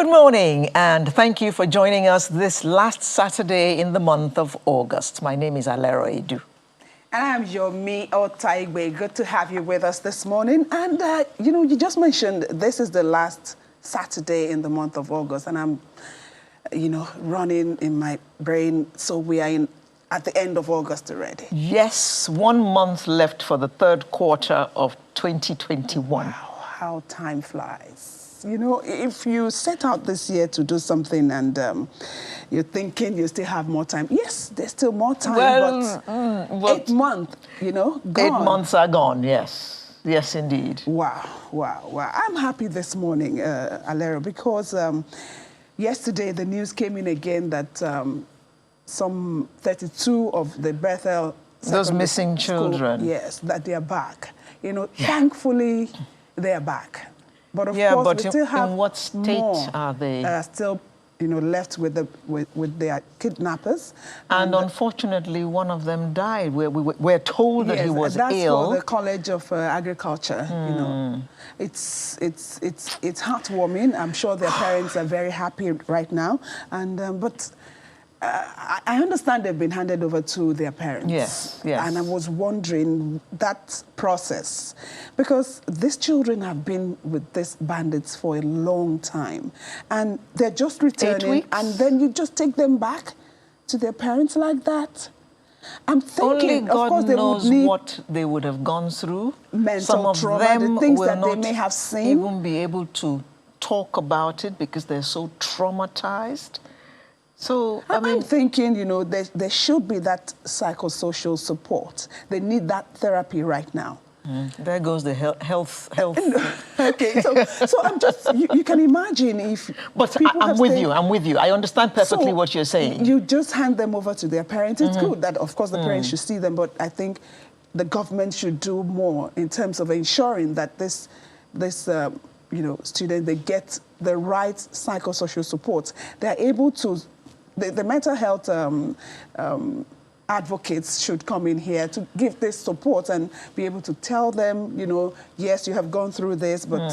Good morning, and thank you for joining us this last Saturday in the month of August. My name is Alero Edu. And I'm Yomi Otaigbe. Good to have you with us this morning. And, you just mentioned this is the last Saturday in the month of August, and I'm, running in my brain. So we are at the end of August already. Yes, 1 month left for the third quarter of 2021. Wow, how time flies. If you set out this year to do something and you're thinking you still have more time, yes, there's still more time, but 8 months, gone. 8 months are gone, yes. Yes, indeed. Wow. I'm happy this morning, Alero, because yesterday the news came in again that some 32 of the Bethel those missing children. Yes, that they are back. Thankfully, they are back. But of course, but we still have in what state are they? Still, left with their kidnappers. And unfortunately, one of them died. We're told that he was that's ill. For the College of Agriculture. It's heartwarming. I'm sure their parents are very happy right now. And but I understand they've been handed over to their parents. Yes. And I was wondering that process, because these children have been with these bandits for a long time, and they're just returning, 8 weeks? and then you just take them back to their parents like that. I'm thinking, only God of course, they knows would need what they would have gone through. Mental Some of trauma, them the things will that not they may have seen. even be able to talk about it because they're so traumatized. So, I'm thinking, there should be that psychosocial support. They need that therapy right now. There goes the health. Okay, so I'm just, you can imagine if But I'm with you. I understand perfectly what you're saying. You just hand them over to their parents. It's good that, of course, the parents should see them, but I think the government should do more in terms of ensuring that this student, they get the right psychosocial support. They're able to. The mental health advocates should come in here to give this support and be able to tell them, yes, you have gone through this, but,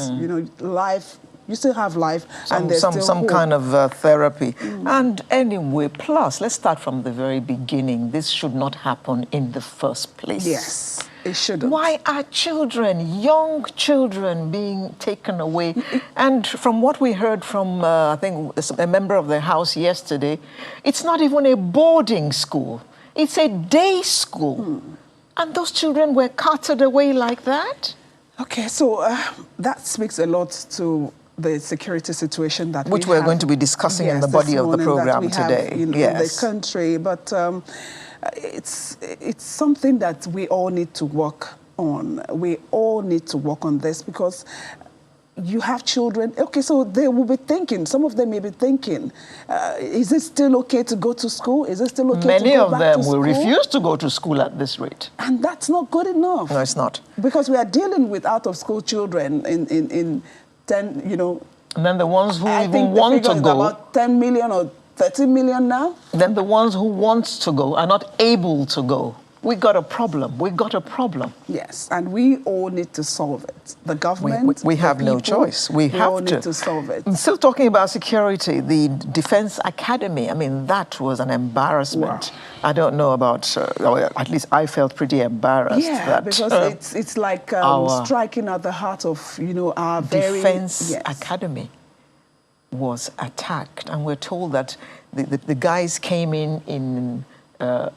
life, you still have life. And there's still some hope. kind of therapy. And anyway, plus, let's start from the very beginning. This should not happen in the first place. Yes. It shouldn't. Why are children, young children, being taken away? And from what we heard from, I think, a member of the House yesterday, it's not even a boarding school. It's a day school. And those children were carted away like that? Okay, so that speaks a lot to the security situation that which we're going to be discussing in the body of the program today. In the country. But it's something that we all need to work on. We all need to work on this, because you have children. Okay, so they will be thinking, some of them may be thinking, is it still okay to go to school? Is it still okay to go back to school? Many of them will refuse to go to school at this rate. And that's not good enough. No, it's not. Because we are dealing with out-of-school children in 10, And then the ones who even want to go. About 10 million or 30 million now. Then the ones who want to go are not able to go. We got a problem. We got a problem. Yes, and we all need to solve it. The government, we have no choice. We all need to solve it. I'm still talking about security. The Defense Academy, I mean, that was an embarrassment. Wow. I don't know about, at least I felt pretty embarrassed. Yeah, that, because it's like striking at the heart of, our Defense Academy was attacked. And we're told that the guys came in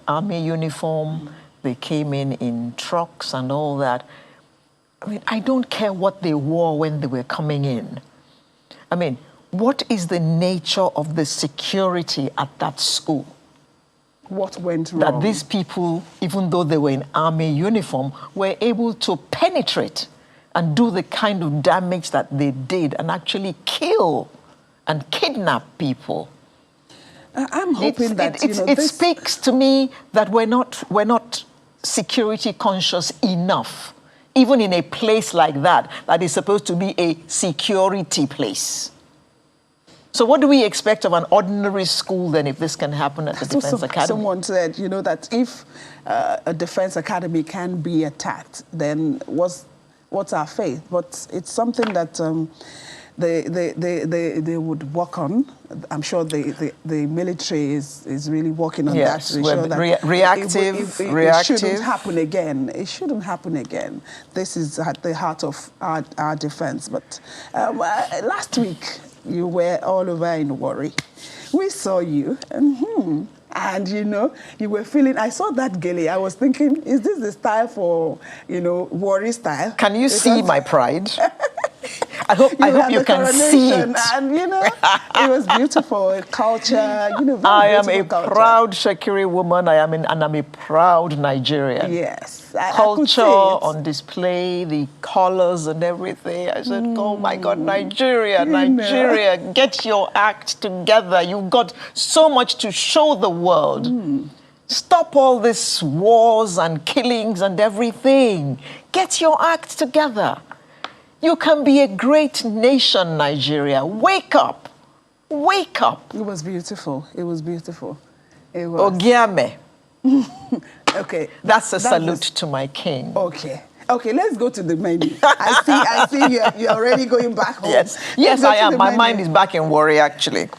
army uniform, they came in trucks and all that. I mean, I don't care what they wore when they were coming in. I mean, what is the nature of the security at that school? What went wrong? That these people, even though they were in army uniform, were able to penetrate and do the kind of damage that they did and actually kill and kidnap people. I'm hoping that it speaks to me that we're not security conscious enough, even in a place like that is supposed to be a security place. So what do we expect of an ordinary school then if this can happen at the Defense Academy? Someone said, that if a Defense Academy can be attacked, then what's our faith? But it's something that they would work on. I'm sure the military is really working on that to ensure that reactive. It shouldn't happen again. It shouldn't happen again. This is at the heart of our defense. But last week, you were all over in worry. We saw you. And, you know, you were feeling, I saw that gele. I was thinking, is this the style for, you know, worry style? Can you see my pride? I hope you can see it. And, you know, it was beautiful. Culture, you know, I am a culture. proud Shekiri woman. And I'm a proud Nigerian. Yes. Culture on display, the colors and everything. I said, oh my God, Nigeria, get your act together. You've got so much to show the world. Stop all these wars and killings and everything. Get your act together. You can be a great nation, Nigeria. Wake up. Wake up. It was beautiful. It was beautiful. It was. Ogiame. Okay. That's a salute to my king. Okay. Okay, let's go to the menu. I see you're already going back home. Yes, I am. My mind is back in worry, actually.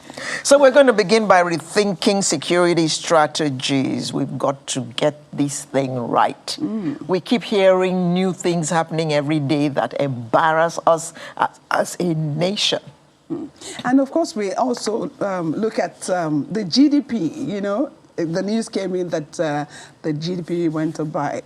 So we're going to begin by rethinking security strategies. We've got to get this thing right. We keep hearing new things happening every day that embarrass us as a nation. And of course, we also look at the GDP, you know. The news came in that the GDP went up by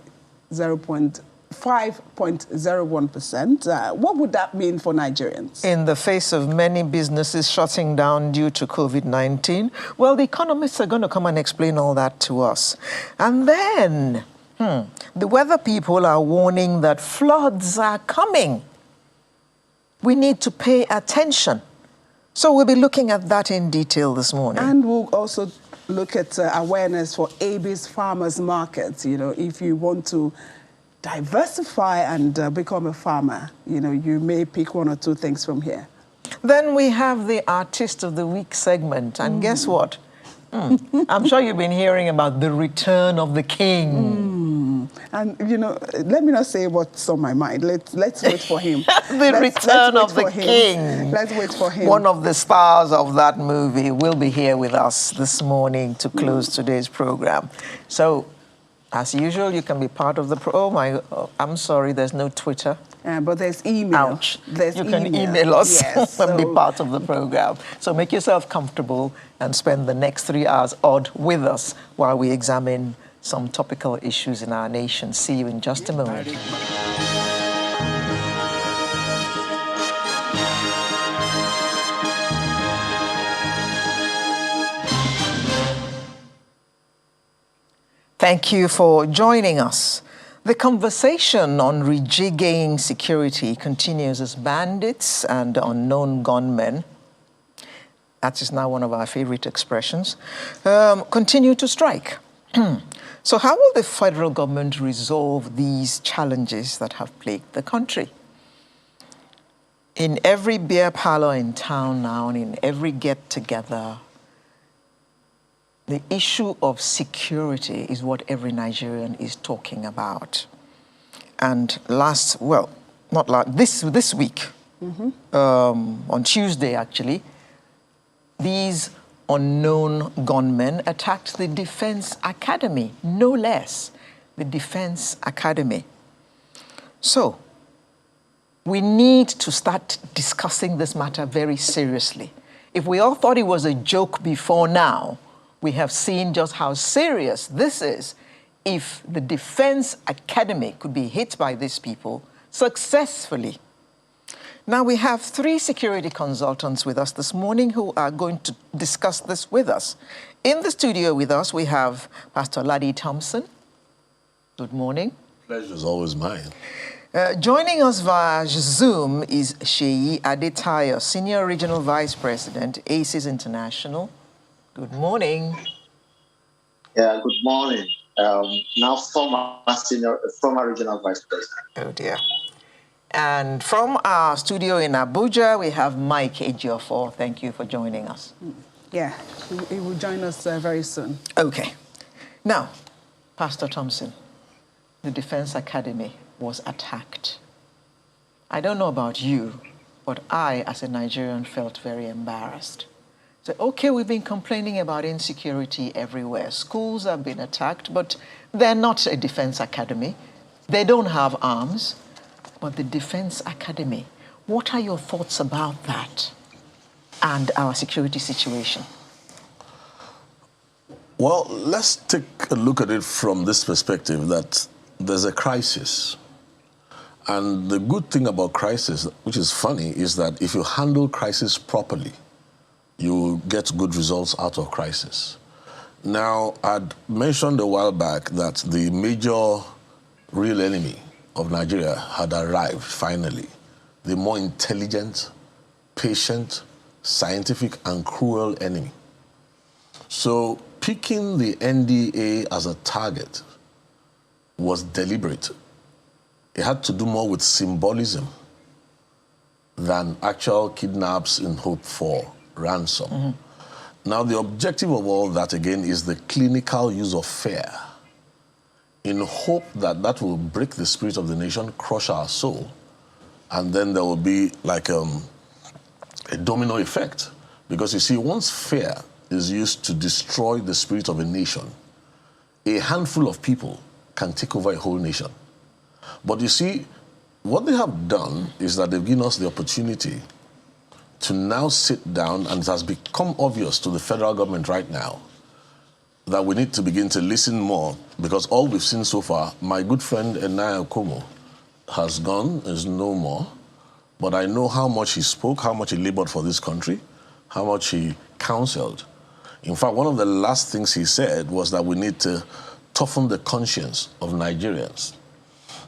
5.01%. What would that mean for Nigerians? In the face of many businesses shutting down due to COVID-19, well, the economists are going to come and explain all that to us. And then, the weather people are warning that floods are coming. We need to pay attention. So we'll be looking at that in detail this morning. And we'll also look at awareness for AB's farmers markets. You know, if you want to diversify and become a farmer, you know, you may pick one or two things from here. Then we have the Artist of the Week segment. And guess what? I'm sure you've been hearing about the return of the king. And, you know, let me not say what's on my mind. Let's wait for him. The return of the king. Let's wait for him. One of the stars of that movie will be here with us this morning to close today's program. So, as usual, you can be part of the I'm sorry, there's no Twitter. But there's email. Ouch. There's you can email us yes, and be part of the program. So make yourself comfortable and spend the next 3 hours odd with us while we examine some topical issues in our nation. See you in just a moment. Thank you for joining us. The conversation on rejigging security continues as bandits and unknown gunmen, that is now one of our favorite expressions, continue to strike. So how will the federal government resolve these challenges that have plagued the country? In every beer parlor in town now and in every get-together, the issue of security is what every Nigerian is talking about. And this week, on Tuesday actually, these unknown gunmen attacked the Defense Academy, no less, the Defense Academy. So, we need to start discussing this matter very seriously. If we all thought it was a joke before now, we have seen just how serious this is. If the Defense Academy could be hit by these people successfully. Now, we have 3 security consultants with us this morning who are going to discuss this with us. In the studio with us, we have Pastor Ladi Thompson. Good morning. Pleasure is always mine. Joining us via Zoom is Sheyi Adetayo, Senior Regional Vice President, ACES International. Good morning. Yeah, good morning. Now former Regional Vice President. Oh dear. And from our studio in Abuja, we have Mike Ejiofor. Thank you for joining us. Yeah, he will join us very soon. Okay. Now, Pastor Thompson, the Defense Academy was attacked. I don't know about you, But I, as a Nigerian, felt very embarrassed. So, okay, we've been complaining about insecurity everywhere. Schools have been attacked, but they're not a defense academy. They don't have arms. But the Defense Academy, what are your thoughts about that and our security situation? Well, let's take a look at it from this perspective that there's a crisis. And the good thing about crisis, which is funny, is that if you handle crisis properly, you get good results out of crisis. Now, I'd mentioned a while back that the major real enemy of Nigeria had arrived finally. The more intelligent, patient, scientific, and cruel enemy. So picking the NDA as a target was deliberate. It had to do more with symbolism than actual kidnaps in hope for ransom. Mm-hmm. Now, the objective of all that, again, is the clinical use of fear in hope that that will break the spirit of the nation, crush our soul, and then there will be like a domino effect. Because you see, once fear is used to destroy the spirit of a nation, a handful of people can take over a whole nation. But you see, what they have done is that they've given us the opportunity to now sit down, and it has become obvious to the federal government right now that we need to begin to listen more, because all we've seen so far, my good friend Enaya Okomo has gone, is no more, but I know how much he spoke, how much he labored for this country, how much he counseled. In fact, one of the last things he said was that we need to toughen the conscience of Nigerians.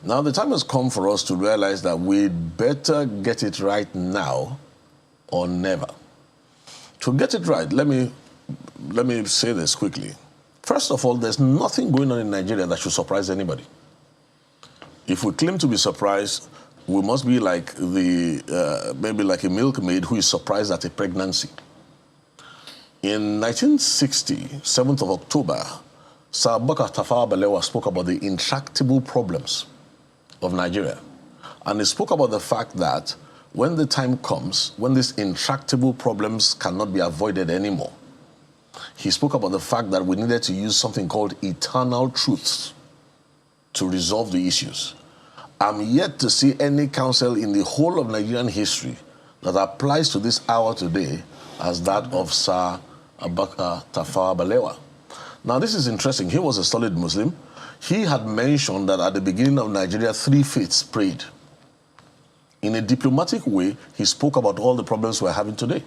Now, the time has come for us to realize that we'd better get it right now or never. To get it right, let me say this quickly. First of all, there's nothing going on in Nigeria that should surprise anybody. If we claim to be surprised, we must be like maybe like a milkmaid who is surprised at a pregnancy. In 1960, 7th of October, Sir Abubakar Tafawa Balewa spoke about the intractable problems of Nigeria. And he spoke about the fact that when the time comes, when these intractable problems cannot be avoided anymore, he spoke about the fact that we needed to use something called eternal truths to resolve the issues. I'm yet to see any counsel in the whole of Nigerian history that applies to this hour today as that of Sir Abubakar Tafawa Balewa. Now, this is interesting. He was a solid Muslim. He had mentioned that at the beginning of Nigeria, 3 faiths prayed. In a diplomatic way, he spoke about all the problems we're having today.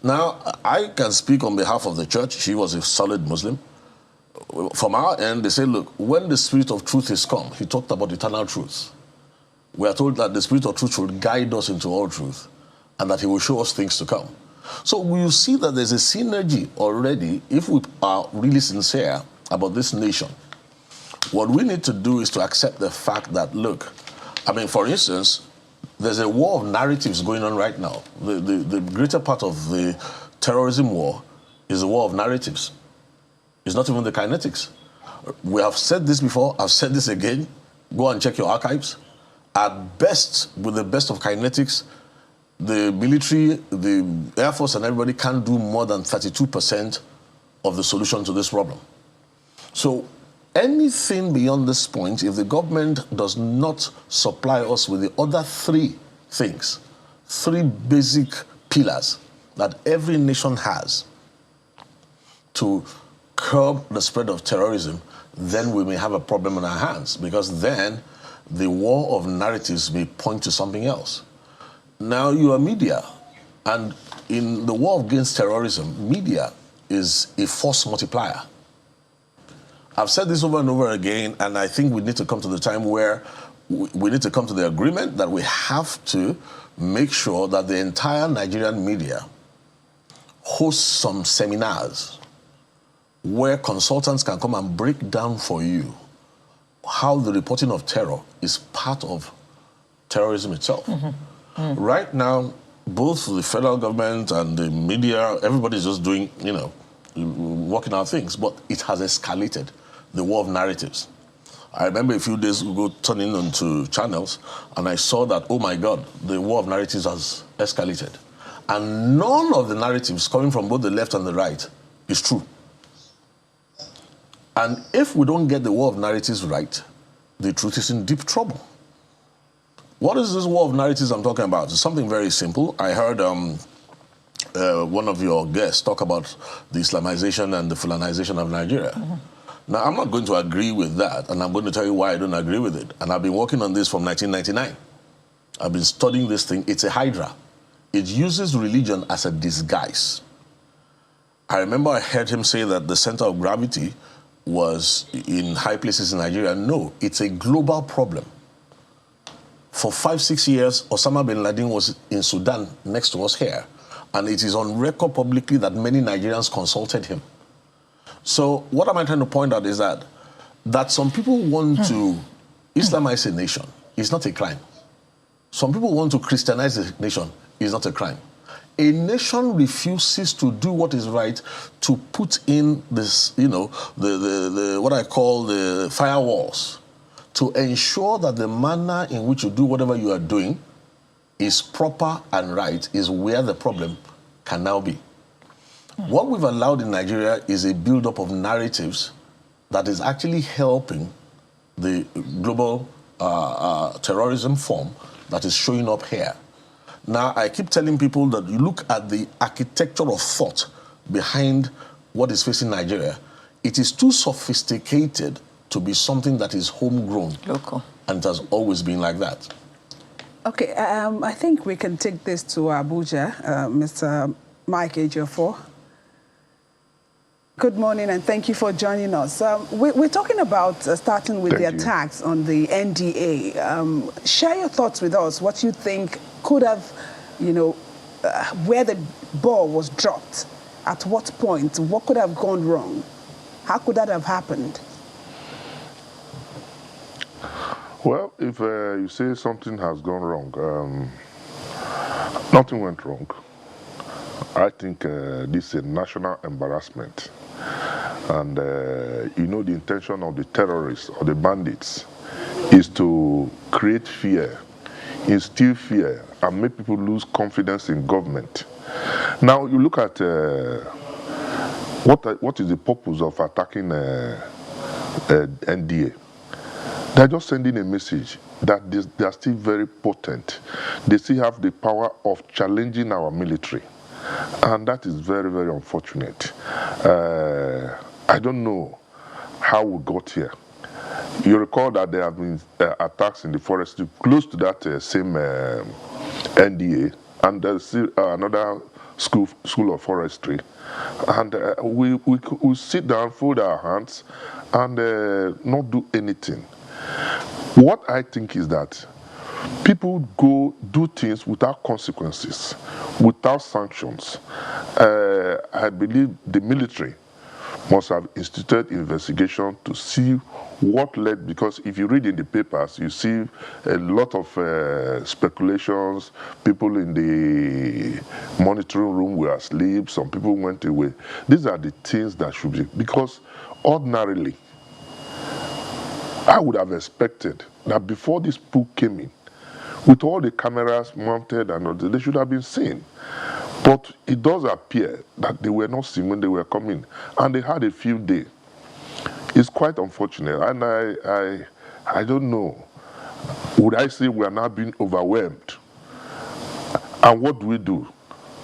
Now, I can speak on behalf of the church. He was a solid Muslim. From our end, they say, look, when the Spirit of truth is come, he talked about eternal truth. We are told that the Spirit of truth should guide us into all truth and that he will show us things to come. So we will see that there's a synergy already if we are really sincere about this nation. What we need to do is to accept the fact that, look, I mean, for instance, there's a war of narratives going on right now. The greater part of the terrorism war is a war of narratives. It's not even the kinetics. We have said this before, I've said this again. Go and check your archives. At best, with the best of kinetics, the military, the Air Force, and everybody can't do more than 32% of the solution to this problem. So anything beyond this point, if the government does not supply us with the other 3 things, 3 basic pillars that every nation has to curb the spread of terrorism, then we may have a problem on our hands, because then the war of narratives may point to something else. Now, you are media, and in the war against terrorism, media is a force multiplier. I've said this over and over again, and I think we need to come to the time where we need to come to the agreement that we have to make sure that the entire Nigerian media hosts some seminars where consultants can come and break down for you how the reporting of terror is part of terrorism itself. Mm-hmm. Mm. Right now, both the federal government and the media, everybody's just doing, working out things, but it has escalated, the war of narratives. I remember a few days ago turning onto channels, and I saw that, oh my God, the war of narratives has escalated. And none of the narratives coming from both the left and the right is true. And if we don't get the war of narratives right, the truth is in deep trouble. What is this war of narratives I'm talking about? It's something very simple. I heard one of your guests talk about the Islamization and the Fulanization of Nigeria. Now, I'm not going to agree with that, and I'm going to tell you why I don't agree with it. And I've been working on this from 1999. I've been studying this thing. It's a hydra. It uses religion as a disguise. I remember I heard him say that the center of gravity was in high places in Nigeria. No, it's a global problem. For 5-6 years, Osama bin Laden was in Sudan next to us here. And it is on record publicly that many Nigerians consulted him. So what am I trying to point out is that some people want to Islamize a nation is not a crime. Some people want to Christianize a nation is not a crime. A nation refuses to do what is right to put in this, you know, the what I call the firewalls to ensure that the manner in which you do whatever you are doing is proper and right is where the problem can now be. What we've allowed in Nigeria is a build-up of narratives that is actually helping the global terrorism form that is showing up here. Now, I keep telling people that you look at the architecture of thought behind what is facing Nigeria. It is too sophisticated to be something that is homegrown. Local. And it has always been like that. Okay, I think we can take this to Abuja, Mr. Mike Ejiofor. Good morning, and thank you for joining us. We're talking about starting with the attacks on the NDA. Share your thoughts with us, what you think could have, you know, where the ball was dropped, at what point, what could have gone wrong? How could that have happened? Well, if you say something has gone wrong, nothing went wrong. I think this is a national embarrassment. And, you know, the intention of the terrorists or the bandits is to create fear, instill fear, and make people lose confidence in government. Now, you look at what is the purpose of attacking NDA? They're just sending a message that they are still very potent. They still have the power of challenging our military. And that is very, very unfortunate. I don't know how we got here. You recall that there have been attacks in the forest close to that same NDA, and there's still another school of forestry. And we sit down, fold our hands, and not do anything. What I think is that people go do things without consequences, without sanctions. I believe the military must have instituted investigation to see what led, because if you read in the papers, you see a lot of speculations. People in the monitoring room were asleep, some people went away. These are the things that should be, because ordinarily, I would have expected that before this book came in, with all the cameras mounted and all, they should have been seen. But it does appear that they were not seen when they were coming, and they had a field day. It's quite unfortunate, and I don't know. Would I say we are now being overwhelmed? And what do we do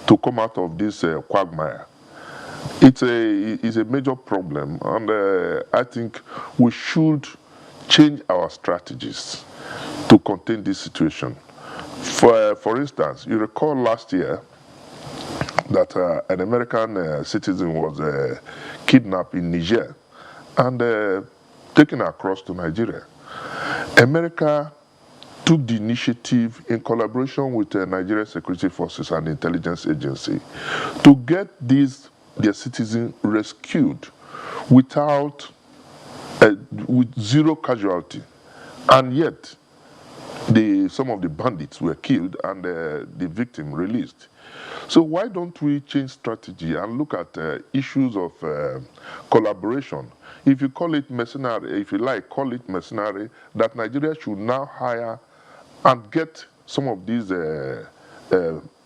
to come out of this quagmire? It's a major problem, and I think we should change our strategies to contain this situation. For instance, you recall last year that an American citizen was kidnapped in Niger and taken across to Nigeria. America took the initiative in collaboration with the Nigerian Security Forces and Intelligence Agency to get their citizens rescued with zero casualty, and yet some of the bandits were killed and the victim released. So why don't we change strategy and look at issues of collaboration if you call it mercenary, if you like, call it mercenary, that Nigeria should now hire and get some of these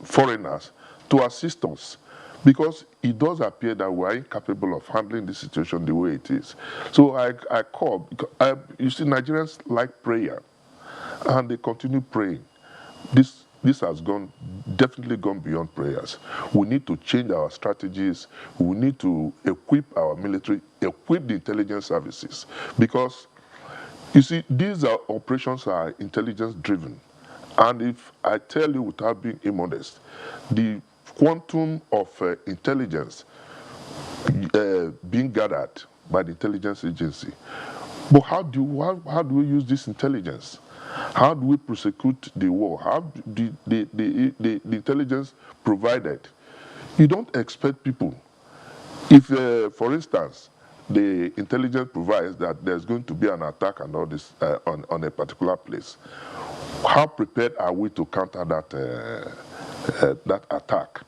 foreigners to assist us, because it does appear that we are incapable of handling the situation the way it is. So I call, because you see, Nigerians like prayer, and they continue praying. This has definitely gone beyond prayers. We need to change our strategies. We need to equip our military, equip the intelligence services, because you see, these operations are intelligence driven. And if I tell you without being immodest, the quantum of intelligence being gathered by the intelligence agency, but how do we use this intelligence? How do we prosecute the war? How do the intelligence provided? You don't expect people. If, for instance, the intelligence provides that there's going to be an attack and all this on a particular place, how prepared are we to counter that attack?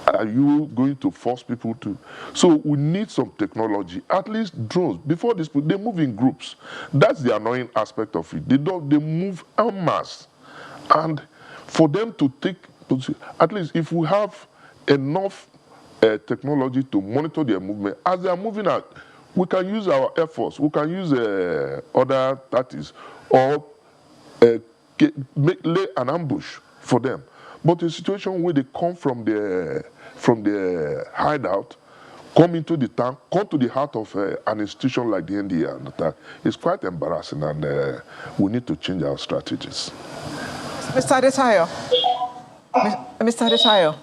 Are you going to force people to? So we need some technology, at least drones. Before this, they move in groups. That's the annoying aspect of it. They move en masse. And for them to take, at least if we have enough technology to monitor their movement, as they are moving out, we can use our Air Force, we can use other tactics, or lay an ambush for them. But a situation where they come from the hideout, come into the town, come to the heart of an institution like the NDA, it's quite embarrassing, and we need to change our strategies. Mr. Adetayo. Mr. Adetayo.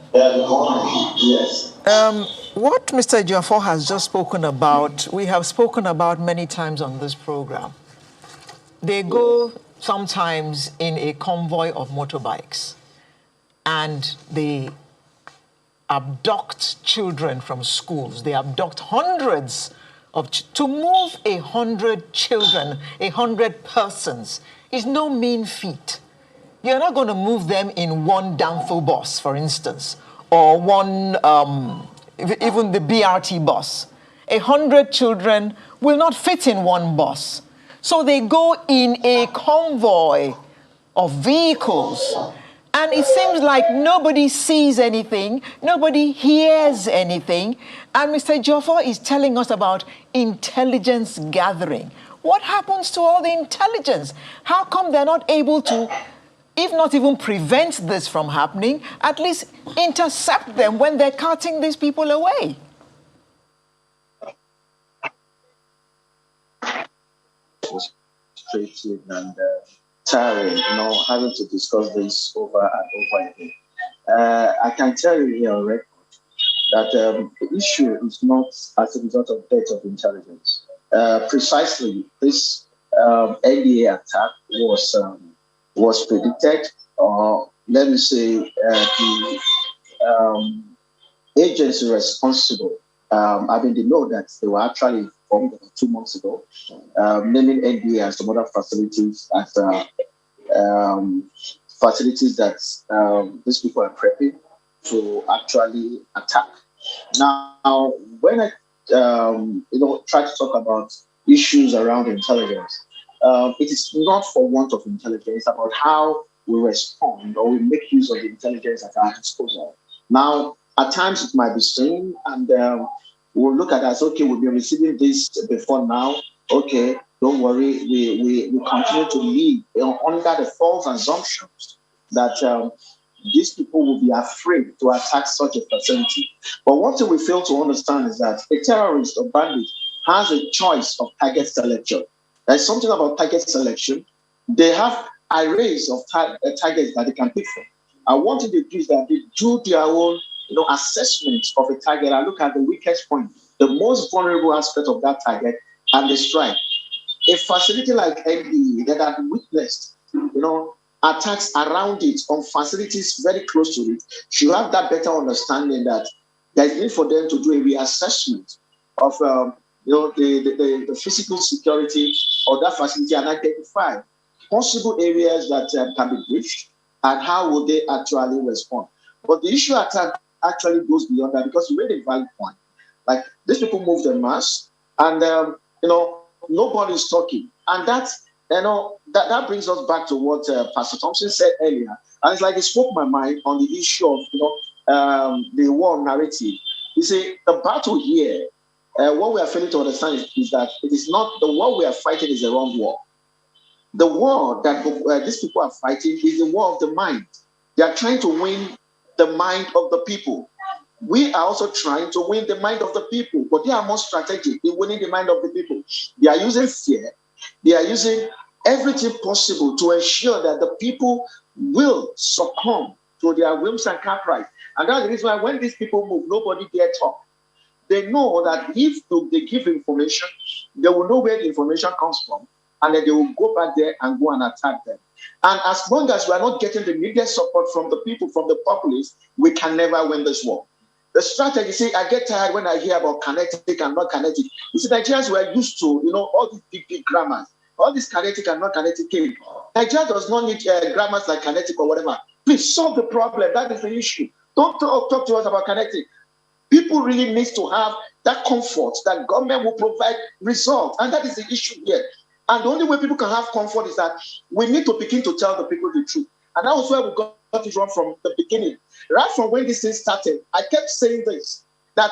Yes. What Mr. Ejiofor has just spoken about, we have spoken about many times on this program. They go sometimes in a convoy of motorbikes, and they abduct children from schools. They abduct hundreds of to move 100 children, 100 persons is no mean feat. You're not going to move them in one Danfo bus, for instance, or one, even the BRT bus. 100 children will not fit in one bus. So they go in a convoy of vehicles. And it seems like nobody sees anything, nobody hears anything. And Mr. Ejiofor is telling us about intelligence gathering. What happens to all the intelligence? How come they're not able to, if not even prevent this from happening, at least intercept them when they're carting these people away? Frustrating and tiring, having to discuss this over and over again. I can tell you here on record that the issue is not as a result of death of intelligence. Precisely, this NDA attack was predicted, or let me say, the agency responsible. They know that they were actually informed about 2 months ago, naming NDA and some other facilities as facilities that these people are prepping to actually attack. Now, when I try to talk about issues around intelligence, it is not for want of intelligence. It's about how we respond or we make use of the intelligence at our disposal. Now, at times it might be seen, and we'll look at it as, okay, we've been receiving this before now. Okay, don't worry, we continue to live under the false assumptions that these people will be afraid to attack such a facility. But one thing we fail to understand is that a terrorist or bandit has a choice of target selection. There's something about target selection. They have arrays of targets that they can pick from. And one thing they do is that they do their own assessment of a target and look at the weakest point, the most vulnerable aspect of that target, and they strike. A facility like NDE that have witnessed, attacks around it on facilities very close to it, should have that better understanding that there's need for them to do a reassessment of the physical security of that facility and identify possible areas that can be breached and how will they actually respond. But the issue actually goes beyond that, because you made a valid point. Like, these people moved en masse, and nobody's talking. And that's, that brings us back to what Pastor Thompson said earlier. And it's like it spoke my mind on the issue of, the war narrative. You see, the battle here, what we are failing to understand is that it is not the war we are fighting is the wrong war. The war that these people are fighting is the war of the mind. They are trying to win the mind of the people. We are also trying to win the mind of the people, but they are more strategic in winning the mind of the people. They are using fear. They are using everything possible to ensure that the people will succumb to their whims and caprice. And that's the reason why when these people move, nobody dare talk. They know that if they give information, they will know where the information comes from, and then they will go back there and go and attack them. And as long as we are not getting the needed support from the people, from the populace, we can never win this war. The strategy, see, I get tired when I hear about kinetic and not kinetic. You see, Nigerians were used to, all these big grammars. All this kinetic and not kinetic came. Nigeria does not need grammars like kinetic or whatever. Please solve the problem. That is the issue. Don't talk to us about kinetic. People really need to have that comfort that government will provide results. And that is the issue here. And the only way people can have comfort is that we need to begin to tell the people the truth. And that was where we got it wrong from the beginning. Right from when this thing started, I kept saying this, that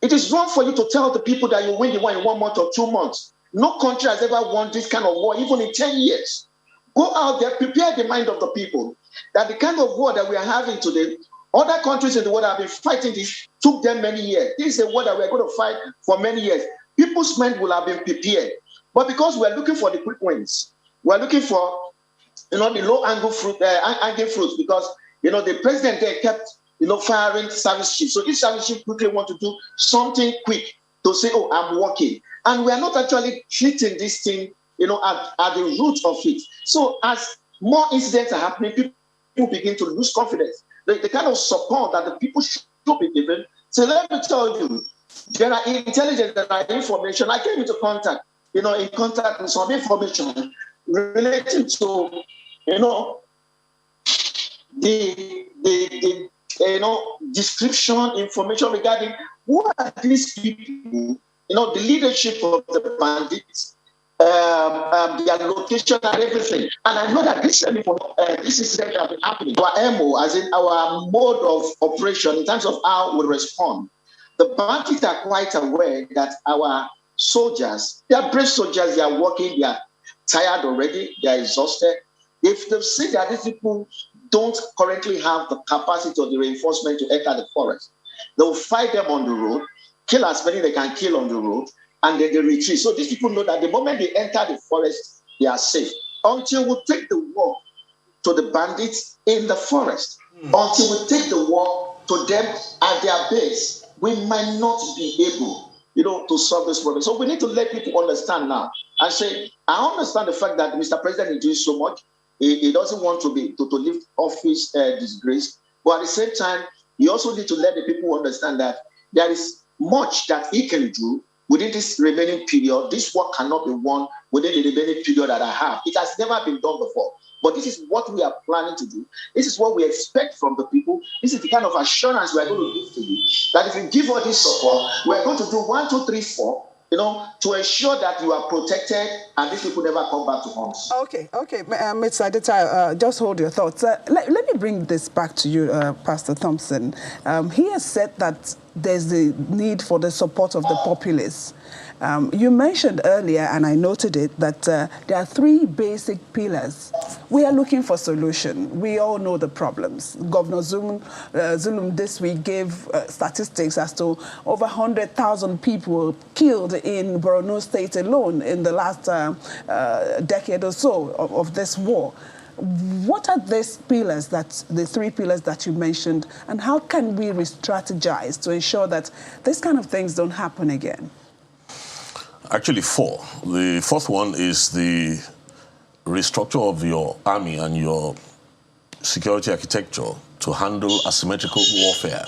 it is wrong for you to tell the people that you win the war in 1 month or 2 months. No country has ever won this kind of war, even in 10 years. Go out there, prepare the mind of the people that the kind of war that we are having today, other countries in the world have been fighting this, took them many years. This is a war that we are going to fight for many years. People's mind will have been prepared. But because we are looking for the quick wins, we are looking for, the low-angle fruits, because, the president there kept, firing service chiefs. So each service chief quickly want to do something quick to say, oh, I'm working. And we are not actually treating this thing, at the root of it. So as more incidents are happening, people begin to lose confidence. The kind of support that the people should be given. So let me tell you, there are intelligence, there are information. I came into contact, in contact with some information related to, the description, information regarding who are these people, the leadership of the bandits, their location and everything. And I know that this incident has been happening. Our MO, as in our mode of operation, in terms of how we respond, the bandits are quite aware that our soldiers, they are brave soldiers, they are working, they are tired already, they are exhausted. If they see that these people don't currently have the capacity or the reinforcement to enter the forest, they will fight them on the road, kill as many they can kill on the road, and then they retreat. So these people know that the moment they enter the forest, they are safe. Until we take the war to the bandits in the forest, until we take the war to them at their base, we might not be able, to solve this problem. So we need to let people understand now and say, I understand the fact that Mr. President is doing so much. He doesn't want to lift office disgrace, but at the same time, you also need to let the people understand that there is much that he can do within this remaining period. This work cannot be won within the remaining period that I have. It has never been done before. But this is what we are planning to do. This is what we expect from the people. This is the kind of assurance we are going to give to you. That if you give all this support, we are going to do 1, 2, 3, 4, to ensure that you are protected and these people never come back to homes. Okay. Mr. Adeta, just hold your thoughts. Let me bring this back to you, Pastor Thompson. He has said that there's the need for the support of the populace. You mentioned earlier, and I noted it, that there are 3 basic pillars. We are looking for solution. We all know the problems. Governor Zulum this week gave statistics as to over 100,000 people killed in Borno State alone in the last decade or so of this war. What are these pillars, the 3 pillars that you mentioned, and how can we re-strategize to ensure that these kind of things don't happen again? Actually, 4. The 4th one is the restructure of your army and your security architecture to handle asymmetrical warfare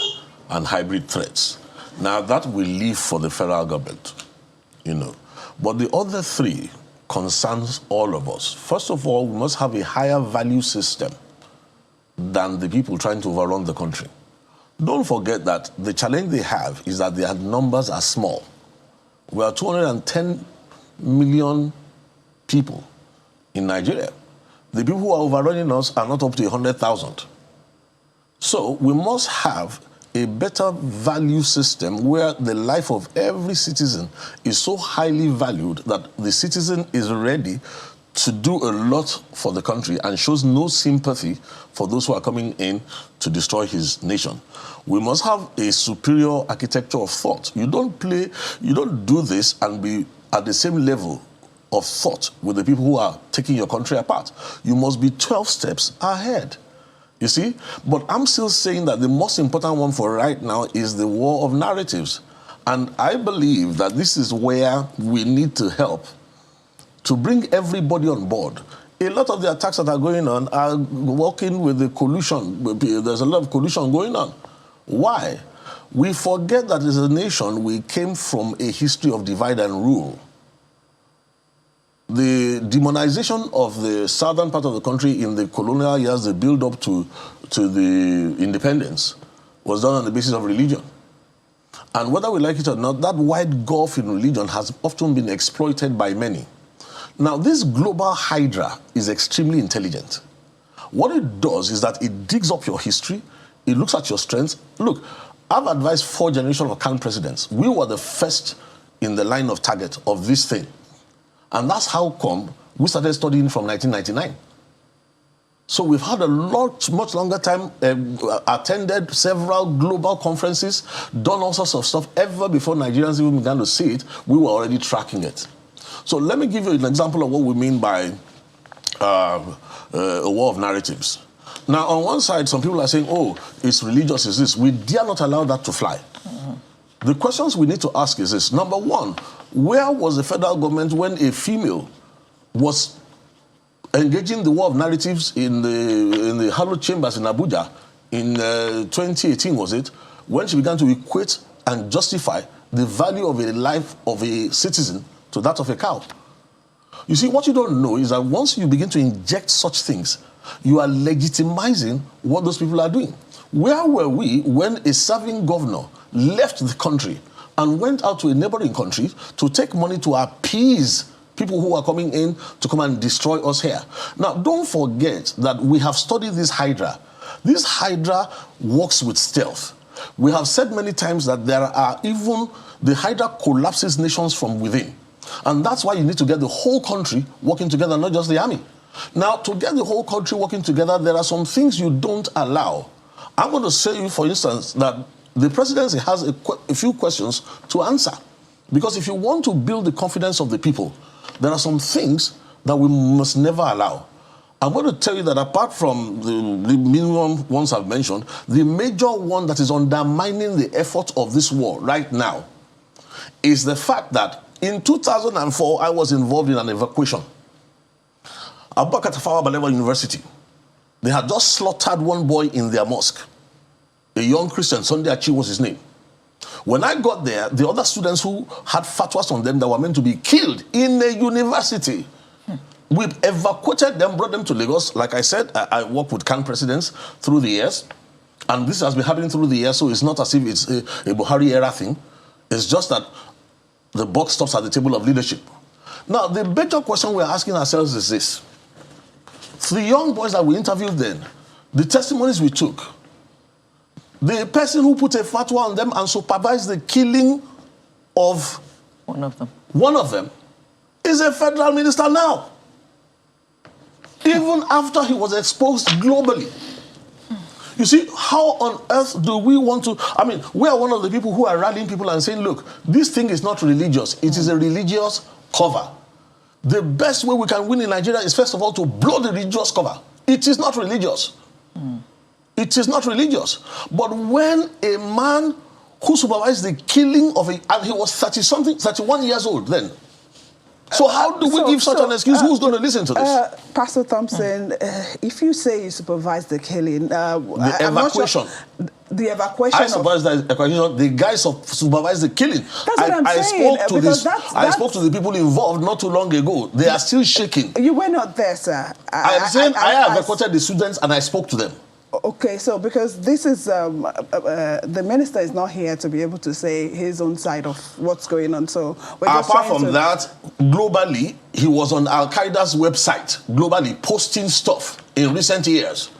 and hybrid threats. Now, that will leave for the federal government, But the other 3 concerns all of us. First of all, we must have a higher value system than the people trying to overrun the country. Don't forget that the challenge they have is that their numbers are small. We are 210 million people in Nigeria. The people who are overrunning us are not up to 100,000. So we must have a better value system where the life of every citizen is so highly valued that the citizen is ready to do a lot for the country and shows no sympathy for those who are coming in to destroy his nation. We must have a superior architecture of thought. You don't do this and be at the same level of thought with the people who are taking your country apart. You must be 12 steps ahead. You see? But I'm still saying that the most important one for right now is the war of narratives. And I believe that this is where we need to help to bring everybody on board. A lot of the attacks that are going on are working with the collusion. There's a lot of collusion going on. Why? We forget that as a nation, we came from a history of divide and rule. The demonization of the southern part of the country in the colonial years, the build-up to the independence, was done on the basis of religion. And whether we like it or not, that wide gulf in religion has often been exploited by many. Now, this global hydra is extremely intelligent. What it does is that it digs up your history, it looks at your strengths. Look, I've advised 4 generations of current presidents. We were the first in the line of target of this thing. And that's how come we started studying from 1999. So we've had a much longer time, attended several global conferences, done all sorts of stuff. Ever before Nigerians even began to see it, we were already tracking it. So let me give you an example of what we mean by a war of narratives. Now, on one side, some people are saying, oh, it's religious, is this. We dare not allow that to fly. The questions we need to ask is this. Number one, where was the federal government when a female was engaging the war of narratives in the hallowed chambers in Abuja in 2018, was it, when she began to equate and justify the value of a life of a citizen to that of a cow? You see, what you don't know is that once you begin to inject such things, you are legitimizing what those people are doing. Where were we when a serving governor left the country and went out to a neighboring country to take money to appease people who are coming in to come and destroy us here? Now, don't forget that we have studied this hydra. This hydra works with stealth. We have said many times that there are even, the hydra collapses nations from within. And that's why you need to get the whole country working together, not just the army. Now, to get the whole country working together, there are some things you don't allow. I'm going to say, for instance, that the presidency has a few questions to answer. Because if you want to build the confidence of the people, there are some things that we must never allow. I'm going to tell you that apart from the minimum ones I've mentioned, the major one that is undermining the effort of this war right now is the fact that in 2004, I was involved in an evacuation. Abubakar Tafawa Balewa University, they had just slaughtered one boy in their mosque. A young Christian, Sunday Achi was his name. When I got there, the other students who had fatwas on them that were meant to be killed in a university, we evacuated them, brought them to Lagos. Like I said, I worked with CAN presidents through the years. And this has been happening through the years, so it's not as if it's a Buhari era thing. It's just that the buck stops at the table of leadership. Now, the better question we're asking ourselves is this. The young boys that we interviewed then, the testimonies we took, the person who put a fatwa on them and supervised the killing of one of them is a federal minister now. Even after he was exposed globally. You see, how on earth do we want to... I mean, we are one of the people who are rallying people and saying, look, this thing is not religious. It is a religious cover. The best way we can win in Nigeria is, first of all, to blow the religious cover. It is not religious. It is not religious. But when a man who supervised the killing of a... And he was 31 years old then. So how do we give such an excuse? Who's going to listen to this? Pastor Thompson, if you say you supervised the killing... the evacuation. The evacuation. I supervised the evacuation. The guys supervised the killing. That's what I'm saying. I spoke to the people involved not too long ago. They are still shaking. You were not there, sir. I'm saying I evacuated the students and I spoke to them. Okay, so because this is, the minister is not here to be able to say his own side of what's going on, so we're just Apart trying from to... that, globally, he was on Al-Qaeda's website, globally, posting stuff in recent years.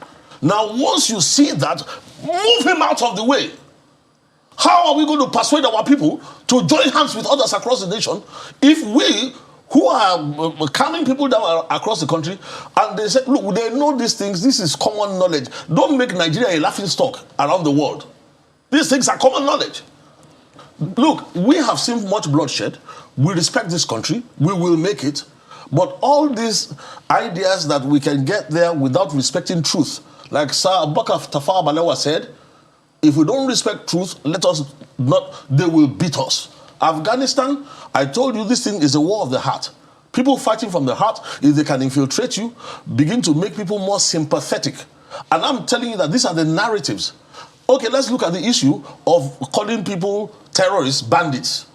Now, once you see that, move him out of the way. How are we going to persuade our people to join hands with others across the nation if we, who are calming people down across the country, and they say, look, they know these things, this is common knowledge. Don't make Nigeria a laughing stock around the world. These things are common knowledge. Look, we have seen much bloodshed. We respect this country. We will make it. But all these ideas that we can get there without respecting truth, like Sir Abubakar Tafawa Balewa said, if we don't respect truth, let us not, they will beat us. Afghanistan, I told you this thing is a war of the heart. People fighting from the heart, if they can infiltrate you, begin to make people more sympathetic. And I'm telling you that these are the narratives. Okay, let's look at the issue of calling people terrorists, bandits.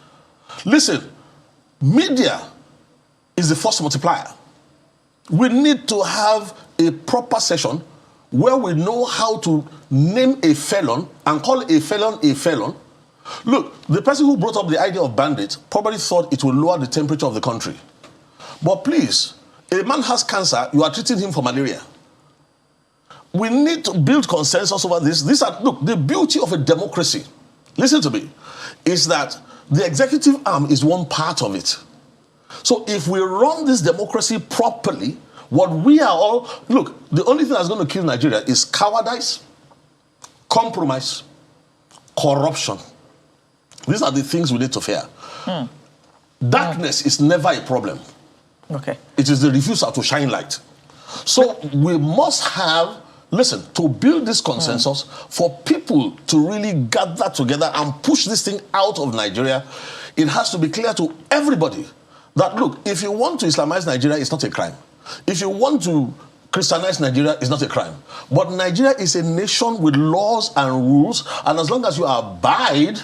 Listen, media is the force multiplier. We need to have a proper session where we know how to name a felon and call a felon a felon. Look, the person who brought up the idea of bandits probably thought it would lower the temperature of the country. But please, a man has cancer, you are treating him for malaria. We need to build consensus over this. Look, the beauty of a democracy, listen to me, is that the executive arm is one part of it. So if we run this democracy properly, what we are all, look, the only thing that's going to kill Nigeria is cowardice, compromise, corruption. These are the things we need to fear. Darkness is never a problem. Okay. It is the refusal to shine light. So we must have, listen, to build this consensus for people to really gather together and push this thing out of Nigeria. It has to be clear to everybody that, look, if you want to Islamize Nigeria, it's not a crime. If you want to Christianize Nigeria, it's not a crime. But Nigeria is a nation with laws and rules, and as long as you abide,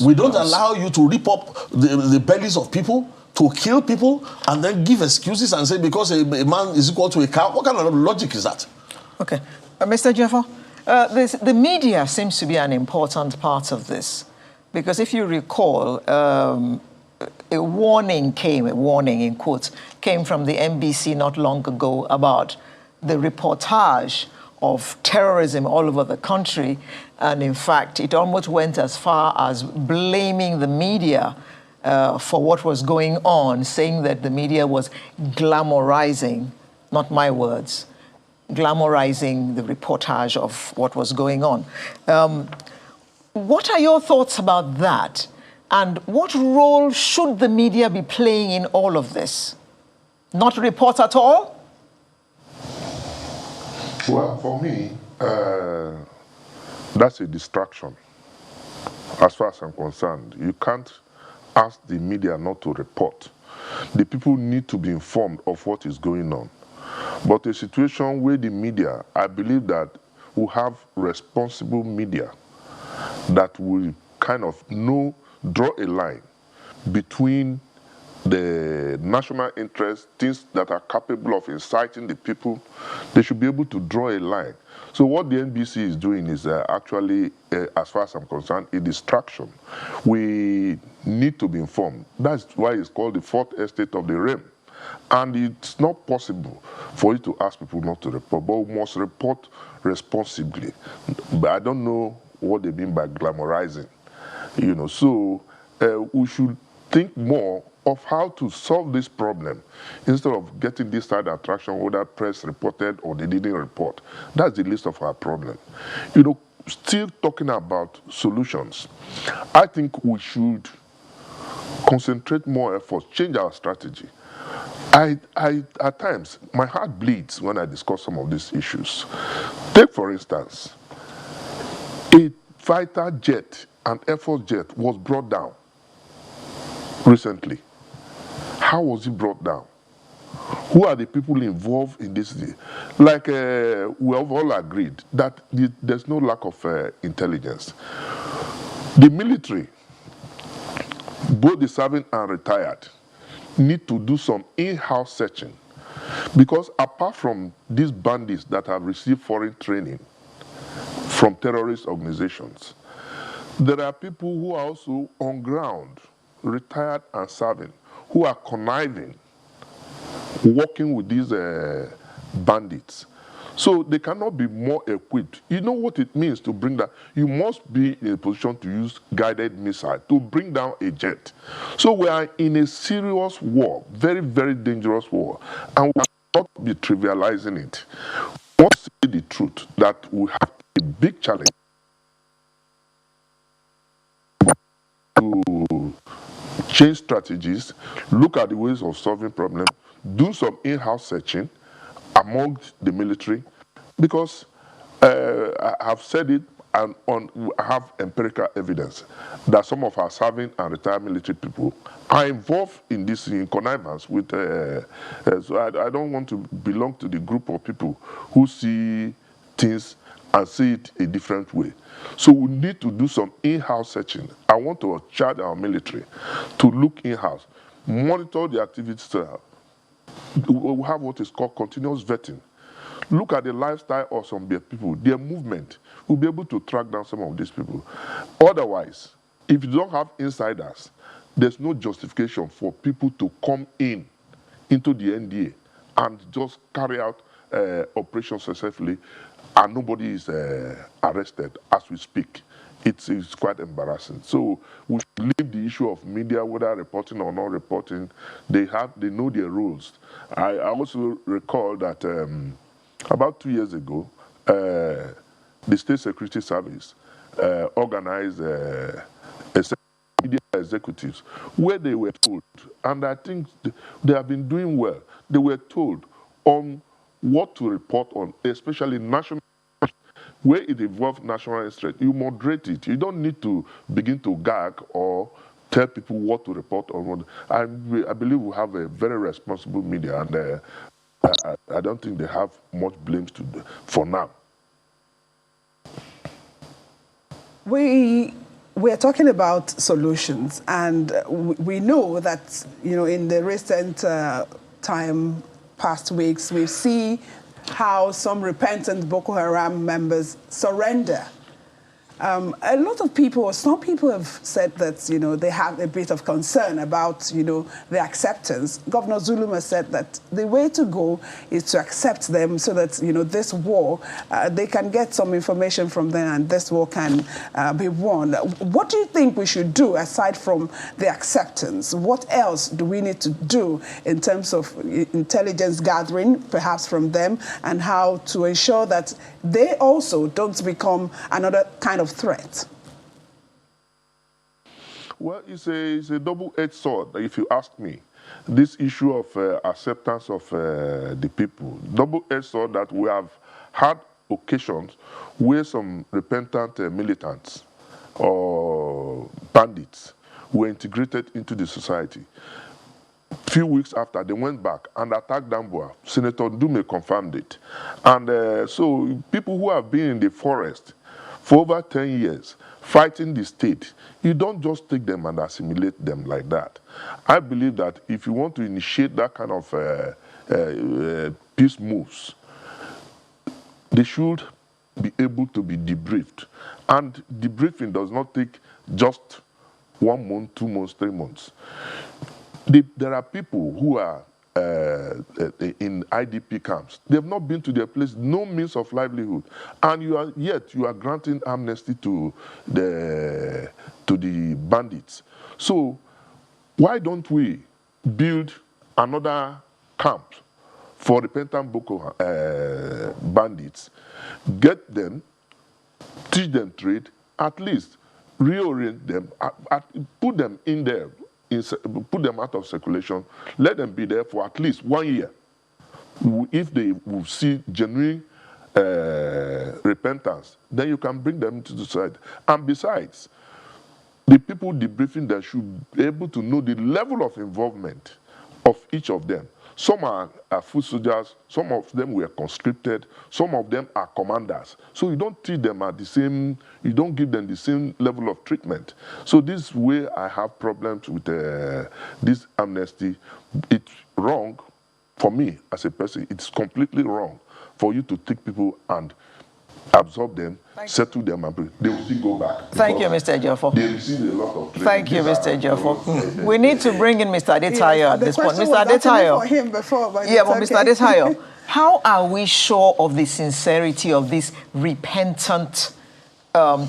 we don't allow you to rip up the bellies of people, to kill people, and then give excuses and say because a man is equal to a cow. What kind of logic is that? Okay. Mr. Jeffo, the media seems to be an important part of this, because if you recall, a warning in quotes, came from the NBC not long ago about the reportage of terrorism all over the country. And in fact, it almost went as far as blaming the media for what was going on, saying that the media was glamorizing, not my words, glamorizing the reportage of what was going on. What are your thoughts about that? And what role should the media be playing in all of this? Not report at all? Well, for me, that's a distraction. As far as I'm concerned, you can't ask the media not to report. The people need to be informed of what is going on. But a situation where the media, I believe that we have responsible media that will kind of draw a line between the national interest, things that are capable of inciting the people. They should be able to draw a line. So what the NBC is doing is actually, as far as I'm concerned, a distraction. We need to be informed. That's why it's called the fourth estate of the realm. And it's not possible for you to ask people not to report, but we must report responsibly. But I don't know what they mean by glamorizing. So we should think more of how to solve this problem instead of getting this side attraction whether press reported or they didn't report. That's the least of our problem. Still talking about solutions, I think we should concentrate more efforts, change our strategy. At times, my heart bleeds when I discuss some of these issues. Take, for instance, a fighter jet, an Air Force jet, was brought down recently. How was it brought down? Who are the people involved in this? Like, we have all agreed that there's no lack of intelligence. The military, both the serving and retired, need to do some in-house searching, because apart from these bandits that have received foreign training from terrorist organizations. There are people who are also on ground, retired and serving, who are conniving, working with these bandits. So they cannot be more equipped. You know what it means to bring that? You must be in a position to use guided missile to bring down a jet. So we are in a serious war, very, very dangerous war, and we cannot be trivializing it. We must say the truth that we have a big challenge to change strategies, look at the ways of solving problems, do some in-house searching among the military, because I have said it and I have empirical evidence that some of our serving and retired military people are involved in this in connivance with. So I don't want to belong to the group of people who see things and see it a different way. So we need to do some in-house searching. I want to charge our military to look in-house, monitor the activities. We have what is called continuous vetting. Look at the lifestyle of some people, their movement. We'll be able to track down some of these people. Otherwise, if you don't have insiders, there's no justification for people to come into the NDA and just carry out operations successfully, and nobody is arrested as we speak. It's quite embarrassing. So we should leave the issue of media, whether reporting or not reporting. They know their rules. I also recall that about 2 years ago, the State Security Service organized a media executives where they were told, and I think they have been doing well, they were told on what to report on, especially national, where it involves national interest. You moderate it. You don't need to begin to gag or tell people what to report on. I believe we have a very responsible media, and I don't think they have much blame to do for now. We're talking about solutions, and we know that, you know, in the recent past weeks, we see how some repentant Boko Haram members surrender. A lot of people, some people have said that, you know, they have a bit of concern about, you know, the acceptance. Governor Zulum said that the way to go is to accept them so that, you know, this war, they can get some information from them and this war can be won. What do you think we should do aside from the acceptance? What else do we need to do in terms of intelligence gathering, perhaps from them, and how to ensure that they also don't become another kind of threat? Well, it's a double-edged sword, if you ask me. This issue of acceptance of the people, double-edged sword that we have had occasions where some repentant militants or bandits were integrated into the society. Few weeks after, they went back and attacked Damboa. Senator Dume confirmed it. And so people who have been in the forest for over 10 years, fighting the state, you don't just take them and assimilate them like that. I believe that if you want to initiate that kind of peace moves, they should be able to be debriefed. And debriefing does not take just 1 month, 2 months, 3 months. There are people who are in IDP camps. They have not been to their place, no means of livelihood, and you are granting amnesty to the bandits. So why don't we build another camp for repentant Boko bandits, get them, teach them trade, at least reorient them, put them in there, put them out of circulation, let them be there for at least 1 year. If they will see genuine repentance, then you can bring them into the society. And besides, the people debriefing them should be able to know the level of involvement of each of them. Some are foot soldiers, some of them were conscripted, some of them are commanders. So you don't treat them at the same, you don't give them the same level of treatment. So this way I have problems with this amnesty. It's wrong for me as a person. It's completely wrong for you to take people and absorb them, settle them, and they will still go back. Thank you, Mr. Jofo. They receive a lot of training. Thank you, Mr. Jofo. We need to bring in Mr. Adetayo at this point. The question Mr. was actually Adetayo. for him before, but Yeah, it's but Mr. okay. Adetayo, how are we sure of the sincerity of these repentant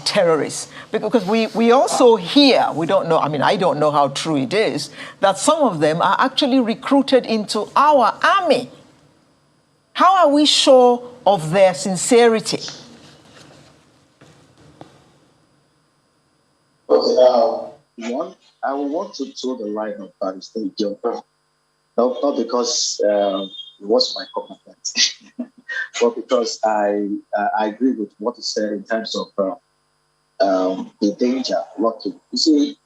terrorists? Because we also hear, we don't know, I mean, I don't know how true it is, that some of them are actually recruited into our army. How are we sure of their sincerity? Okay, one, I want to toe the line of Artiste jumper, not because it was my commitment, but because I agree with what he said in terms of the danger lurking. You see,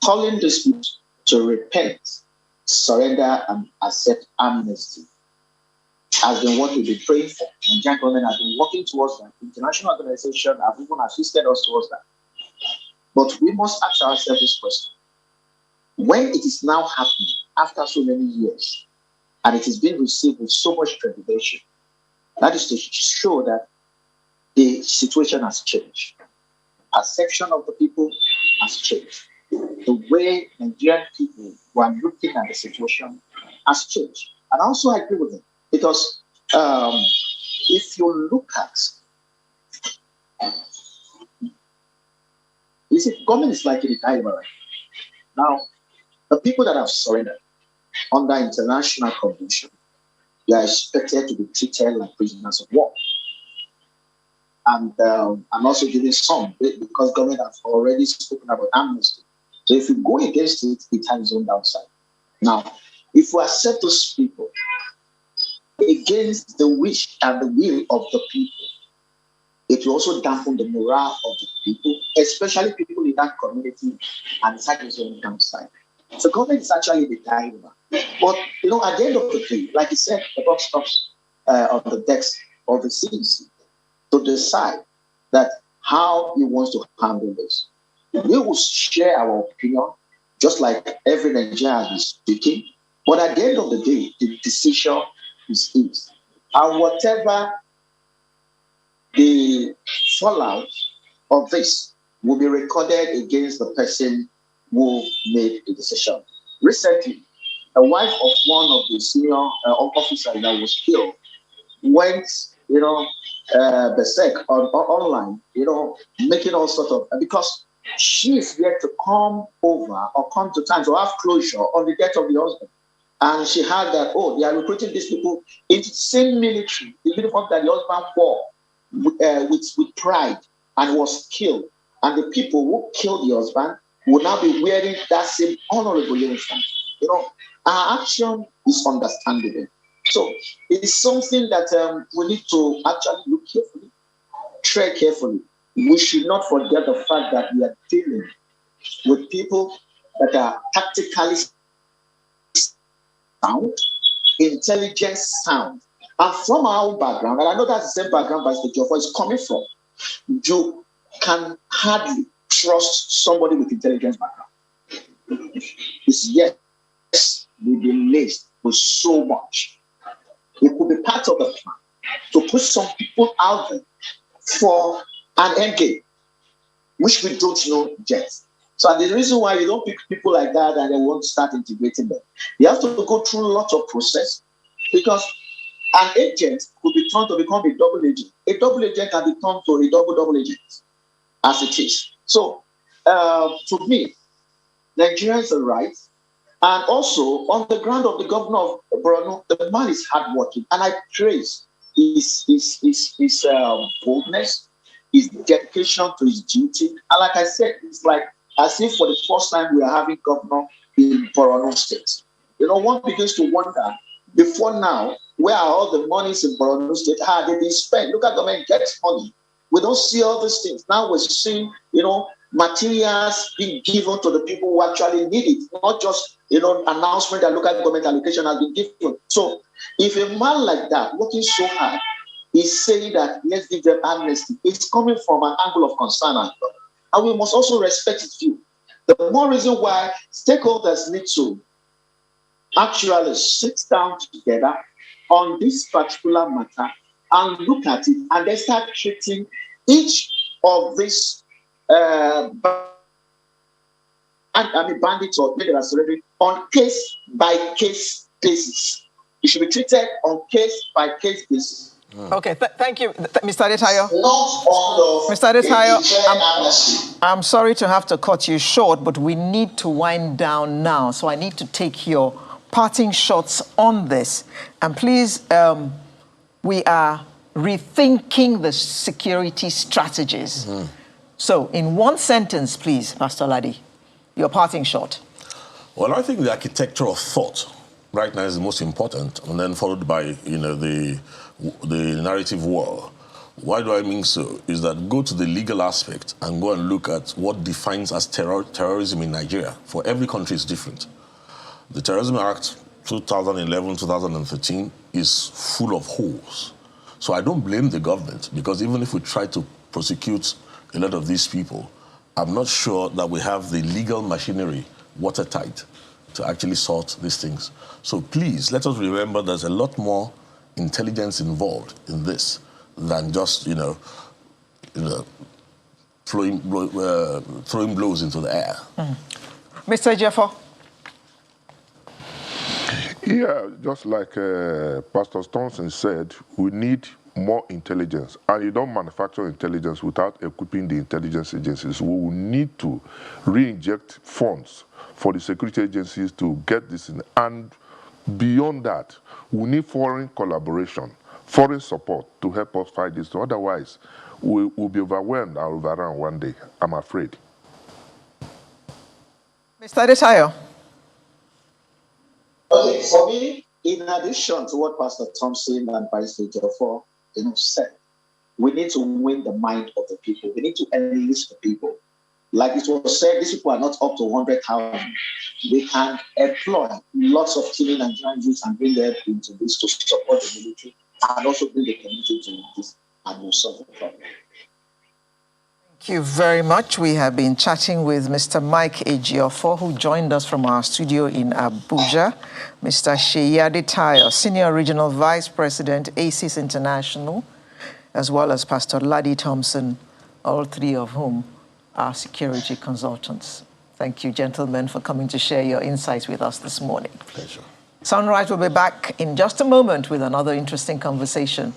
calling this people to repent, surrender, and accept amnesty has been what we've been praying for. The Nigerian government has been working towards that. International organizations have even assisted us towards that. But we must ask ourselves this question. When it is now happening after so many years, and it is being received with so much trepidation, that is to show that the situation has changed. Perception of the people has changed. The way Nigerian people were looking at the situation has changed. And I also agree with him because if you look at, you see, government is like in the dilemma. Now, the people that have surrendered under international convention, they are expected to be treated like prisoners of war. And I'm also giving some because government has already spoken about amnesty. So if you go against it, it has its own downside. Now, if we accept those people against the wish and the will of the people, it will also dampen the morale of the people, especially people in that community, and it has its own downside. So government is actually the dilemma. But, you know, at the end of the day, like you said, the buck stops on the decks of the CDC to decide that how he wants to handle this. We will share our opinion, just like every Nigerian has been speaking. But at the end of the day, the decision is his. And whatever the fallout of this will be recorded against the person who made the decision. Recently, a wife of one of the senior officers that was killed went, berserk online, making all sorts of, because she is yet to come over or come to terms or have closure on the death of the husband. And she had that, they are recruiting these people into the same military, the uniform that the husband wore with pride and was killed. And the people who killed the husband will now be wearing that same honorable uniform. Our action is understandable. So it's something that we need to actually look carefully, tread carefully. We should not forget the fact that we are dealing with people that are tactically sound, intelligence sound. And from our own background, and I know that's the same background Mr. Jofo is coming from, you can hardly trust somebody with intelligence background. It's yes, we've been laced with so much. It could be part of the plan to put some people out there for an end game, which we don't know yet. So the reason why you don't pick people like that and they won't start integrating them, you have to go through a lot of process, because an agent could be turned to become a double agent. A double agent can be turned to a double agent, as it is. So, to me, Nigerians are right. And also, on the ground of the governor of Borno, the man is hardworking. And I praise his boldness, his dedication to his duty. And like I said, it's like as if for the first time we are having governor in Borno State. One begins to wonder, before now, where are all the monies in Borno State? How are they being spent? Look at the man gets money. We don't see all these things. Now we're seeing, materials being given to the people who actually need it, not just, announcement that local government allocation has been given. So if a man like that, working so hard, is saying that let's give them amnesty, it's coming from an angle of concern. And we must also respect its view. The more reason why stakeholders need to actually sit down together on this particular matter and look at it and then start treating each of these bandits or surrendering on case-by-case basis. It should be treated on case-by-case basis. Okay, thank you, Mr. Adetayo. Not Mr. Adetayo, amnesty. I'm sorry to have to cut you short, but we need to wind down now. So I need to take your parting shots on this. And please, we are rethinking the security strategies. So in one sentence, please, Pastor Ladi, your parting shot. Well, I think the architecture of thought right now is the most important, and then followed by, the narrative war. Why do I mean so? Is that go to the legal aspect and go and look at what defines as terrorism in Nigeria. For every country is different. The Terrorism Act 2011-2013 is full of holes. So I don't blame the government, because even if we try to prosecute a lot of these people, I'm not sure that we have the legal machinery watertight to actually sort these things. So please, let us remember there's a lot more intelligence involved in this than just, throwing blows into the air. Mr. Jeffo. Yeah, just like Pastor Thompson said, we need more intelligence. And you don't manufacture intelligence without equipping the intelligence agencies. We will need to re-inject funds for the security agencies to get this in. And beyond that, we need foreign collaboration, foreign support to help us fight this. Otherwise, we'll be overwhelmed or overrun one day, I'm afraid. Mr. Adetayo. Okay, for me, in addition to what Pastor Thompson and Pastor Jeffo said, we need to win the mind of the people. We need to enlist the people. Like it was said, these people are not up to 100,000. We can employ lots of teeny Nigerian youths and bring them into this to support the military and also bring the community to this and will solve the problem. Thank you very much. We have been chatting with Mr. Mike Ejiofor, who joined us from our studio in Abuja, Mr. Seyi Adetayo, Senior Regional Vice President, ACES International, as well as Pastor Ladi Thompson, all three of whom are security consultants. Thank you, gentlemen, for coming to share your insights with us this morning. Pleasure. Sunrise will be back in just a moment with another interesting conversation.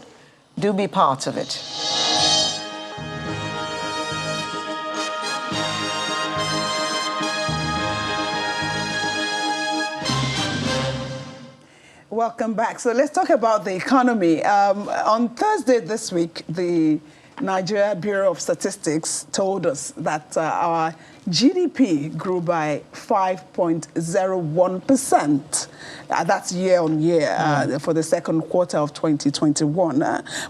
Do be part of it. Welcome back. So let's talk about the economy. On Thursday this week, the Nigeria Bureau of Statistics told us that our GDP grew by 5.01%. That's year on year for the second quarter of 2021.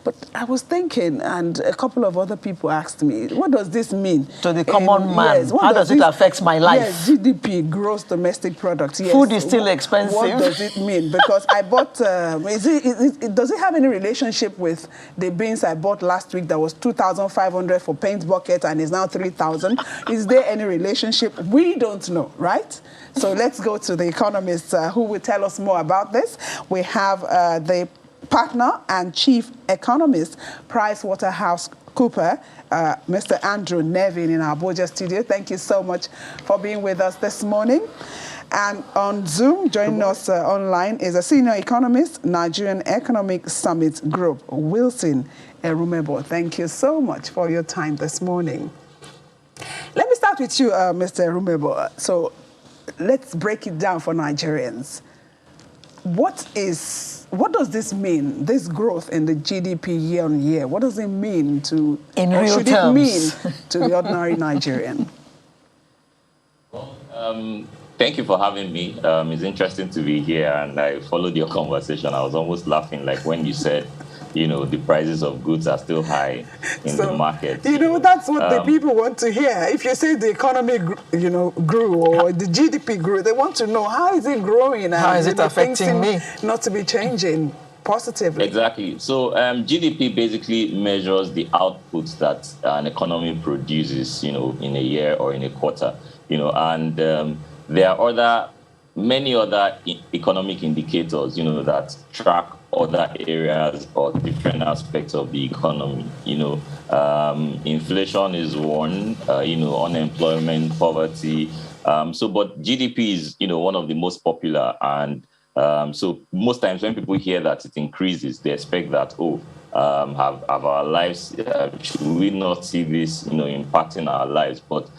But I was thinking, and a couple of other people asked me, what does this mean? To the common man, yes, how does it affect my life? Yes, GDP, gross domestic product. Yes. Food is still expensive. What does it mean? Because I bought, does it have any relationship with the beans I bought last week that was 2,500 for paint bucket and is now 3,000? Is there any relationship? We don't know, right? So let's go to the economist who will tell us more about this. We have the partner and chief economist, PricewaterhouseCoopers, Mr. Andrew Nevin in our Abuja studio. Thank you so much for being with us this morning. And on Zoom, joining us online is a senior economist, Nigerian Economic Summit Group, Wilson Erumebo. Thank you so much for your time this morning. Let me start with you, Mr. Erumebo. So let's break it down for Nigerians. What does this mean, this growth in the GDP year on year? What does it mean to, in or real should terms, it mean to the ordinary Nigerian? Well, thank you for having me. It's interesting to be here, and I followed your conversation. I was almost laughing, like when you said, the prices of goods are still high in the market. That's what the people want to hear. If you say the economy, grew or the GDP grew, they want to know how is it growing and how is it affecting me? Not to be changing positively. Exactly. So GDP basically measures the outputs that an economy produces, in a year or in a quarter, and there are many other economic indicators, that track other areas or different aspects of the economy. Inflation is one, unemployment, poverty. But GDP is, one of the most popular. And so most times when people hear that it increases, they expect that, have our lives, should we not see this, impacting our lives? But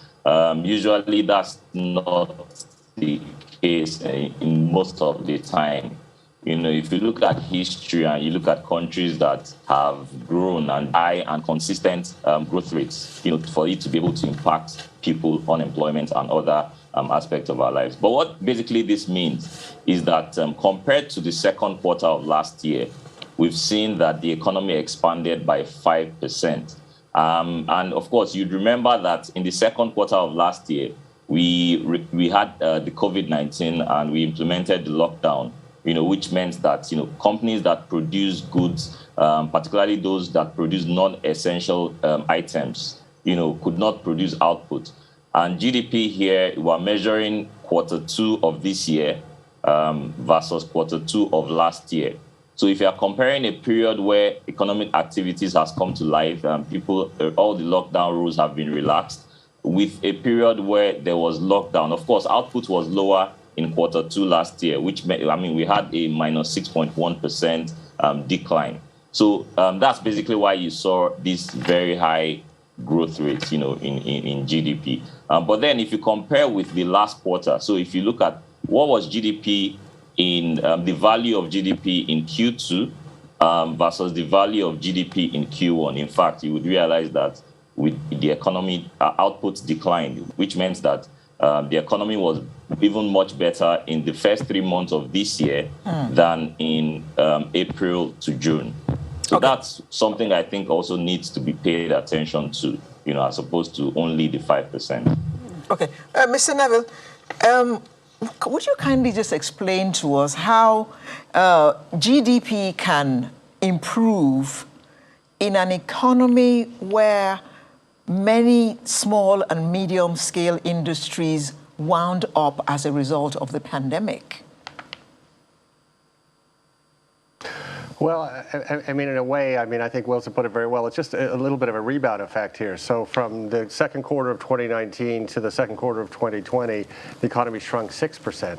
usually that's not the case in most of the time. If you look at history and you look at countries that have grown and high and consistent growth rates, for it to be able to impact people, unemployment, and other aspects of our lives. But what basically this means is that compared to the second quarter of last year, we've seen that the economy expanded by 5%. And of course, you'd remember that in the second quarter of last year, we had the COVID-19 and we implemented the lockdown, which meant that, companies that produce goods, particularly those that produce non-essential items, could not produce output. And GDP here, we're measuring quarter two of this year versus quarter two of last year. So if you are comparing a period where economic activities has come to life and all the lockdown rules have been relaxed, with a period where there was lockdown, of course, output was lower in quarter two last year, which meant, we had a minus 6.1% decline. So that's basically why you saw this very high growth rates, in GDP. But then if you compare with the last quarter, so if you look at what was GDP in the value of GDP in Q2 versus the value of GDP in Q1, in fact, you would realize that with the economy, output declined, which meant that the economy was even much better in the first 3 months of this year than in April to June. So that's something I think also needs to be paid attention to, as opposed to only the 5%. Okay. Mr. Neville, would you kindly just explain to us how GDP can improve in an economy where many small and medium-scale industries wound up as a result of the pandemic? Well, I mean, in a way, I think Wilson put it very well. It's just a little bit of a rebound effect here. So from the second quarter of 2019 to the second quarter of 2020, the economy shrunk 6%.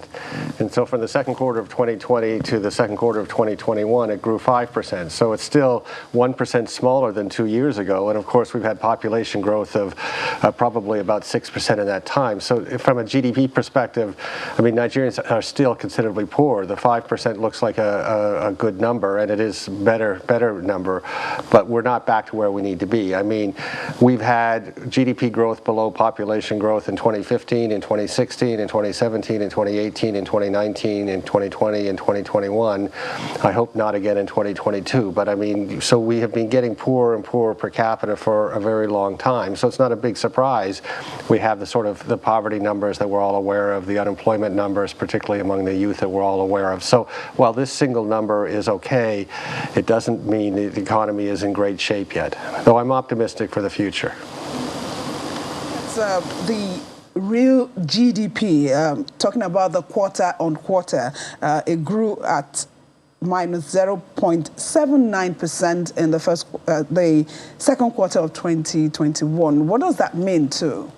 And so from the second quarter of 2020 to the second quarter of 2021, it grew 5%. So it's still 1% smaller than 2 years ago. And of course, we've had population growth of probably about 6% in that time. So from a GDP perspective, Nigerians are still considerably poor. The 5% looks like a good number, and it is better number, but we're not back to where we need to be. We've had GDP growth below population growth in 2015, in 2016, in 2017, in 2018, in 2019, in 2020, in 2021. I hope not again in 2022. But so we have been getting poorer and poorer per capita for a very long time. So it's not a big surprise. We have the poverty numbers that we're all aware of, the unemployment numbers, particularly among the youth, that we're all aware of. So while this single number is okay, it doesn't mean the economy is in great shape yet, though I'm optimistic for the future. The real GDP, talking about the quarter on quarter, it grew at minus 0.79% in the second quarter of 2021. What does that mean too?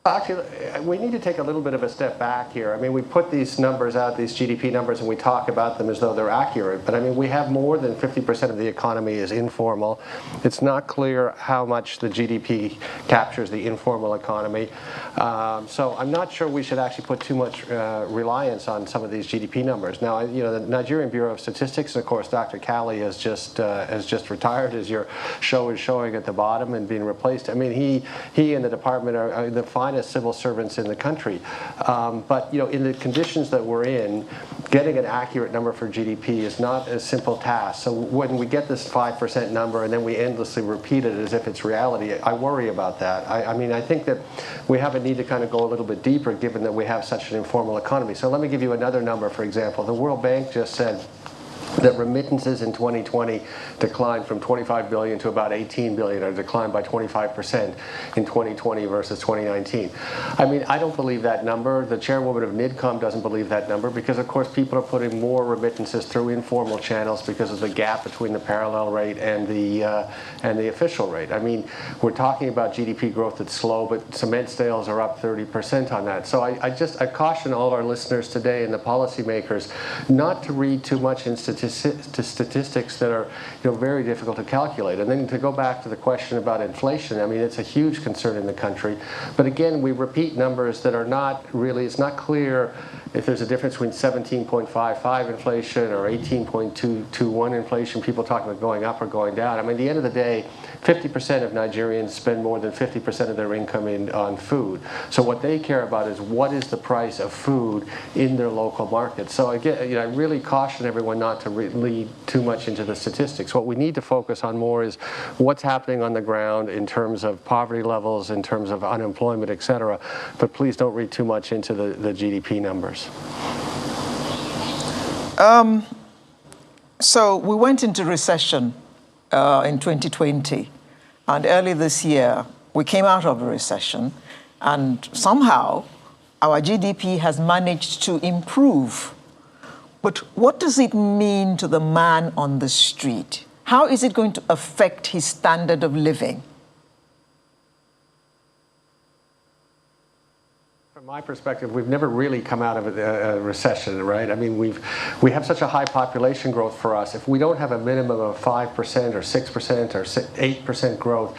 Actually, we need to take a little bit of a step back here. We put these numbers out, these GDP numbers, and we talk about them as though they're accurate. But we have more than 50% of the economy is informal. It's not clear how much the GDP captures the informal economy. So I'm not sure we should actually put too much reliance on some of these GDP numbers. Now, the Nigerian Bureau of Statistics, and of course, Dr. Kali has just retired, as your show is showing at the bottom, and being replaced. He and the department are the finest civil servants in the country. But in the conditions that we're in, getting an accurate number for GDP is not a simple task. So when we get this 5% number and then we endlessly repeat it as if it's reality, I worry about that. I think that we have a need to kind of go a little bit deeper, given that we have such an informal economy. So let me give you another number, for example. The World Bank just said that remittances in 2020 declined from 25 billion to about 18 billion, or declined by 25% in 2020 versus 2019. I mean, I don't believe that number. The chairwoman of NIDCOM doesn't believe that number because, of course, people are putting more remittances through informal channels because of the gap between the parallel rate and the official rate. I mean, we're talking about GDP growth that's slow, but cement sales are up 30% on that. So I caution all our listeners today and the policymakers not to read too much into statistics that are, very difficult to calculate. And then to go back to the question about inflation, I mean, it's a huge concern in the country. But again, we repeat numbers that are not really, it's not clear if there's a difference between 17.55 inflation or 18.221 inflation, people talking about going up or going down. I mean, at the end of the day, 50% of Nigerians spend more than 50% of their income on food. So what they care about is what is the price of food in their local market. So again, I really caution everyone not to lead too much into the statistics. What we need to focus on more is what's happening on the ground in terms of poverty levels, in terms of unemployment, et cetera. But please don't read too much into the GDP numbers. So we went into recession in 2020, and early this year we came out of a recession, and somehow our GDP has managed to improve. But what does it mean to the man on the street? How is it going to affect his standard of living? From my perspective, we've never really come out of a recession, right? I mean, we have such a high population growth for us. If we don't have a minimum of 5% or 6% or 8% growth,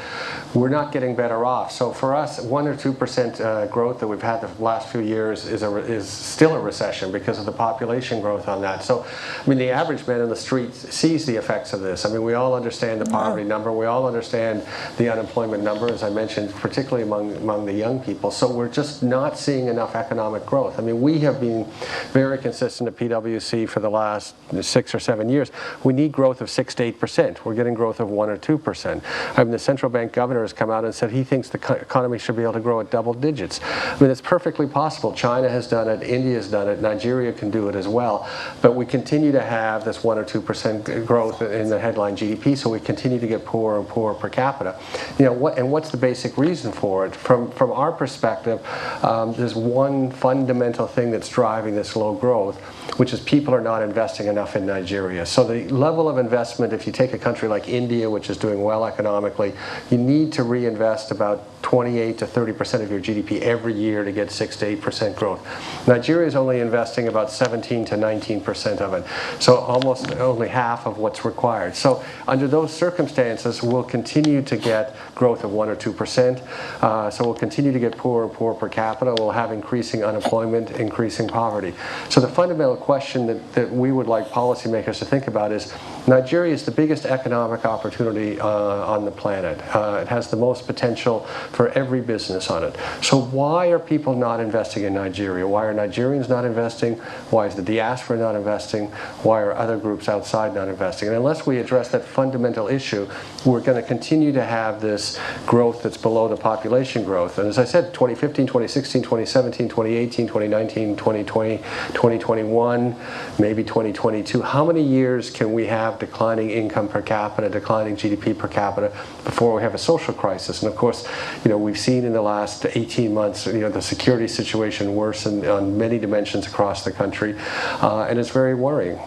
we're not getting better off. So for us, 1 or 2% growth that we've had the last few years is still a recession because of the population growth on that. So, I mean, the average man on the street sees the effects of this. I mean, we all understand the poverty number. We all understand the unemployment number, as I mentioned, particularly among the young people. So we're just not seeing enough economic growth. I mean, we have been very consistent at PwC for the last 6 or 7 years. We need growth of 6 to 8%. We're getting growth of 1 or 2%. I mean, the central bank governor has come out and said he thinks the economy should be able to grow at double digits. I mean, it's perfectly possible. China has done it. India has done it. Nigeria can do it as well. But we continue to have this 1 or 2% growth in the headline GDP, so we continue to get poorer and poorer per capita. What's the basic reason for it? From our perspective, there's one fundamental thing that's driving this low growth, which is people are not investing enough in Nigeria. So the level of investment, if you take a country like India, which is doing well economically, you need to reinvest about 28 to 30% of your GDP every year to get 6 to 8% growth. Nigeria is only investing about 17 to 19% of it, so almost only half of what's required. So under those circumstances, we'll continue to get growth of 1 or 2%. So we'll continue to get poorer and poorer per capita. We'll have increasing unemployment, increasing poverty. So the fundamental question that we would like policymakers to think about is Nigeria is the biggest economic opportunity on the planet. It has the most potential for every business on it. So why are people not investing in Nigeria? Why are Nigerians not investing? Why is the diaspora not investing? Why are other groups outside not investing? And unless we address that fundamental issue, we're going to continue to have this growth that's below the population growth. And as I said, 2015, 2016, 2017, 2018, 2019, 2020, 2021, maybe 2022. How many years can we have declining income per capita, declining GDP per capita before we have a social crisis? And of course, we've seen in the last 18 months, the security situation worsen on many dimensions across the country, and it's very worrying.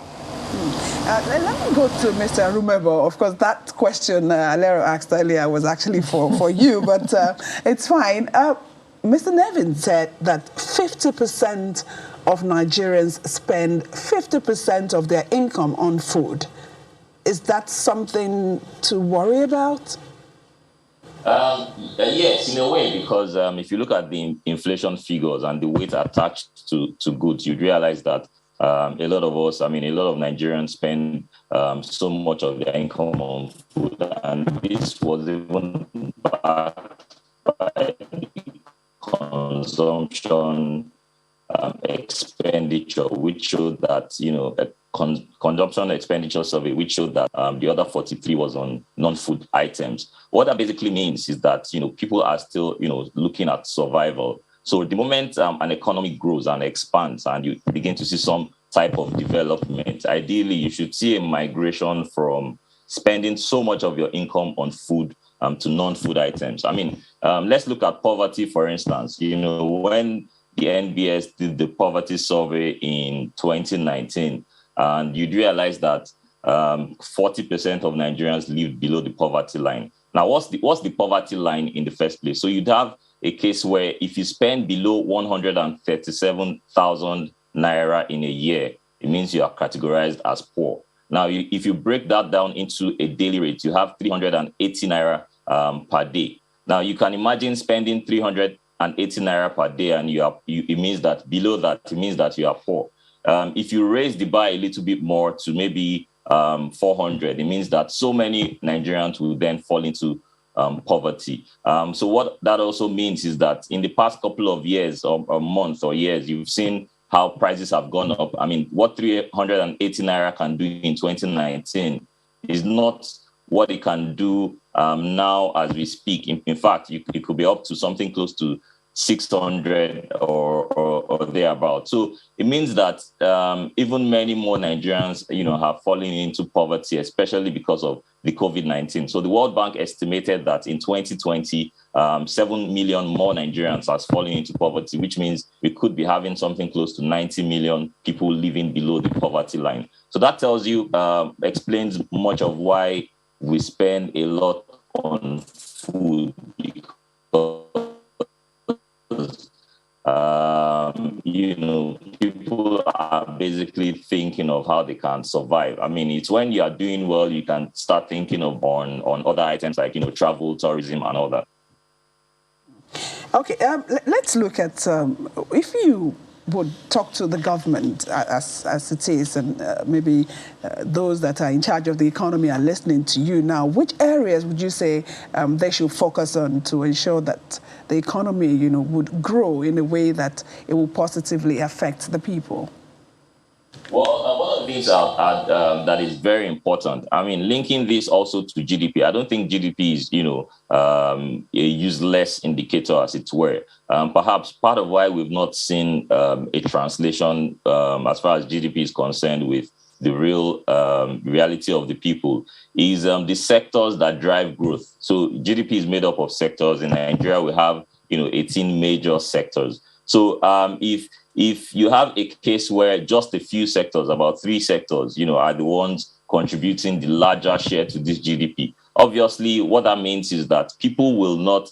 Let me go to Mr. Rumebo. Of course, that question Alero asked earlier was actually for you, but it's fine. Mr. Nevin said that 50% of Nigerians spend 50% of their income on food. Is that something to worry about? Yes, in a way, because if you look at the inflation figures and the weight attached to goods, you'd realize that a lot of us, a lot of Nigerians spend so much of their income on food, and this was even backed by consumption expenditure, which showed that, consumption expenditure survey, which showed that the other 43 was on non-food items. What that basically means is that, people are still, looking at survival. So the moment an economy grows and expands and you begin to see some type of development. Ideally, you should see a migration from spending so much of your income on food to non-food items. I mean, let's look at poverty, for instance. You know, when the NBS did the poverty survey in 2019, and you'd realize that 40% of Nigerians live below the poverty line. Now, what's the poverty line in the first place? So you'd have a case where if you spend below 137,000 naira in a year, it means you are categorized as poor. Now, if you break that down into a daily rate, you have 380 naira per day. Now, you can imagine spending 380 naira per day, and it means that below that, it means that you are poor. If you raise the bar a little bit more to maybe 400, it means that so many Nigerians will then fall into poverty. So what that also means is that in the past couple of years or months or years, you've seen how prices have gone up. I mean, what 380 naira can do in 2019 is not what it can do now as we speak. In fact, it could be up to something close to 600 or thereabout. So it means that even many more Nigerians, have fallen into poverty, especially because of the COVID-19. So the World Bank estimated that in 2020, 7 million more Nigerians has fallen into poverty, which means we could be having something close to 90 million people living below the poverty line. So that tells you, explains much of why we spend a lot on food, because people are basically thinking of how they can survive. I mean, it's when you are doing well, you can start thinking of on other items like, travel, tourism, and all that. Okay, let's look at if you would talk to the government as it is, and maybe those that are in charge of the economy are listening to you now, which areas would you say they should focus on to ensure that the economy, would grow in a way that it will positively affect the people? Well, one of the things that is very important, I mean, linking this also to GDP, I don't think GDP is, a useless indicator, as it were. Perhaps part of why we've not seen a translation as far as GDP is concerned with the real reality of the people is the sectors that drive growth. So GDP is made up of sectors. In Nigeria, we have, 18 major sectors. So if you have a case where just a few sectors, about 3 sectors, are the ones contributing the larger share to this GDP, obviously what that means is that people will not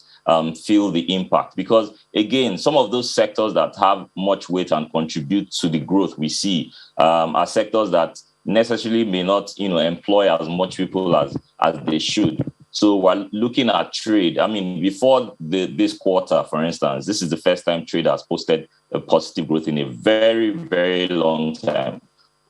feel the impact, because again, some of those sectors that have much weight and contribute to the growth we see are sectors that necessarily may not, employ as much people as they should. So while looking at trade, I mean, before this quarter, for instance, this is the first time trade has posted a positive growth in a very, very long time.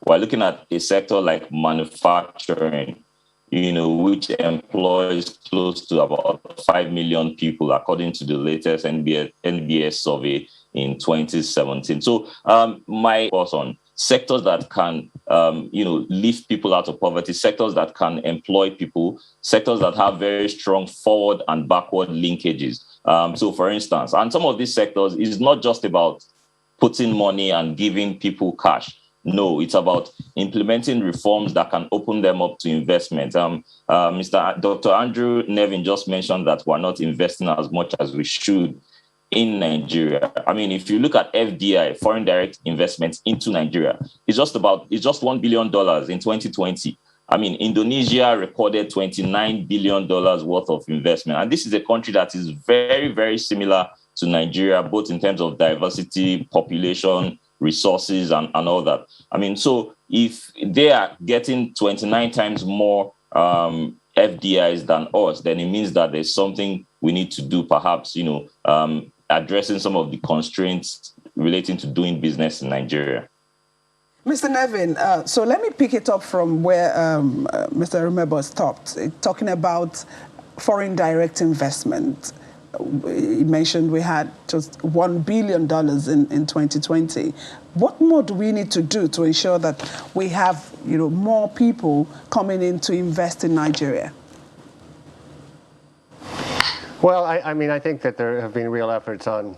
While looking at a sector like manufacturing, which employs close to about 5 million people, according to the latest NBS survey in 2017. So my thoughts on sectors that can, lift people out of poverty, sectors that can employ people, sectors that have very strong forward and backward linkages. So, for instance, and some of these sectors is not just about putting money and giving people cash. No, it's about implementing reforms that can open them up to investment. Dr. Andrew Nevin just mentioned that we're not investing as much as we should in Nigeria. I mean, if you look at FDI, foreign direct investments into Nigeria, it's just $1 billion in 2020. I mean, Indonesia recorded $29 billion worth of investment. And this is a country that is very, very similar to Nigeria, both in terms of diversity, population, resources, and all that. I mean, so if they are getting 29 times more FDIs than us, then it means that there's something we need to do, perhaps, addressing some of the constraints relating to doing business in Nigeria. Mr. Nevin, so let me pick it up from where Mr. Rumebo stopped, talking about foreign direct investment. He mentioned we had just $1 billion in 2020. What more do we need to do to ensure that we have, more people coming in to invest in Nigeria? Well, I mean, I think that there have been real efforts on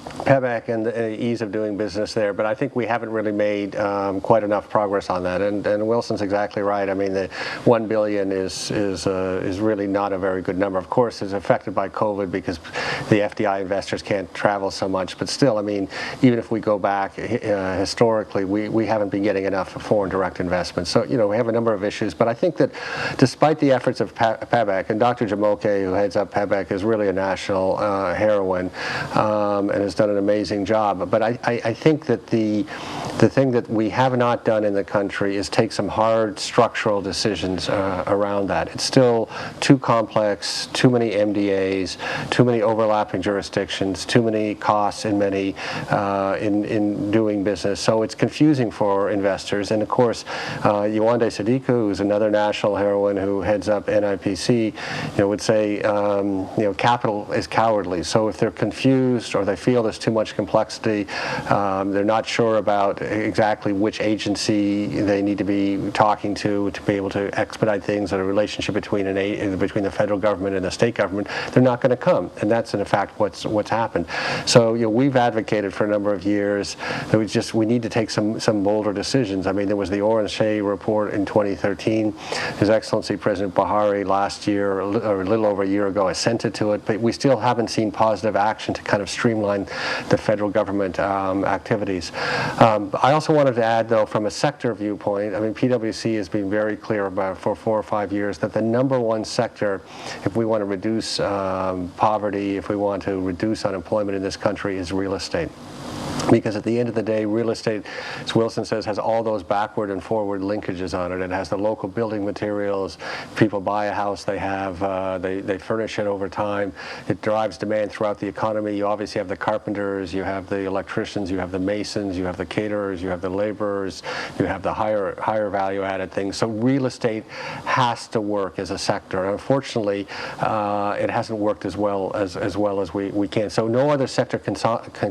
PEBEC and the ease of doing business there, but I think we haven't really made quite enough progress on that. And Wilson's exactly right. I mean, the $1 billion is really not a very good number. Of course, it's affected by COVID because the FDI investors can't travel so much. But still, I mean, even if we go back historically, we haven't been getting enough foreign direct investment. So we have a number of issues. But I think that despite the efforts of PEBEC, and Dr. Jamoke, who heads up PEBEC, is really a national heroine and has done an amazing job. But I think that the thing that we have not done in the country is take some hard structural decisions around that. It's still too complex, too many MDAs, too many overlapping jurisdictions, too many costs in many in doing business. So it's confusing for investors. And of course, Yewande Sadiku, who's another national heroine who heads up NIPC, would say capital is cowardly. So if they're confused or they feel there's too much complexity, they're not sure about exactly which agency they need to be talking to be able to expedite things, or a relationship between the federal government and the state government, they're not going to come. And that's in fact what's happened. So we've advocated for a number of years that we need to take some bolder decisions. I mean, there was the Oren Shea report in 2013. His Excellency President Buhari last year, or a little over a year ago, assented to it, but we still haven't seen positive action to kind of streamline the federal government activities. I also wanted to add, though, from a sector viewpoint, I mean, PwC has been very clear about for 4 or 5 years that the number one sector, if we want to reduce poverty, if we want to reduce unemployment in this country, is real estate. Because at the end of the day, real estate, as Wilson says, has all those backward and forward linkages on it. It has the local building materials. People buy a house, they furnish it over time. It drives demand throughout the economy. You obviously have the carpenters, you have the electricians, you have the masons, you have the caterers, you have the laborers, you have the higher value-added things. So real estate has to work as a sector. And unfortunately, it hasn't worked as well as we can. So no other sector can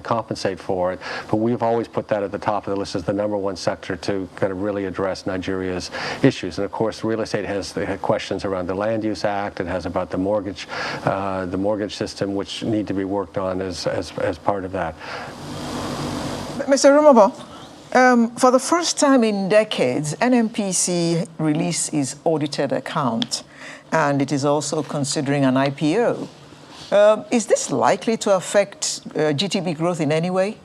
compensate for it. But we've always put that at the top of the list as the number one sector to kind of really address Nigeria's issues. And of course, real estate has questions around the Land Use Act. It has about the mortgage system, which need to be worked on as part of that. Mr. Rumabo, for the first time in decades, NMPC released its audited account, and it is also considering an IPO. Is this likely to affect GDP growth in any way?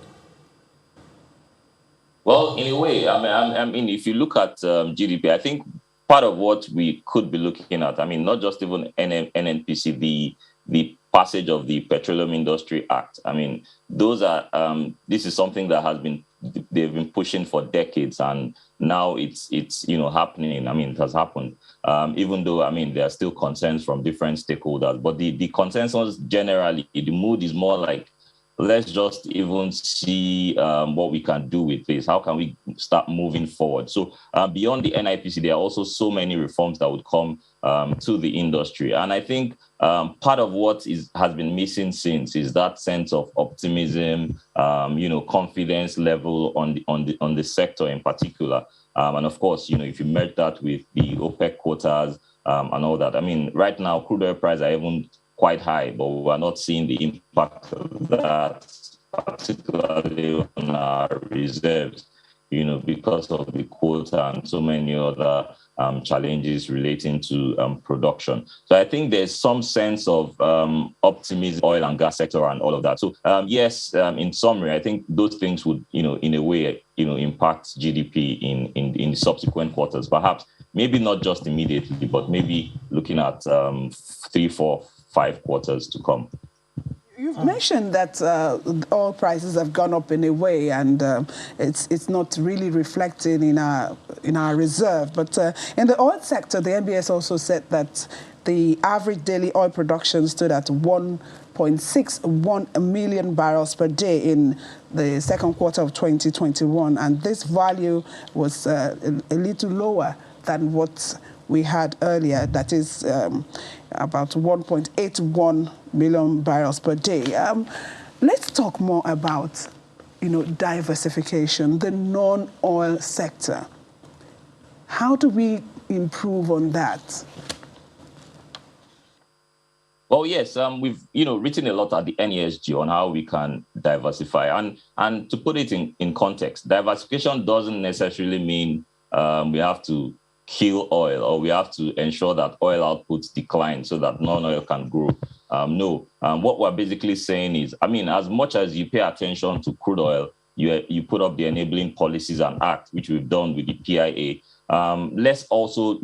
Well, in a way, I mean, if you look at GDP, I think part of what we could be looking at, I mean, not just even NNPC, the passage of the Petroleum Industry Act. I mean, those are this is something that they've been pushing for decades, and now it's happening. I mean, it has happened. Even though, I mean, there are still concerns from different stakeholders, but the consensus generally, the mood is more like, let's just even see what we can do with this. How can we start moving forward? So beyond the NIPC, there are also so many reforms that would come to the industry. And I think part of what has been missing since is that sense of optimism, confidence level on the sector in particular. And of course, if you merge that with the OPEC quotas and all that, I mean, right now, crude oil prices are even quite high, but we're not seeing the impact of that, particularly on our reserves, because of the quota and so many other challenges relating to production. So I think there's some sense of optimism, oil and gas sector and all of that. So yes, in summary, I think those things would, in a way, impact GDP in subsequent quarters, perhaps maybe not just immediately, but maybe looking at 3, 4, 5 quarters to come. You've mentioned that oil prices have gone up in a way, and it's not really reflected in our reserve. But in the oil sector, the NBS also said that the average daily oil production stood at 1.61 million barrels per day in the second quarter of 2021, and this value was a little lower than what we had earlier, that is about 1.81 million barrels per day. Let's talk more about, diversification, the non-oil sector. How do we improve on that? Well, yes, we've written a lot at the NESG on how we can diversify, and to put it in context, diversification doesn't necessarily mean we have to kill oil or we have to ensure that oil outputs decline so that non-oil can grow. No, what we're basically saying is, I mean, as much as you pay attention to crude oil, you put up the enabling policies and act, which we've done with the PIA. Let's also,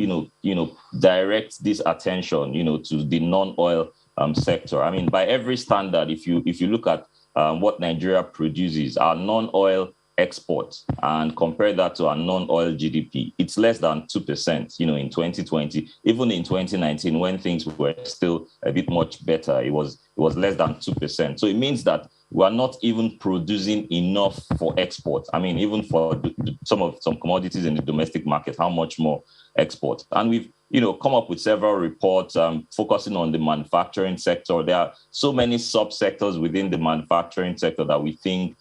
direct this attention, to the non-oil sector. I mean, by every standard, if you look at what Nigeria produces, our non-oil exports, and compare that to our non-oil GDP, it's less than 2%, in 2020. Even in 2019, when things were still a bit much better, it was less than 2%. So it means that we are not even producing enough for export. I mean, even for some commodities in the domestic market, how much more export? And we've come up with several reports focusing on the manufacturing sector. There are so many subsectors within the manufacturing sector that we think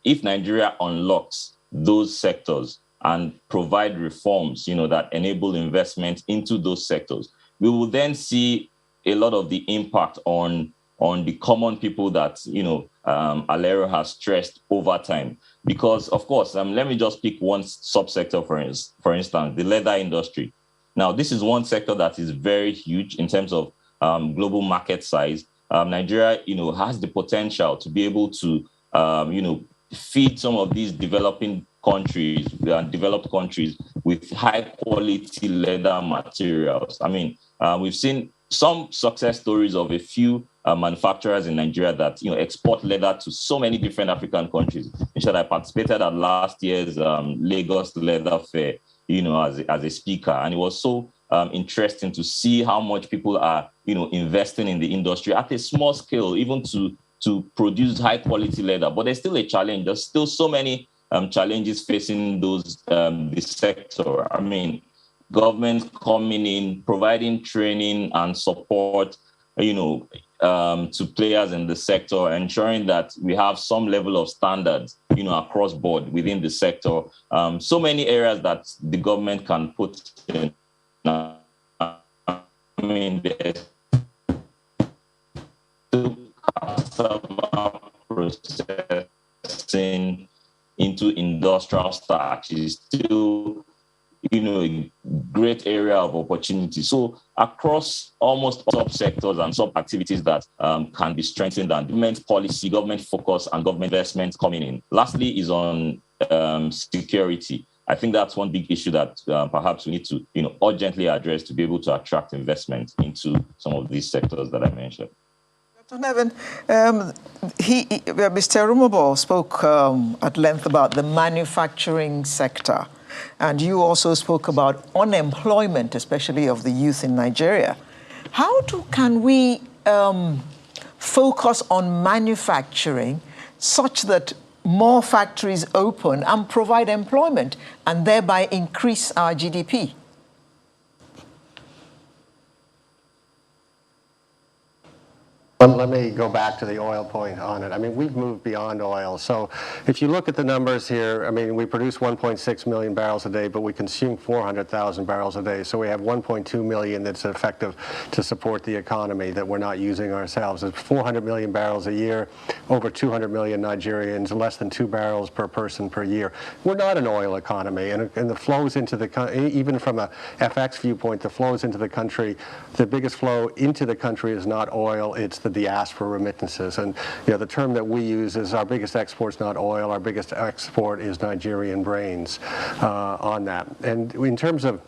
if Nigeria unlocks those sectors and provide reforms, that enable investment into those sectors, we will then see a lot of the impact on the common people that, Alero has stressed over time. Because, of course, let me just pick one subsector, for instance, the leather industry. Now, this is one sector that is very huge in terms of global market size. Nigeria, has the potential to be able to, feed some of these developing countries and developed countries with high quality leather materials. I mean, we've seen some success stories of a few manufacturers in Nigeria that export leather to so many different African countries. In short, I participated at last year's Lagos Leather Fair, as a speaker, and it was so interesting to see how much people are investing in the industry at a small scale, even to produce high quality leather. But there's still a challenge. There's still so many challenges facing this sector. I mean, government coming in, providing training and support, to players in the sector, ensuring that we have some level of standards, across board within the sector. So many areas that the government can put in. I mean, there's customer processing into industrial starch is still a great area of opportunity. So across almost subsectors and sub-activities that can be strengthened, and government policy, government focus, and government investments coming in. Lastly is on security. I think that's one big issue that perhaps we need to urgently address to be able to attract investment into some of these sectors that I mentioned. Dr. Nevin, Mr. Rumabo spoke at length about the manufacturing sector. And you also spoke about unemployment, especially of the youth in Nigeria. How can we focus on manufacturing such that more factories open and provide employment and thereby increase our GDP? Let me go back to the oil point on it. I mean, we've moved beyond oil. So if you look at the numbers here, I mean, we produce 1.6 million barrels a day, but we consume 400,000 barrels a day. So we have 1.2 million that's effective to support the economy that we're not using ourselves. It's 400 million barrels a year, over 200 million Nigerians, less than 2 barrels per person per year. We're not an oil economy, and the flows into the, even from a FX viewpoint, the flows into the country, the biggest flow into the country is not oil, it's the diaspora remittances. And the term that we use is our biggest export is not oil, our biggest export is Nigerian brains on that. And in terms of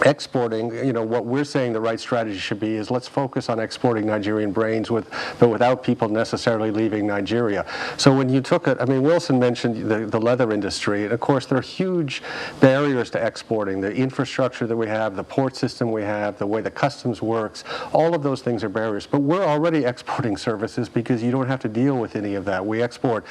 exporting, what we're saying the right strategy should be is let's focus on exporting Nigerian brains but without people necessarily leaving Nigeria. So when you took it, I mean, Wilson mentioned the leather industry, and of course there are huge barriers to exporting. The infrastructure that we have, the port system we have, the way the customs works, all of those things are barriers. But we're already exporting services because you don't have to deal with any of that. We export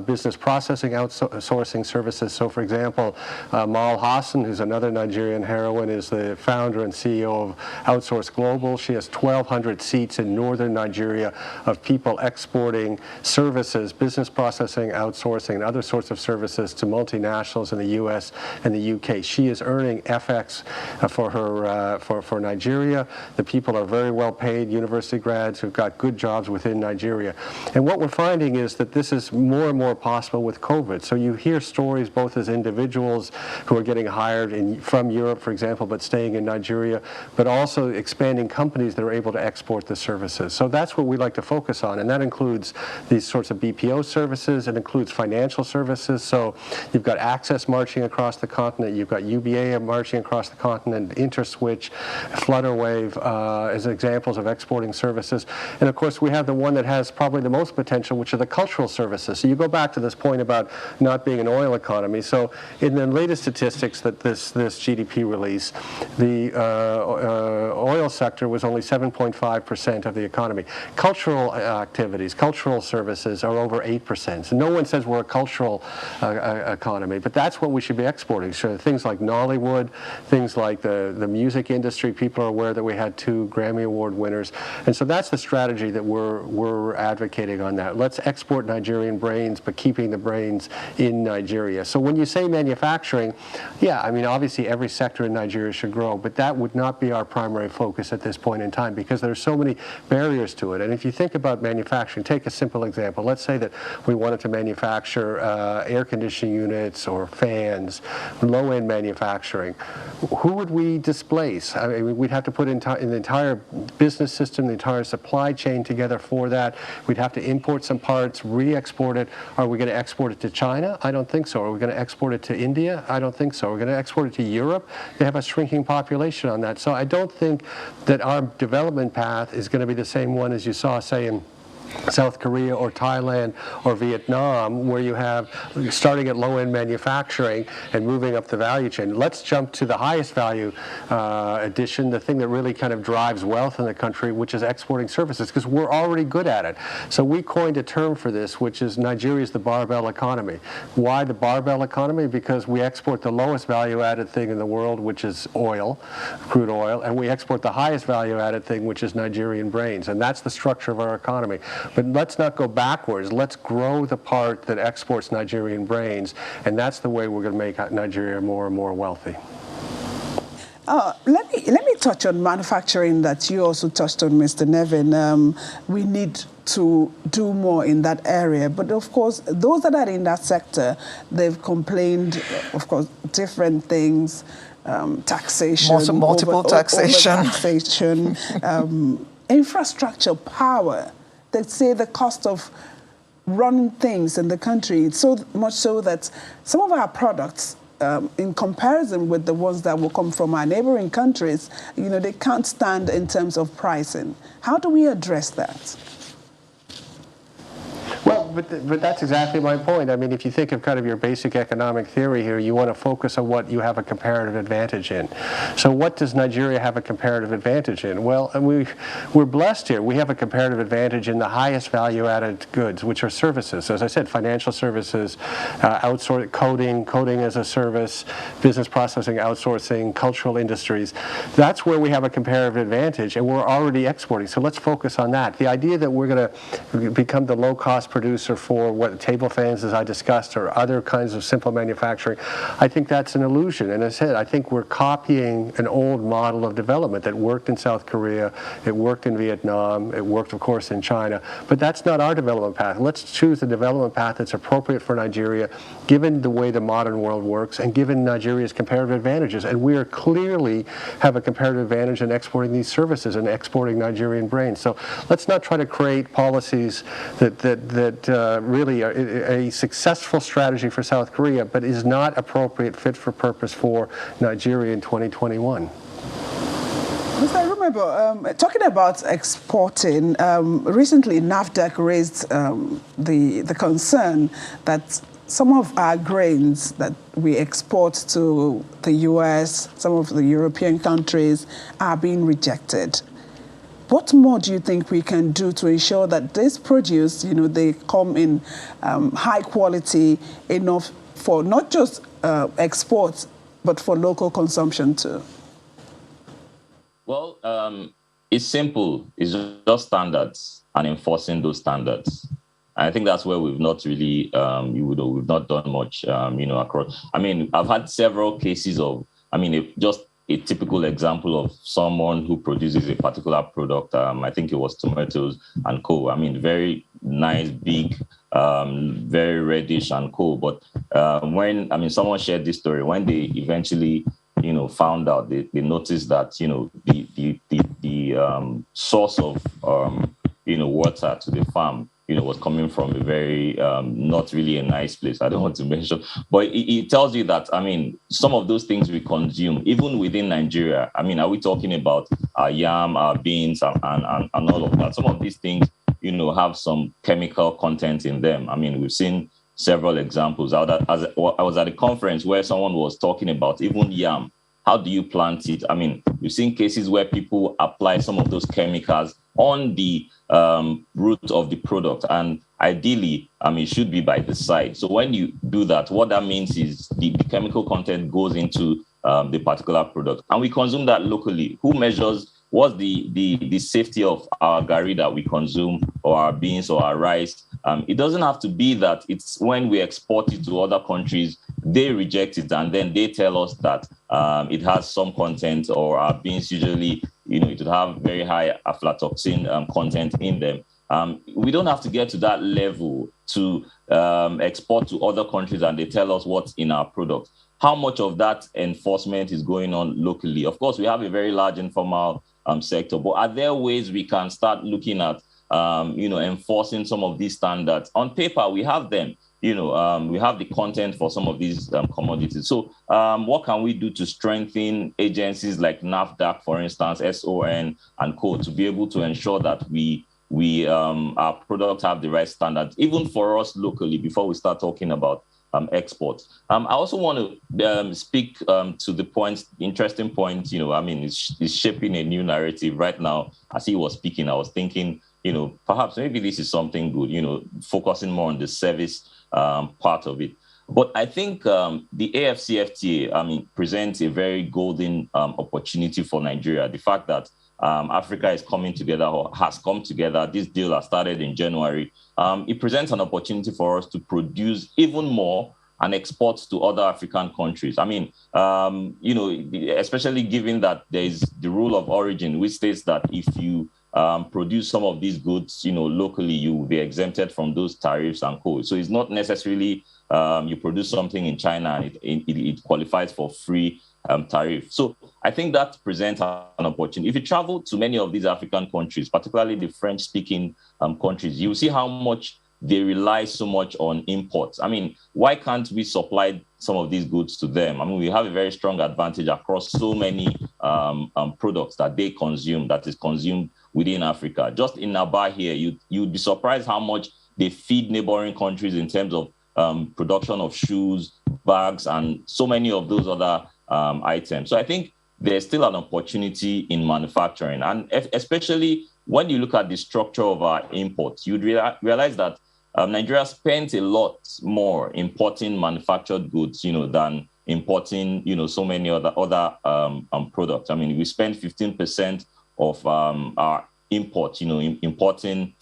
business processing, outsourcing services. So for example, Mal Hassan, who's another Nigerian heroine, is is the founder and CEO of Outsource Global. She has 1,200 seats in northern Nigeria of people exporting services, business processing, outsourcing, and other sorts of services to multinationals in the U.S. and the U.K. She is earning FX for Nigeria. The people are very well paid university grads who've got good jobs within Nigeria. And what we're finding is that this is more and more possible with COVID. So you hear stories both as individuals who are getting hired from Europe, for example, but staying in Nigeria, but also expanding companies that are able to export the services. So that's what we like to focus on, and that includes these sorts of BPO services. It includes financial services. So you've got Access marching across the continent. You've got UBA marching across the continent, InterSwitch, Flutterwave as examples of exporting services. And of course, we have the one that has probably the most potential, which are the cultural services. So you go back to this point about not being an oil economy. So in the latest statistics that this GDP release, the oil sector was only 7.5% of the economy. Cultural activities, cultural services are over 8%. So no one says we're a cultural economy, but that's what we should be exporting. So things like Nollywood, things like the music industry. People are aware that we had 2 Grammy Award winners. And so that's the strategy that we're advocating on that. Let's export Nigerian brains, but keeping the brains in Nigeria. So when you say manufacturing, yeah, I mean, obviously every sector in Nigeria should grow, but that would not be our primary focus at this point in time because there are so many barriers to it. And if you think about manufacturing, take a simple example. Let's say that we wanted to manufacture air conditioning units or fans, low-end manufacturing. Who would we displace? I mean, we'd have to put in the entire business system, the entire supply chain together for that. We'd have to import some parts, re-export it. Are we going to export it to China? I don't think so. Are we going to export it to India? I don't think so. We're going to export it to Europe? They have a shrinking population on that. So I don't think that our development path is going to be the same one as you saw, say, in South Korea or Thailand or Vietnam, where you have starting at low-end manufacturing and moving up the value chain. Let's jump to the highest value addition, the thing that really kind of drives wealth in the country, which is exporting services, because we're already good at it. So we coined a term for this, which is Nigeria's the barbell economy. Why the barbell economy? Because we export the lowest value-added thing in the world, which is oil, crude oil, and we export the highest value-added thing, which is Nigerian brains. And that's the structure of our economy. But let's not go backwards. Let's grow the part that exports Nigerian brains, and that's the way we're going to make Nigeria more and more wealthy. Let me touch on manufacturing that you also touched on, Mr. Nevin. We need to do more in that area. But of course, those that are in that sector, they've complained, of course, different things, taxation, multiple taxation, infrastructure, power. They say the cost of running things in the country, so much so that some of our products, in comparison with the ones that will come from our neighboring countries, they can't stand in terms of pricing. How do we address that? Well, but that's exactly my point. I mean, if you think of kind of your basic economic theory here, you want to focus on what you have a comparative advantage in. So what does Nigeria have a comparative advantage in? Well, we're blessed here. We have a comparative advantage in the highest value-added goods, which are services. So as I said, financial services, outsourcing, coding as a service, business processing, outsourcing, cultural industries. That's where we have a comparative advantage, and we're already exporting. So let's focus on that. The idea that we're going to become the low-cost producer for what table fans, as I discussed, or other kinds of simple manufacturing, I think that's an illusion. And as I said, I think we're copying an old model of development that worked in South Korea, it worked in Vietnam, it worked, of course, in China. But that's not our development path. Let's choose the development path that's appropriate for Nigeria, given the way the modern world works and given Nigeria's comparative advantages. And we are clearly have a comparative advantage in exporting these services and exporting Nigerian brains. So let's not try to create policies that really are a successful strategy for South Korea, but is not appropriate, fit for purpose for Nigeria in 2021. Mr. Rumebo, talking about exporting, recently NAFDAC raised the concern that some of our grains that we export to the US, some of the European countries, are being rejected. What more do you think we can do to ensure that this produce, they come in high quality, enough for not just exports, but for local consumption too? Well, it's simple. It's just standards and enforcing those standards. I think that's where we've not really, we've not done much, across. I mean, I've had several cases of, just a typical example of someone who produces a particular product. I think it was tomatoes and co. I mean, very nice, big, very reddish and cool. But someone shared this story when they eventually, found out, they noticed that, the source of, water to the farm, was coming from a very not really a nice place. I don't want to mention, but it tells you that, some of those things we consume, even within Nigeria, are we talking about our yam, our beans, and all of that? Some of these things, have some chemical content in them. We've seen several examples. I was at a conference where someone was talking about even yam. How do you plant it? We've seen cases where people apply some of those chemicals on the root of the product, and ideally, it should be by the side. So when you do that, what that means is the chemical content goes into the particular product, and we consume that locally. Who measures what's the safety of our gari that we consume, or our beans, or our rice? It doesn't have to be that. It's when we export it to other countries, they reject it, and then they tell us that it has some content, or our beans usually, it would have very high aflatoxin content in them. We don't have to get to that level to export to other countries and they tell us what's in our product. How much of that enforcement is going on locally? Of course, we have a very large informal sector, but are there ways we can start looking at, enforcing some of these standards? On paper, we have them. We have the content for some of these commodities. So what can we do to strengthen agencies like NAFDAC, for instance, SON and Co, to be able to ensure that our products have the right standards, even for us locally, before we start talking about exports? I also want to speak to the point, interesting point, it's shaping a new narrative right now. As he was speaking, I was thinking, perhaps maybe this is something good, focusing more on the service part of it. But I think the AFCFTA, presents a very golden opportunity for Nigeria. The fact that Africa is coming together, or has come together, this deal has started in January. It presents an opportunity for us to produce even more and export to other African countries. Especially given that there is the rule of origin, which states that if you produce some of these goods, locally, you will be exempted from those tariffs and codes. So it's not necessarily you produce something in China and it qualifies for free tariff. So I think that presents an opportunity. If you travel to many of these African countries, particularly the French-speaking countries, you will see how much they rely so much on imports. Why can't we supply some of these goods to them? We have a very strong advantage across so many products that they consume, that is consumed within Africa. Just in Aba here, you'd be surprised how much they feed neighboring countries in terms of production of shoes, bags, and so many of those other items. So I think there's still an opportunity in manufacturing, and especially when you look at the structure of our imports, you'd realize that Nigeria spent a lot more importing manufactured goods, than importing, so many other products. We spend 15% of our imports, importing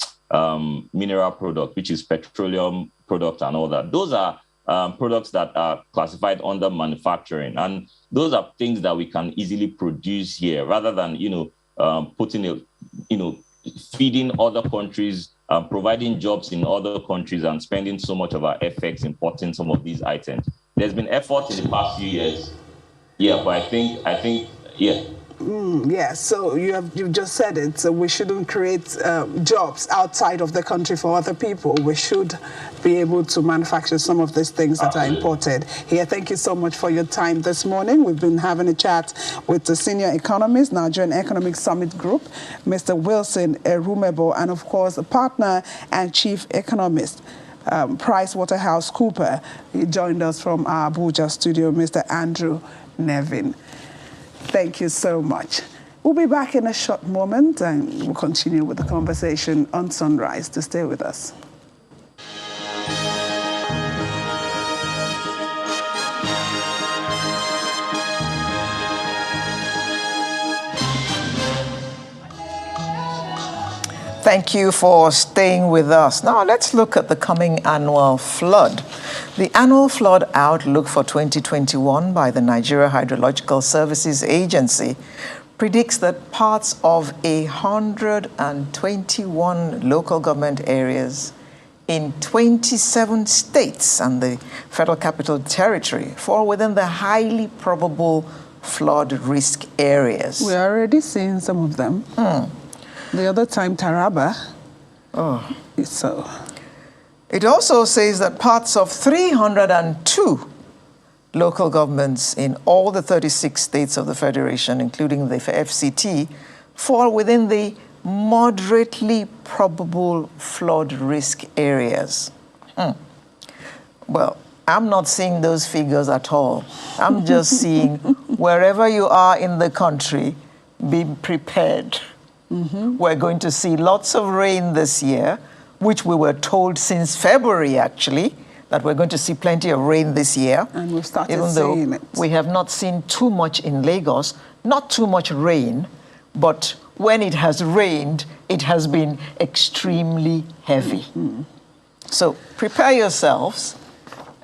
mineral product, which is petroleum product and all that. Those are products that are classified under manufacturing, and those are things that we can easily produce here, rather than feeding other countries, providing jobs in other countries, and spending so much of our FX importing some of these items. There's been effort in the past few years, but I think. Yes, so you've just said it. So we shouldn't create jobs outside of the country for other people. We should be able to manufacture some of these things that are imported here. Thank you so much for your time this morning. We've been having a chat with the senior economist, Nigerian Economic Summit Group, Mr. Wilson Erumebo, and of course, a partner and chief economist, PricewaterhouseCoopers. He joined us from our Abuja studio, Mr. Andrew Nevin. Thank you so much. We'll be back in a short moment and we'll continue with the conversation on Sunrise. To stay with us. Thank you for staying with us. Now let's look at the coming annual flood. The annual flood outlook for 2021 by the Nigeria Hydrological Services Agency predicts that parts of 121 local government areas in 27 states and the Federal Capital Territory fall within the highly probable flood risk areas. We're already seeing some of them. The other time, Taraba. So. It also says that parts of 302 local governments in all the 36 states of the Federation, including the FCT, fall within the moderately probable flood risk areas. Well, I'm not seeing those figures at all. I'm just seeing wherever you are in the country, be prepared. We're going to see lots of rain this year, which we were told since February, actually, that we're going to see plenty of rain this year. And we've started even seeing though it. we have not seen too much in Lagos, not too much rain, but when it has rained, it has been extremely heavy. So prepare yourselves.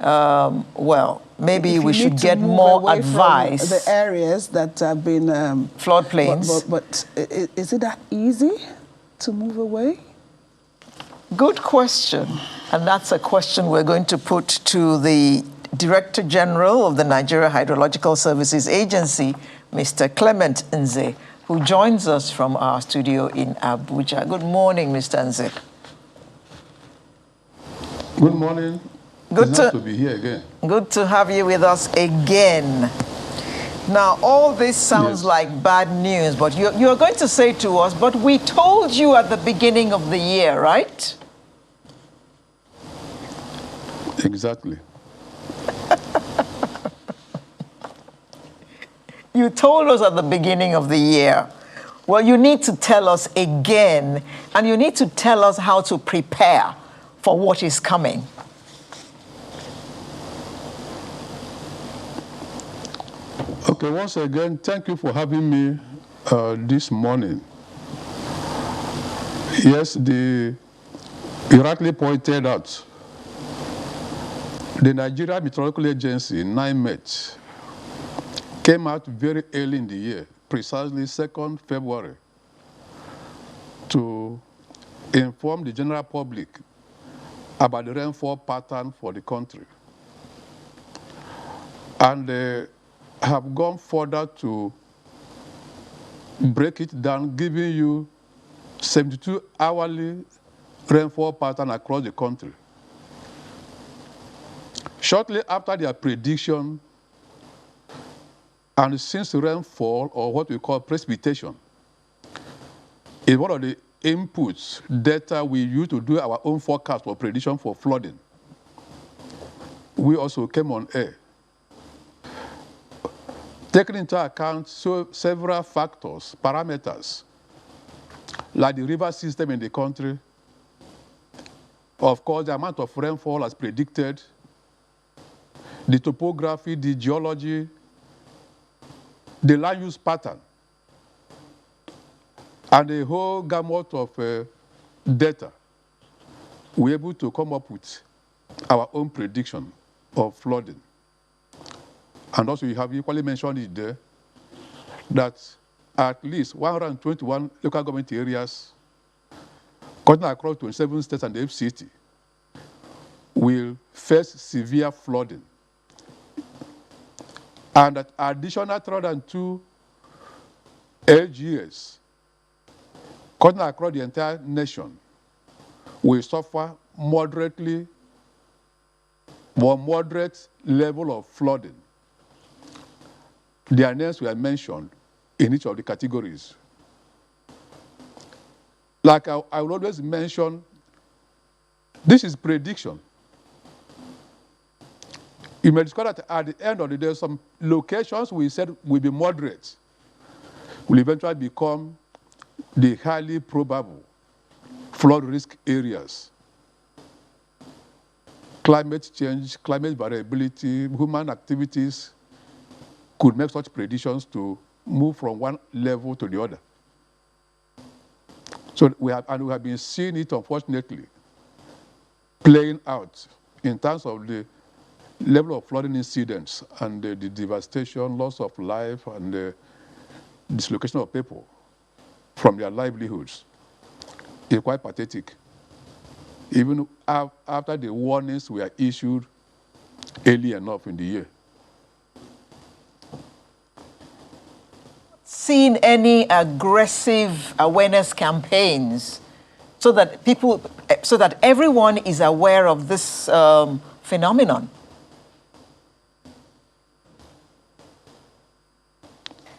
Well, maybe we should get more advice. The areas that have been floodplains. But is it that easy to move away? Good question. And that's a question we're going to put to the Director General of the Nigeria Hydrological Services Agency, Mr. Clement Nze, who joins us from our studio in Abuja. Good morning, Mr. Nze. Good morning. Good to be here again. Good to have you with us again. Now, all this sounds like bad news, but you're going to say to us, but we told you at the beginning of the year, right? Exactly. You told us at the beginning of the year. Well, you need to tell us again, and you need to tell us how to prepare for what is coming. Okay, once again, thank you for having me this morning. Yes, you rightly pointed out the Nigeria Meteorological Agency, NIMET, came out very early in the year, precisely 2nd February, to inform the general public about the rainfall pattern for the country. And they have gone further to break it down, giving you 72 hourly rainfall pattern across the country. Shortly after their prediction, and since rainfall, or what we call precipitation, is one of the inputs, data we use to do our own forecast for prediction for flooding, we also came on air. Taking into account several factors, parameters, like the river system in the country, of course, the amount of rainfall as predicted, the topography, the geology, the land use pattern, and the whole gamut of data, we're able to come up with our own prediction of flooding. And also, you have equally mentioned it there, that at least 121 local government areas, cutting across 27 states and the FCT, will face severe flooding. And that additional 302 LGAs, cutting across the entire nation, will suffer moderately or moderate level of flooding. Their names were mentioned in each of the categories. Like I will always mention, this is prediction. You may discover that at the end of the day, some locations we said will be moderate, will eventually become the highly probable flood risk areas. Climate change, climate variability, human activities could make such predictions to move from one level to the other. So we have been seeing it, unfortunately, playing out in terms of the level of flooding incidents and the devastation, loss of life, and the dislocation of people from their livelihoods is quite pathetic. Even after the warnings were issued early enough in the year. Seen any aggressive awareness campaigns so that everyone is aware of this phenomenon?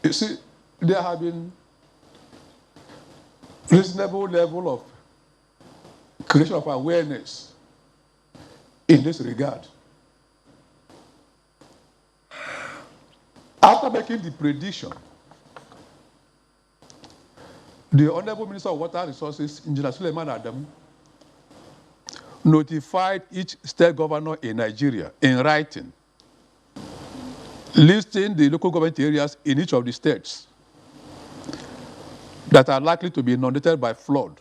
You see, there have been reasonable level of creation of awareness in this regard. After making the prediction, the Honorable Minister of Water Resources, Engineer Suleiman Adamu, notified each state governor in Nigeria in writing, listing the local government areas in each of the states that are likely to be inundated by flood.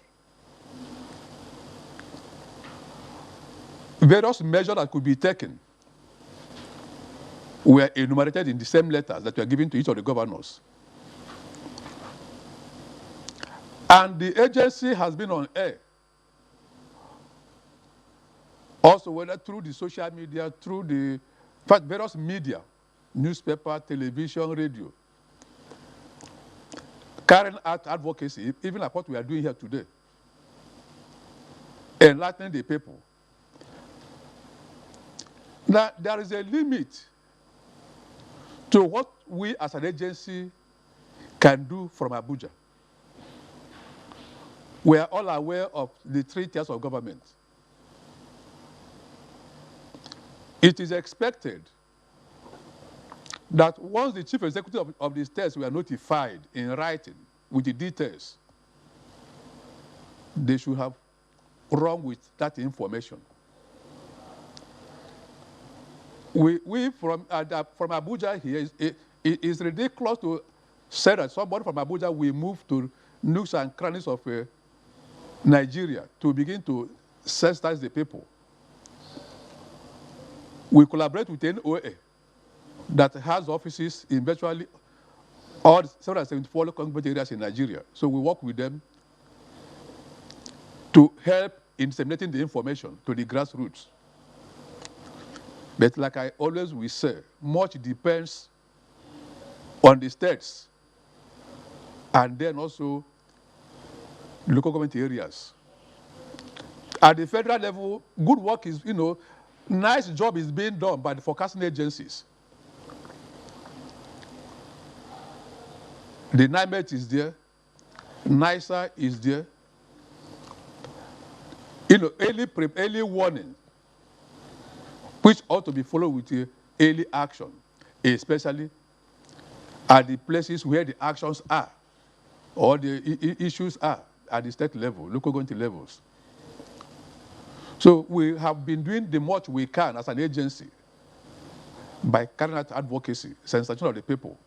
Various measures that could be taken were enumerated in the same letters that were given to each of the governors. And the agency has been on air, also whether through the social media, through the various media, newspaper, television, radio, carrying out advocacy, even like what we are doing here today, enlightening the people. Now, there is a limit to what we as an agency can do from Abuja. We are all aware of the 3 tiers of government. It is expected that once the chief executive of the states were notified in writing with the details, they should have run with that information. We from Abuja here, it is ridiculous to say that somebody from Abuja will move to nooks and crannies of Nigeria to begin to sensitize the people. We collaborate with NOA that has offices in virtually all 774 local government areas in Nigeria. So we work with them to help in disseminating the information to the grassroots. But like I always will say, much depends on the states and then also local government areas. At the federal level, good work is, nice job is being done by the forecasting agencies. The NIMET is there, NISA is there. Early warning, which ought to be followed with early action, especially at the places where the actions are or the issues are at the state level, local government levels. So we have been doing the much we can as an agency by carrying out advocacy, sensitization of the people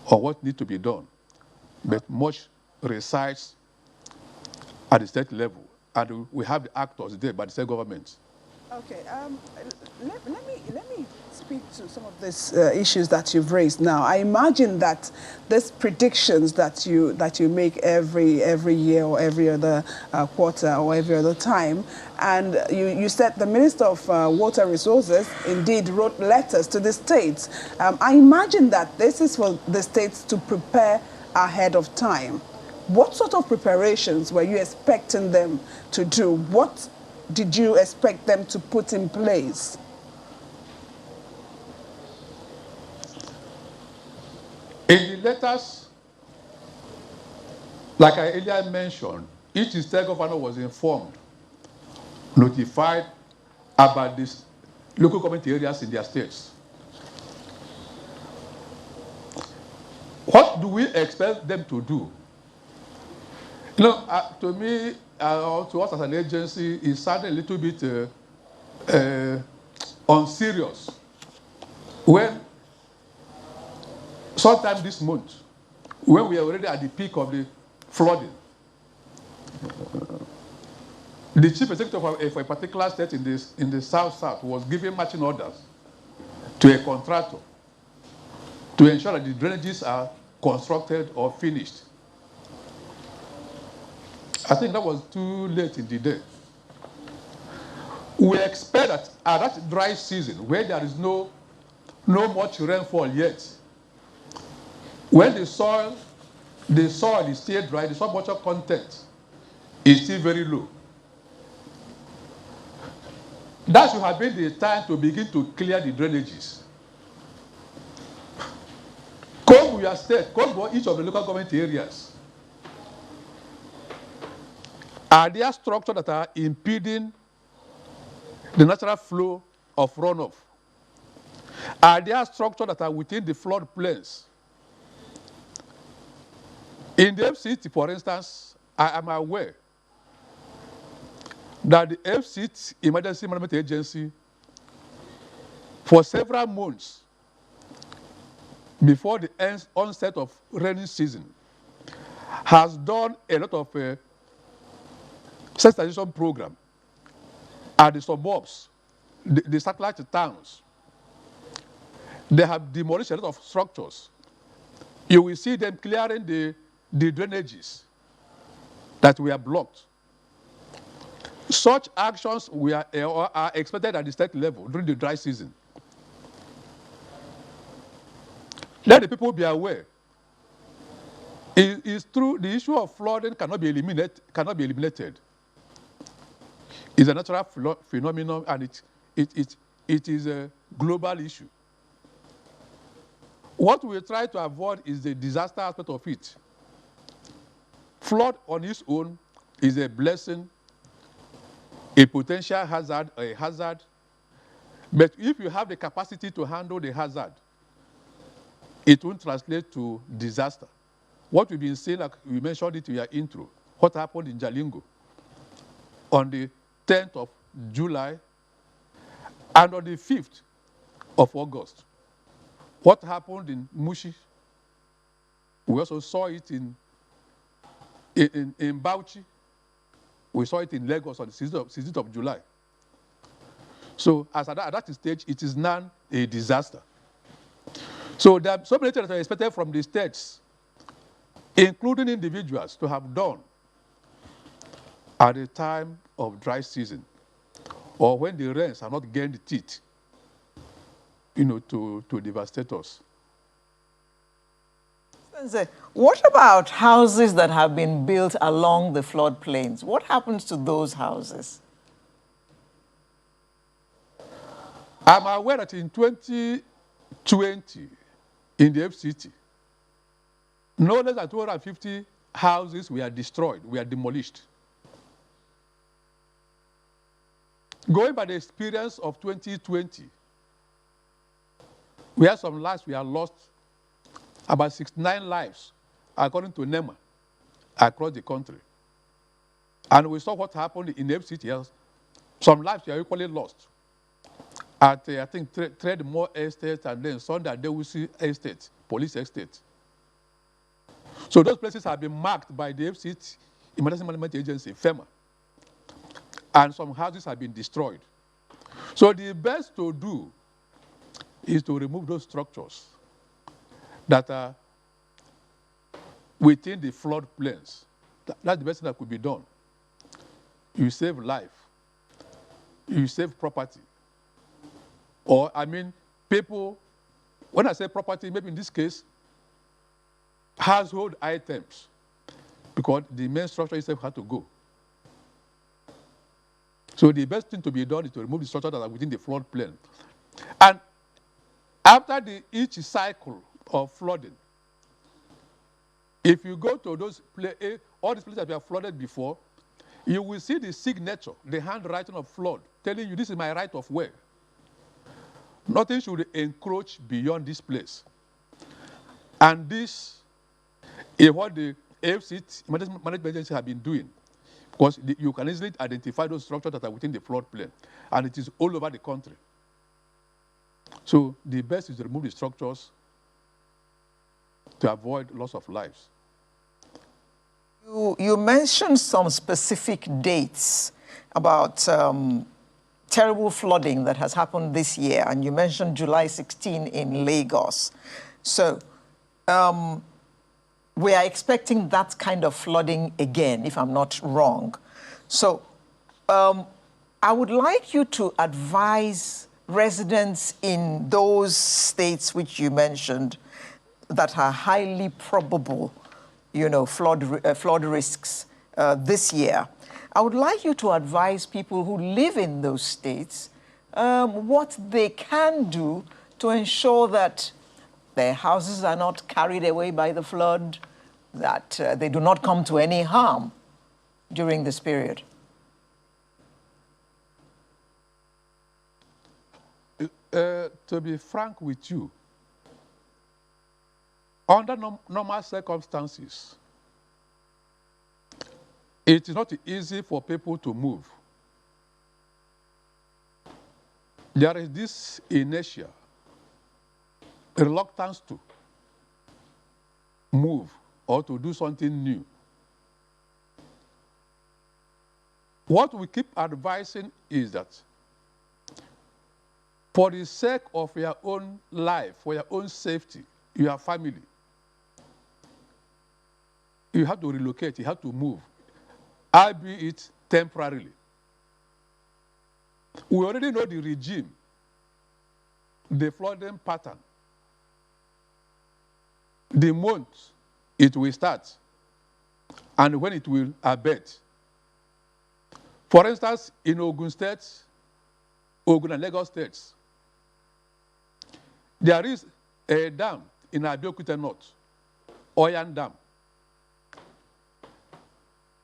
on what needs to be done. But much resides at the state level, and we have the actors there by the state government. Okay, let me speak to some of these issues that you've raised now. I imagine that these predictions that you make every year or every other quarter or every other time, and you said the Minister of Water Resources indeed wrote letters to the states. I imagine that this is for the states to prepare ahead of time. What sort of preparations were you expecting them to do? What did you expect them to put in place? In the letters, like I earlier mentioned, each state governor was informed, notified about these local government areas in their states. What do we expect them to do? To me, to us as an agency, it sounded a little bit unserious when sometime this month, when we are already at the peak of the flooding, the chief executive for a particular state in the south was giving marching orders to a contractor to ensure that the drainages are constructed or finished. I think that was too late in the day. We expect that at that dry season, where there is no much rainfall yet, when the soil is still dry, the soil moisture content is still very low. That should have been the time to begin to clear the drainages. Come your state, come for each of the local government areas. Are there structures that are impeding the natural flow of runoff? Are there structures that are within the flood plains? In the FCT, for instance, I am aware that the FCT Emergency Management Agency, for several months before the onset of rainy season, has done a lot of sensitization program at the suburbs, the satellite towns. They have demolished a lot of structures. You will see them clearing the drainages that were blocked. Such actions are expected at the state level during the dry season. Let the people be aware. It is true the issue of flooding cannot be eliminated. It's a natural phenomenon, and it is a global issue. What we try to avoid is the disaster aspect of it. Flood on its own is a blessing, a potential hazard, a hazard. But if you have the capacity to handle the hazard, it won't translate to disaster. What we've been saying, like we mentioned it in your intro, what happened in Jalingo on the 10th of July and on the 5th of August. What happened in Mushi? We also saw it in Bauchi. We saw it in Lagos on the 16th of July. So at that stage, it is now a disaster. So there are so many things that are expected from the states, including individuals, to have done at the time of dry season, or when the rains are not gained teeth, to devastate us. What about houses that have been built along the floodplains? What happens to those houses? I'm aware that in 2020, in the FCT, no less than 250 houses were destroyed, were demolished. Going by the experience of 2020, we had some lives we had lost, about 69 lives, according to NEMA, across the country. And we saw what happened in FCT. Some lives were equally lost at, I think, Trademore Estate and then Sunday Adewusi Estate, Police Estate. So those places have been marked by the FCT, Emergency Management Agency, FEMA. And some houses have been destroyed. So the best to do is to remove those structures that are within the flood plains. That's the best thing that could be done. You save life. You save property. Or, people, when I say property, maybe in this case, household items, because the main structure itself had to go. So the best thing to be done is to remove the structures that are within the flood plain. And after each cycle of flooding, if you go to all these places that were flooded before, you will see the signature, the handwriting of flood, telling you this is my right of way. Nothing should encroach beyond this place. And this is what the AFC Management Agency have been doing, because you can easily identify those structures that are within the floodplain, and it is all over the country. So the best is to remove the structures to avoid loss of lives. You mentioned some specific dates about terrible flooding that has happened this year, and you mentioned July 16 in Lagos. So we are expecting that kind of flooding again, if I'm not wrong. So I would like you to advise residents in those states which you mentioned that are highly probable, flood risks this year. I would like you to advise people who live in those states what they can do to ensure that their houses are not carried away by the flood, that they do not come to any harm during this period. To be frank with you, under normal circumstances, it is not easy for people to move. There is this inertia, reluctance to move or to do something new. What we keep advising is that for the sake of your own life, for your own safety, your family, you have to relocate, you have to move, albeit temporarily. We already know the regime, the flooding pattern, the month it will start, and when it will abate. For instance, in Ogun State, Ogun and Lagos states, there is a dam in Abeokuta North, Oyan Dam.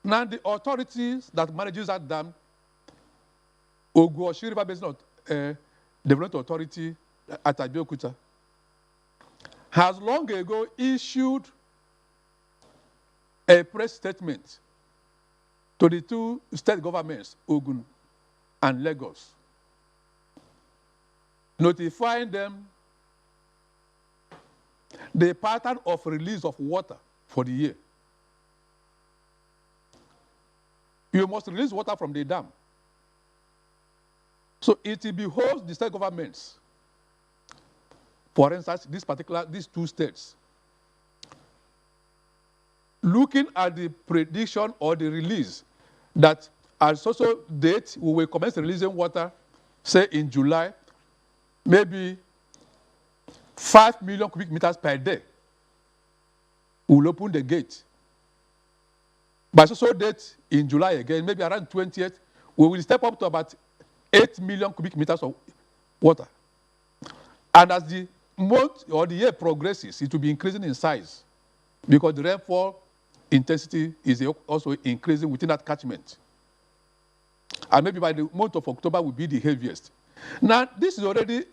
Now the authorities that manages that dam, Oguoshi River Basin Development Authority at Abeokuta, has long ago issued a press statement to the two state governments, Ogun and Lagos, notifying them the pattern of release of water for the year. You must release water from the dam. So it behoves the state governments, for instance, these two states, looking at the prediction or the release that at social date we will commence releasing water, say in July, maybe 5 million cubic meters per day. We will open the gate. By social date in July again, maybe around 20th, we will step up to about 8 million cubic meters of water. And as the month or the year progresses, it will be increasing in size because the rainfall intensity is also increasing within that catchment. And maybe by the month of October will be the heaviest. Now, this is already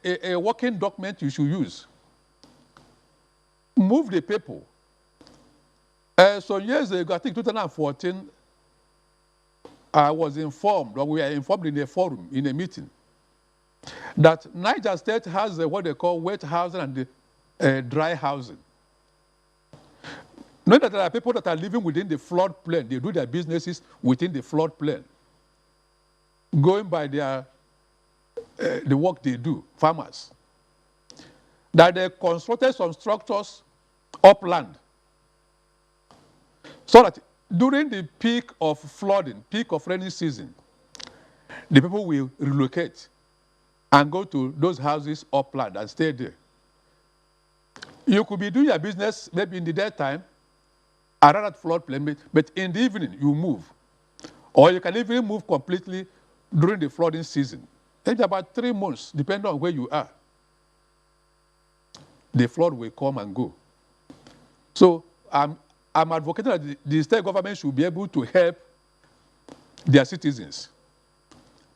a working document you should use. Move the people. So years ago, I think 2014, I was informed, or we were informed in a forum, in a meeting, that Niger State has what they call wet housing and dry housing. Knowing that there are people that are living within the floodplain, they do their businesses within the floodplain, going by their the work they do, farmers, that they constructed some structures upland, so that during the peak of flooding, peak of rainy season, the people will relocate and go to those houses upland and stay there. You could be doing your business maybe in the daytime around that floodplain, but in the evening you move. Or you can even move completely during the flooding season. Maybe about 3 months, depending on where you are. The flood will come and go. So I'm advocating that the state government should be able to help their citizens.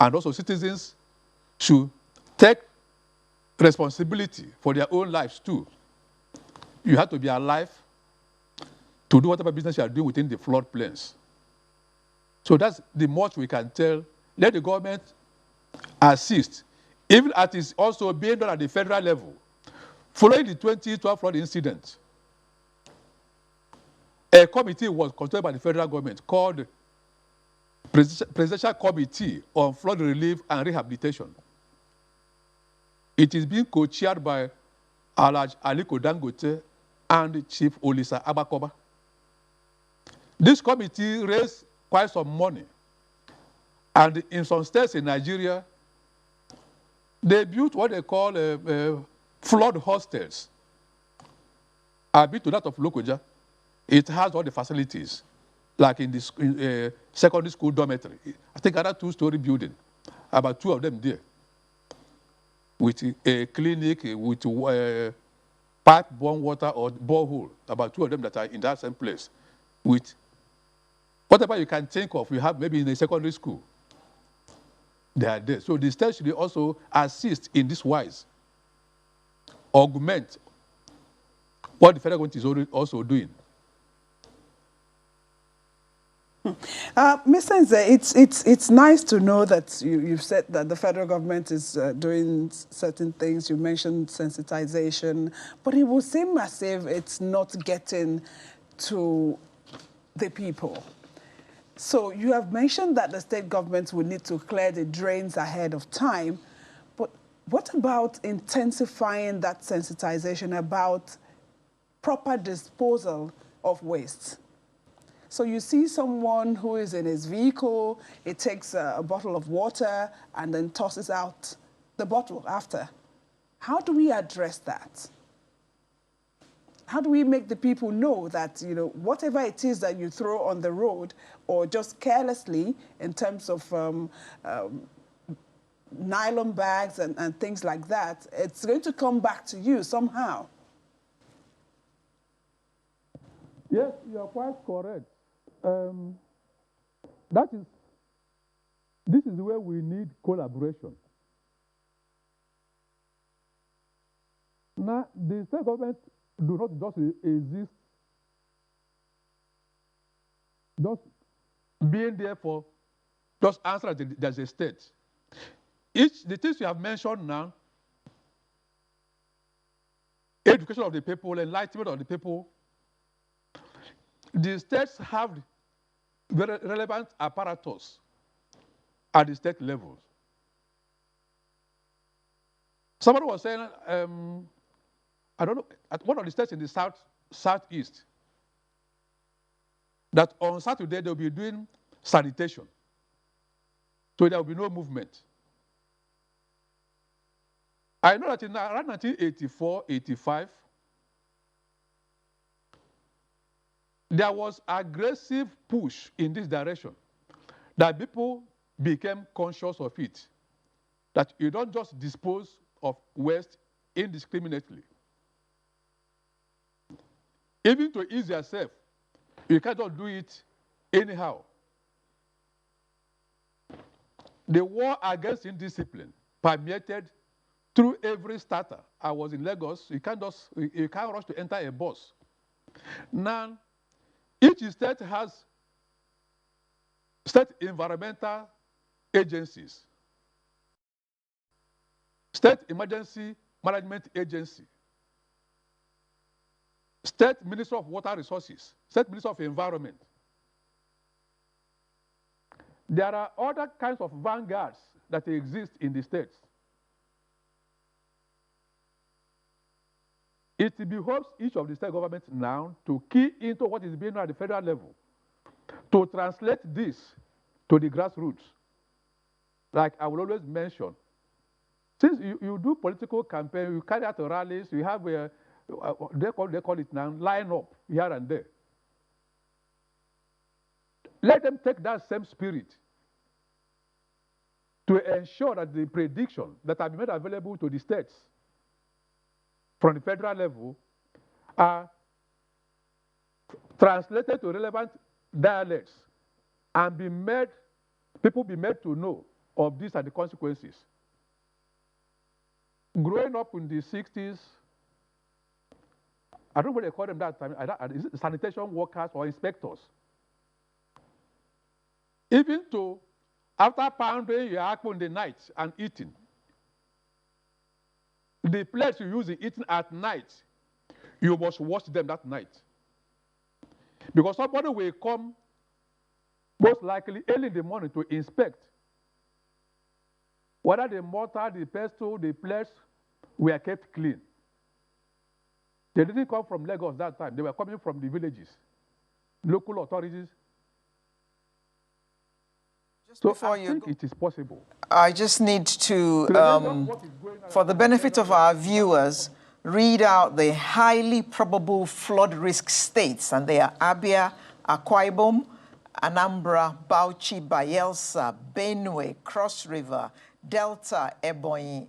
And also citizens should take responsibility for their own lives too. You have to be alive to do whatever business you are doing within the floodplains. So that's the much we can tell. Let the government assist, even as it's also being done at the federal level. Following the 2012 flood incident, a committee was constituted by the federal government called Presidential Committee on Flood Relief and Rehabilitation. It is being co-chaired by Alaj Aliko Dangote and Chief Olisa Abakoba. This committee raised quite some money, and in some states in Nigeria, they built what they call flood hostels. I've been to that of Lokoja. It has all the facilities, like in the secondary school dormitory. I think another two-story building, about 2 of them there, with a clinic, with pipe-borne water or borehole, about 2 of them that are in that same place, with whatever you can think of, you have maybe in a secondary school. They are there. So the state should also assist in this wise, augment what the federal government is also doing. Mr. Nze, it's nice to know that you've said that the federal government is doing certain things. You mentioned sensitization, but it will seem as if it's not getting to the people. So you have mentioned that the state governments will need to clear the drains ahead of time, but what about intensifying that sensitization about proper disposal of waste? So you see someone who is in his vehicle, he takes a bottle of water and then tosses out the bottle after. How do we address that? How do we make the people know that, you know, whatever it is that you throw on the road or just carelessly in terms of nylon bags and things like that, it's going to come back to you somehow? Yes, you are quite correct. This is where we need collaboration. Now, the state government do not just exist, just being there for just answer that there's a state. The things you have mentioned now, education of the people, enlightenment of the people, the states have very relevant apparatus at the state levels. Somebody was saying, I don't know, at one of the states in the southeast, that on Saturday they'll be doing sanitation. So there will be no movement. I know that in around 1984, 85, there was aggressive push in this direction, that people became conscious of it, that you don't just dispose of waste indiscriminately. Even to ease yourself, you cannot do it anyhow. The war against indiscipline permeated through every starter. I was in Lagos. You can't rush to enter a bus. Now, each state has state environmental agencies, state emergency management agency, state minister of water resources, state minister of environment. There are other kinds of vanguards that exist in the states. It behoves each of the state governments now to key into what is being done at the federal level, to translate this to the grassroots. Like I will always mention, since you do political campaign, you carry out rallies, you have they call it now line up here and there. Let them take that same spirit to ensure that the predictions that have been made available to the states from the federal level are translated to relevant dialects and people be made to know of these are the consequences. Growing up in the 60s, I don't know what they call them that time, is it sanitation workers or inspectors? Even to, after pounding your apple in the night and eating, the plates you use in eating at night, you must wash them that night. Because somebody will come most likely early in the morning to inspect whether the mortar, the pestle, the plates were kept clean. They didn't come from Lagos that time. They were coming from the villages, local authorities. Just So before I you think go, it is possible. I just need to, for the benefit of our viewers, read out the highly probable flood risk states, and they are Abia, Akwa Ibom, Anambra, Bauchi, Bayelsa, Benue, Cross River, Delta, Ebonyi,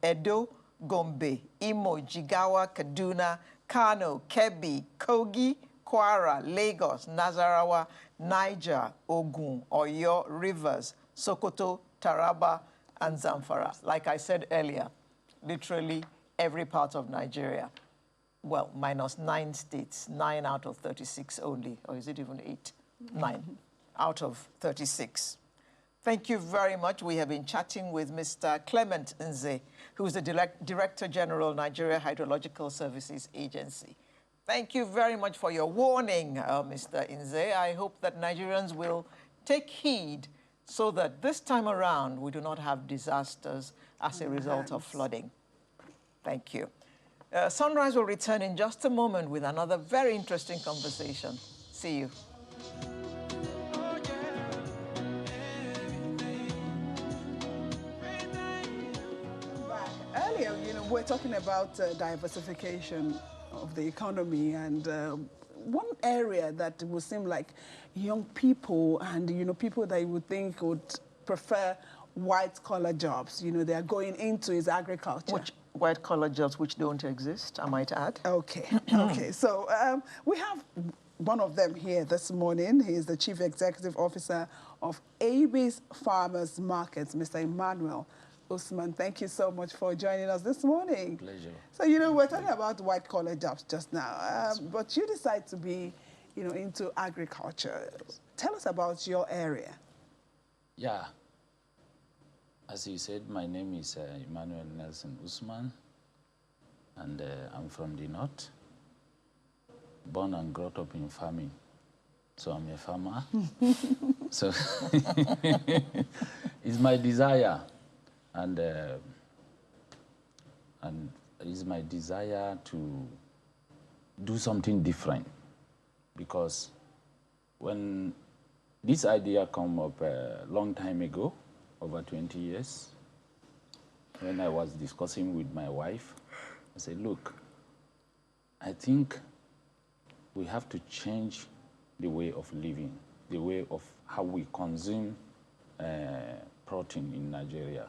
Edo, Gombe, Imo, Jigawa, Kaduna, Kano, Kebbi, Kogi, Kwara, Lagos, Nasarawa, Niger, Ogun, Oyo, Rivers, Sokoto, Taraba, and Zamfara. Like I said earlier, literally every part of Nigeria. Well, minus 9 states, 9 out of 36 only, or is it even 8? 9 out of 36. Thank you very much. We have been chatting with Mr. Clement Nze, who is the Director General, Nigeria Hydrological Services Agency. Thank you very much for your warning, Mr. Nze. I hope that Nigerians will take heed so that this time around we do not have disasters as a result of flooding. Thank you. Sunrise will return in just a moment with another very interesting conversation. See you. Earlier, we're talking about diversification of the economy, and one area that would seem like young people and people that you would think would prefer white-collar jobs, they are going into is agriculture. Which white-collar jobs which don't exist, I might add. Okay, okay. So we have one of them here this morning. He is the Chief Executive Officer of AB's Farmers Markets, Mr. Emmanuel Usman. Thank you so much for joining us this morning. Pleasure. So, we're talking about white-collar jobs just now, but you decide to be, into agriculture. Tell us about your area. Yeah. As you said, my name is Emmanuel Nelson Usman, and I'm from the north, born and brought up in farming. So I'm a farmer. So it's my desire, and it's my desire to do something different, because when this idea came up a long time ago, over 20 years, when I was discussing with my wife, I said, look, I think we have to change the way of living, the way of how we consume protein in Nigeria.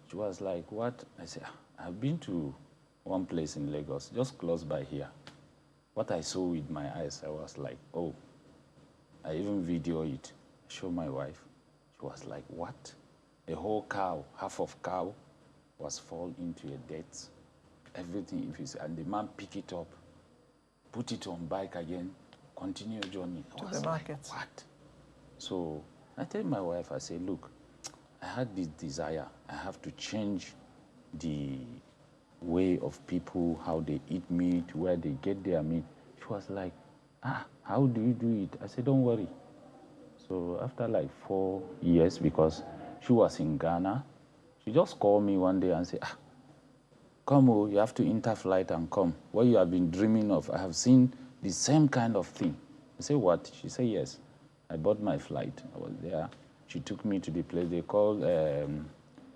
She was like, what? I said, I've been to one place in Lagos, just close by here. What I saw with my eyes, I was like, oh. I even video it, show my wife. She was like, what? A whole cow, half of cow, was fall into a debt. Everything, if you see, and the man pick it up, put it on bike again, continue journey. I was the market. Like, what? So I tell my wife, I say, look, I had this desire. I have to change the way of people, how they eat meat, where they get their meat. She was like, how do you do it? I said, don't worry. So after like 4 years, because she was in Ghana, she just called me one day and said, come, you have to interflight and come. What you have been dreaming of, I have seen the same kind of thing. I said, what? She said, yes. I bought my flight. I was there. She took me to the place they call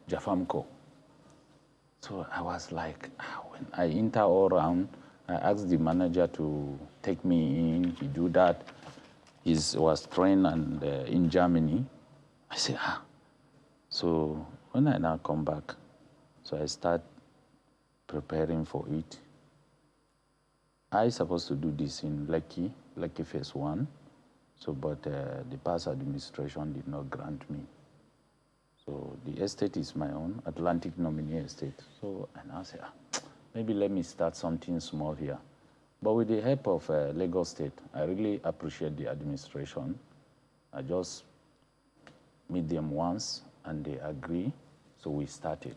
Jafamco. So I was like, when I enter all around, I asked the manager to take me in. He do that. He was trained and, in Germany. I said, So when I now come back, so I start preparing for it. I supposed to do this in Lekki phase 1. So, but the past administration did not grant me. So the estate is my own, Atlantic Nominee Estate. So, and I said, maybe let me start something small here. But with the help of Lagos State, I really appreciate the administration. I just meet them once and they agree, so we started.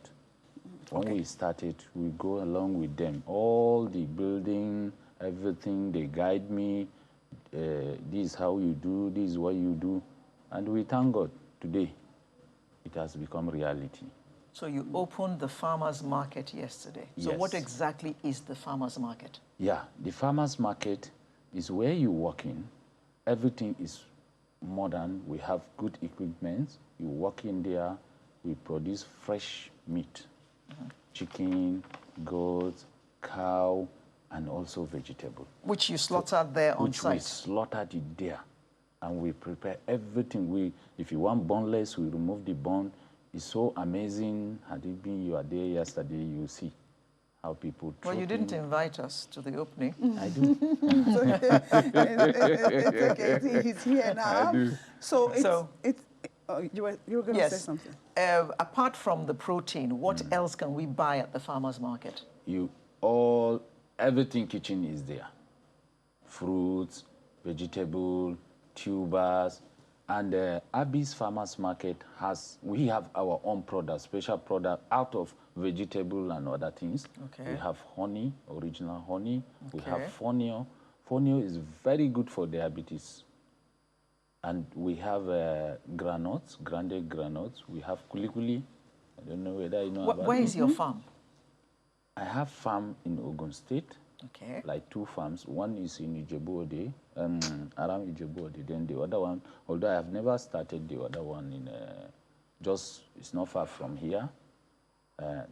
When we started, we go along with them. All the building, everything, they guide me. this is how you do, this is what you do. And we thank God today it has become reality. So you opened the farmers market yesterday. So what Yes. exactly is the farmers market? Yeah, the farmers market is where you walk in. Everything is modern. We have good equipment. You walk in there. We produce fresh meat, chicken, goat, cow, and also vegetable. Which you slaughtered there on Which we site? slaughtered it there, and we prepare everything. If you want boneless, we remove the bone. It's so amazing. Had it been you are there yesterday, you see how people. Well, you didn't invite us to the opening. I do. It's okay. It's okay. He's here now. I do. So you were going to say Yes. something. Apart from the protein, what else can we buy at the farmers market? Everything kitchen is there. Fruits, vegetable, tubers, and Abby's Farmers Market we have our own product, special product out of vegetable and other things. Okay. We have honey, original honey. Okay. We have fonio. Fonio is very good for diabetes. And we have granules, grounded granules. We have kulikuli. I don't know whether you know about Where it. is your farm? I have farm in Ogun State. Okay. Like 2 farms. One is in Ijebu-Ode, around Ijebu-Ode. Then the other one, although I have never started the other one in it's not far from here.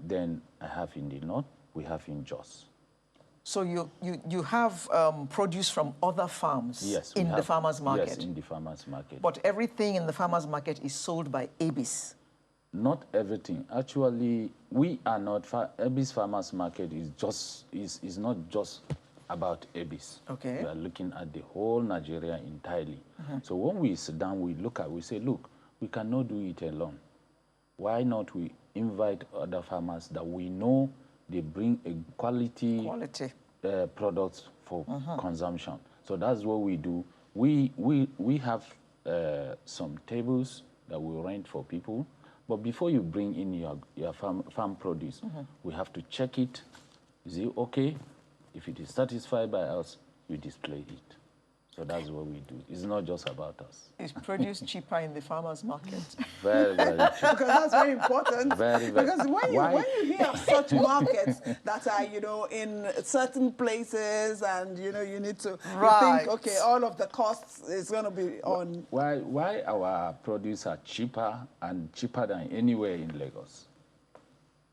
Then I have in the north, we have in Jos. So you have produce from other farms Yes, in the farmers market? Yes, in the farmers market. But everything in the farmers market is sold by Abis? Not everything. Actually, we are not. Abis Farmers Market is not just about Abis. Okay. We are looking at the whole Nigeria entirely. So when we sit down, we say, look, we cannot do it alone. Why not we invite other farmers that we know they bring a quality products for consumption. So that's what we do. We have some tables that we rent for people. But before you bring in your farm produce, we have to check it. Is it okay? If it is satisfied by us, we display it. So that's what we do. It's not just about us. Is produce cheaper in the farmers market? Very, very cheap. Because that's very important. Very, very. Because when you hear of such markets that are, in certain places and, you need to you think, okay, all of the costs is going to be on. Why our produce are cheaper and cheaper than anywhere in Lagos?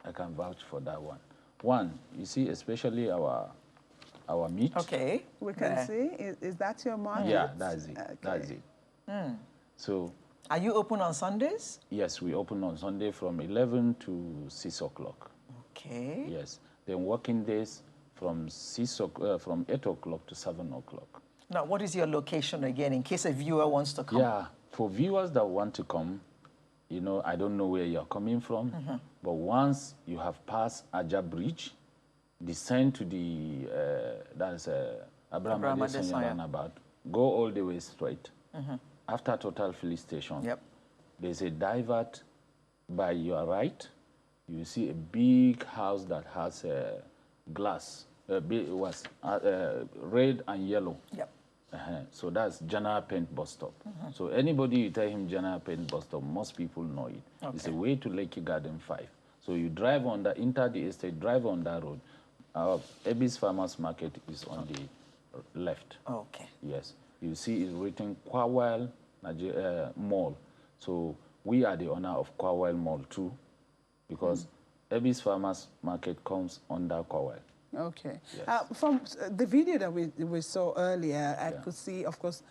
I can vouch for that one. One, you see, especially our meat. Okay. We can see. Is that your market? Yeah, that's it. Okay. That's it. So. Are you open on Sundays? Yes, we open on Sunday from 11 to 6 o'clock. Okay. Yes. Then working days from 8 o'clock to 7 o'clock. Now, what is your location again, in case a viewer wants to come? Yeah, for viewers that want to come, I don't know where you're coming from, but once you have passed Aja Bridge, descend to the Abraham Adesanya roundabout, go all the way straight. After Total Filling Station, there's a divert by your right. You see a big house that has glass. It was red and yellow. So that's General Paint Bus Stop. So anybody you tell him General Paint Bus Stop, most people know it. Okay. It's a way to Lekki Garden 5. So you drive on enter the estate, drive on that road. Our Abis Farmers Market is on the left. Okay. Yes. You see it's written Kwawel Mall. So we are the owner of Kwawel Mall too, because Abis Farmers Market comes under Kwawel. Okay. Yes. From the video that we saw earlier, I could see, of course,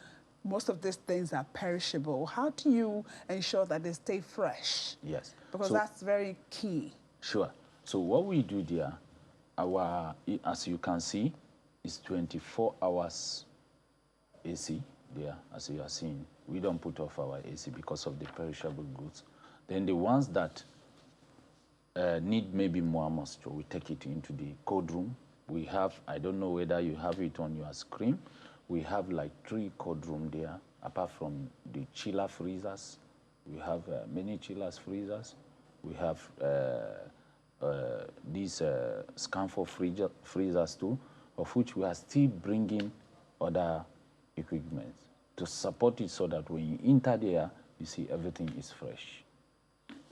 most of these things are perishable. How do you ensure that they stay fresh? Yes. Because that's very key. Sure. So what we do there, as you can see, is 24 hours AC there, as you are seeing. We don't put off our AC because of the perishable goods. Then the ones that need maybe more moisture, we take it into the cold room. We have, I don't know whether you have it on your screen, we have like 3 cold rooms there, apart from the chiller freezers. We have many chillers freezers. We have these Scanfor freezers too, of which we are still bringing other equipment to support it so that when you enter there, you see everything is fresh.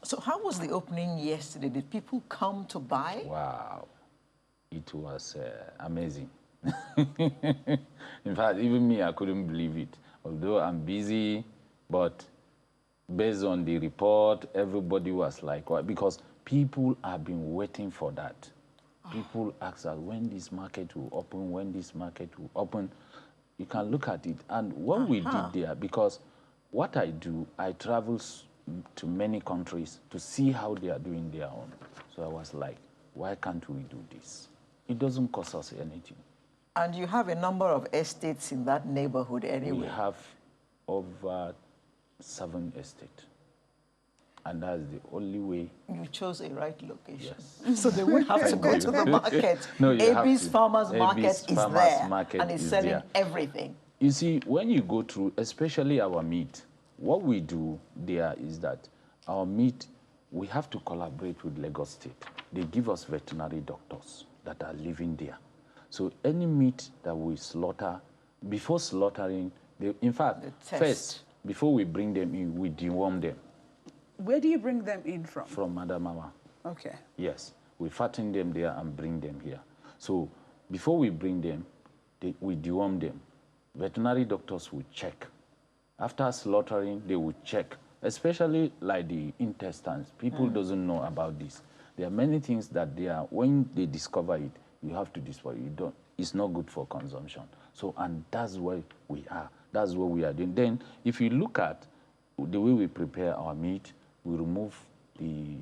So how was the opening yesterday? Did people come to buy? Wow, it was amazing. In fact, even me, I couldn't believe it. Although I'm busy, but based on the report, everybody was like, what? Because people have been waiting for that. People ask us when this market will open, when this market will open. You can look at it. And what we did there, because what I do, I travel to many countries to see how they are doing their own. So I was like, why can't we do this? It doesn't cost us anything. And you have a number of estates in that neighborhood anyway. We have over 7 estates. And that's the only way. You chose a right location. Yes. So they won't have to go to the market. No, you have AB's to. Farmers Market AB's is Farmers there Market and it's is selling there. everything. You see, when you go through, especially our meat, what we do there is that our meat, we have to collaborate with Lagos State. They give us veterinary doctors that are living there. So any meat that we slaughter, before slaughtering, in fact, first, before we bring them in, we deworm them. Where do you bring them in from? From Adamawa. Okay. Yes, we fatten them there and bring them here. So before we bring them, we deworm them. Veterinary doctors will check. After slaughtering, they will check, especially like the intestines. People doesn't know about this. There are many things that they are, when they discover it, you have to dispose. It's not good for consumption. So, and that's where we are. That's what we are doing. Then, if you look at the way we prepare our meat, we remove the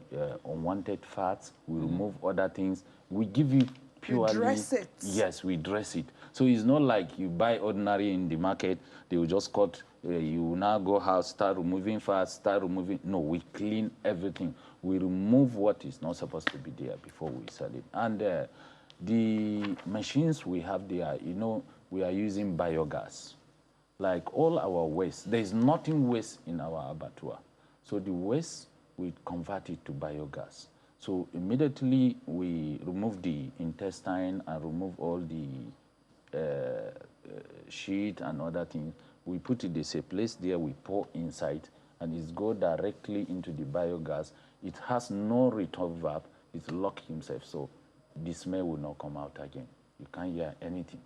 unwanted fats, we remove other things. We give you purely. You dress it. Yes, we dress it. So it's not like you buy ordinary in the market, they will just cut, you now go out, start removing fats, start removing. No, we clean everything. We remove what is not supposed to be there before we sell it. And the machines we have there, you know, we are using biogas. Like all our waste, there is nothing waste in our abattoir. So the waste, we convert it to biogas. So immediately we remove the intestine and remove all the sheet and other things. We put it, there's a place there, we pour inside, and it goes directly into the biogas. It has no return valve, it's locked himself, so the smell will not come out again. You can't hear anything.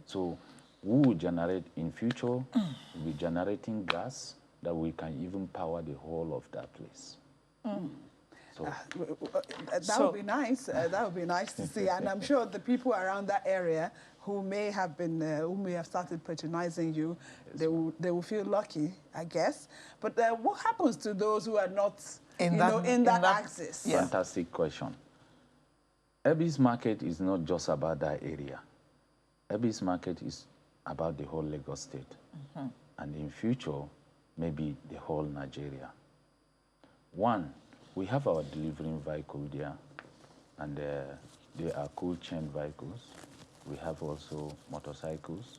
So we will generate, in future, we'll be generating gas that we can even power the whole of that place. So, that would be nice. That would be nice to see. And I'm sure the people around that area who may have been, who may have started patronizing you, they will feel lucky, I guess. But what happens to those who are not, in that axis? Yeah. Fantastic question. Ebi's market is not just about that area. Ebi's market is about the whole Lagos State. And in future, maybe the whole Nigeria. One, we have our delivering vehicle there, and they are cold chain vehicles. We have also motorcycles,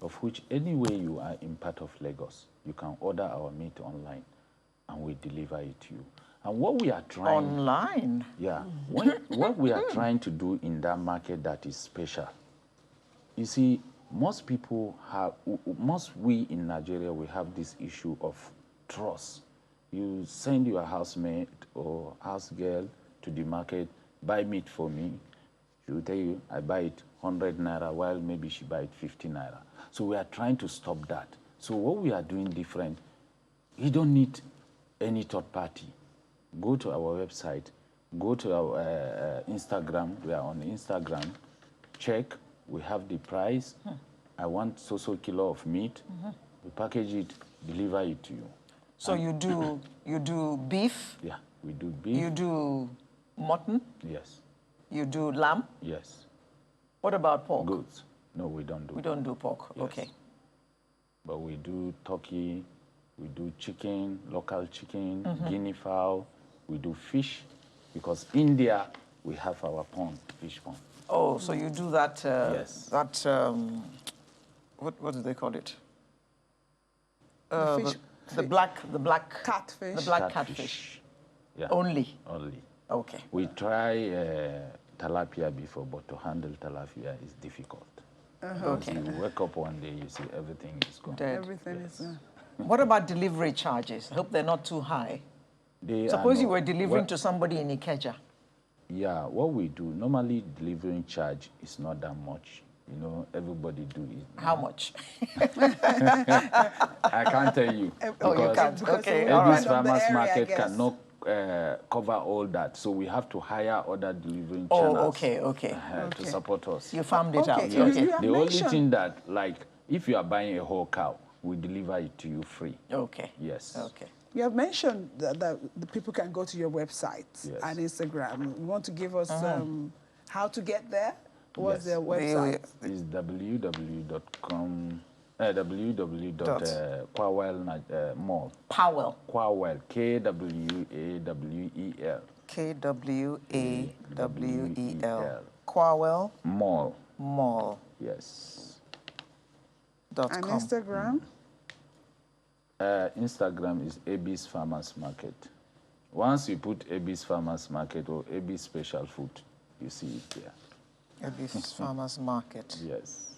of which anywhere you are in part of Lagos, you can order our meat online, and we deliver it to you. And what we are trying... Online? Yeah. What we are trying to do in that market that is special, you see, most people have, we in Nigeria, we have this issue of trust. You send your housemate or house girl to the market, buy meat for me. She will tell you, I buy it 100 naira, while maybe she buy it 50 naira. So we are trying to stop that. So what we are doing different, you don't need any third party. Go to our website, go to our Instagram, we are on Instagram, check, we have the price. I want so kilo of meat. We package it, deliver it to you. So you do beef? Yeah, we do beef. You do mutton? Yes. You do lamb? Yes. What about pork? Goods. No, we don't do. We don't do pork. Yes. Okay. But we do turkey, we do chicken, local chicken, guinea fowl, we do fish, because India, we have our pond, fish pond. Oh, so you do that, Yes. that, what do they call it? The black catfish. The black catfish. Yeah. Only? Only. Okay. We try tilapia before, but to handle tilapia is difficult. Okay. You wake up one day, you see everything is gone. Dead. Everything is. What about delivery charges? I hope they're not too high. They are Suppose you not- were delivering well, to somebody in Ikeja. Yeah, what we do, normally delivering charge is not that much. You know, everybody do it. How much? I can't tell you. Oh, you because can't. Okay, we all This right. depend on the farmers area, I market guess. cannot cover all that. So we have to hire other delivering Oh, channels okay. to support us. You farmed it Okay, out. you- Okay. you have The only mentioned- thing that, like, if you are buying a whole cow, we deliver it to you free. Okay. Yes. Okay. You have mentioned that the people can go to your website Yes. and Instagram. You want to give us how to get there? What's Yes. their website? It's www.kwawel.mall. Powell. Kwawel, Kwawel. Kwawel. Kwawel Mall. Mall. Yes. And Instagram? Instagram is AB's Farmers Market. Once you put AB's Farmers Market or AB's Special Food, you see it there. This Farmers Market. Yes.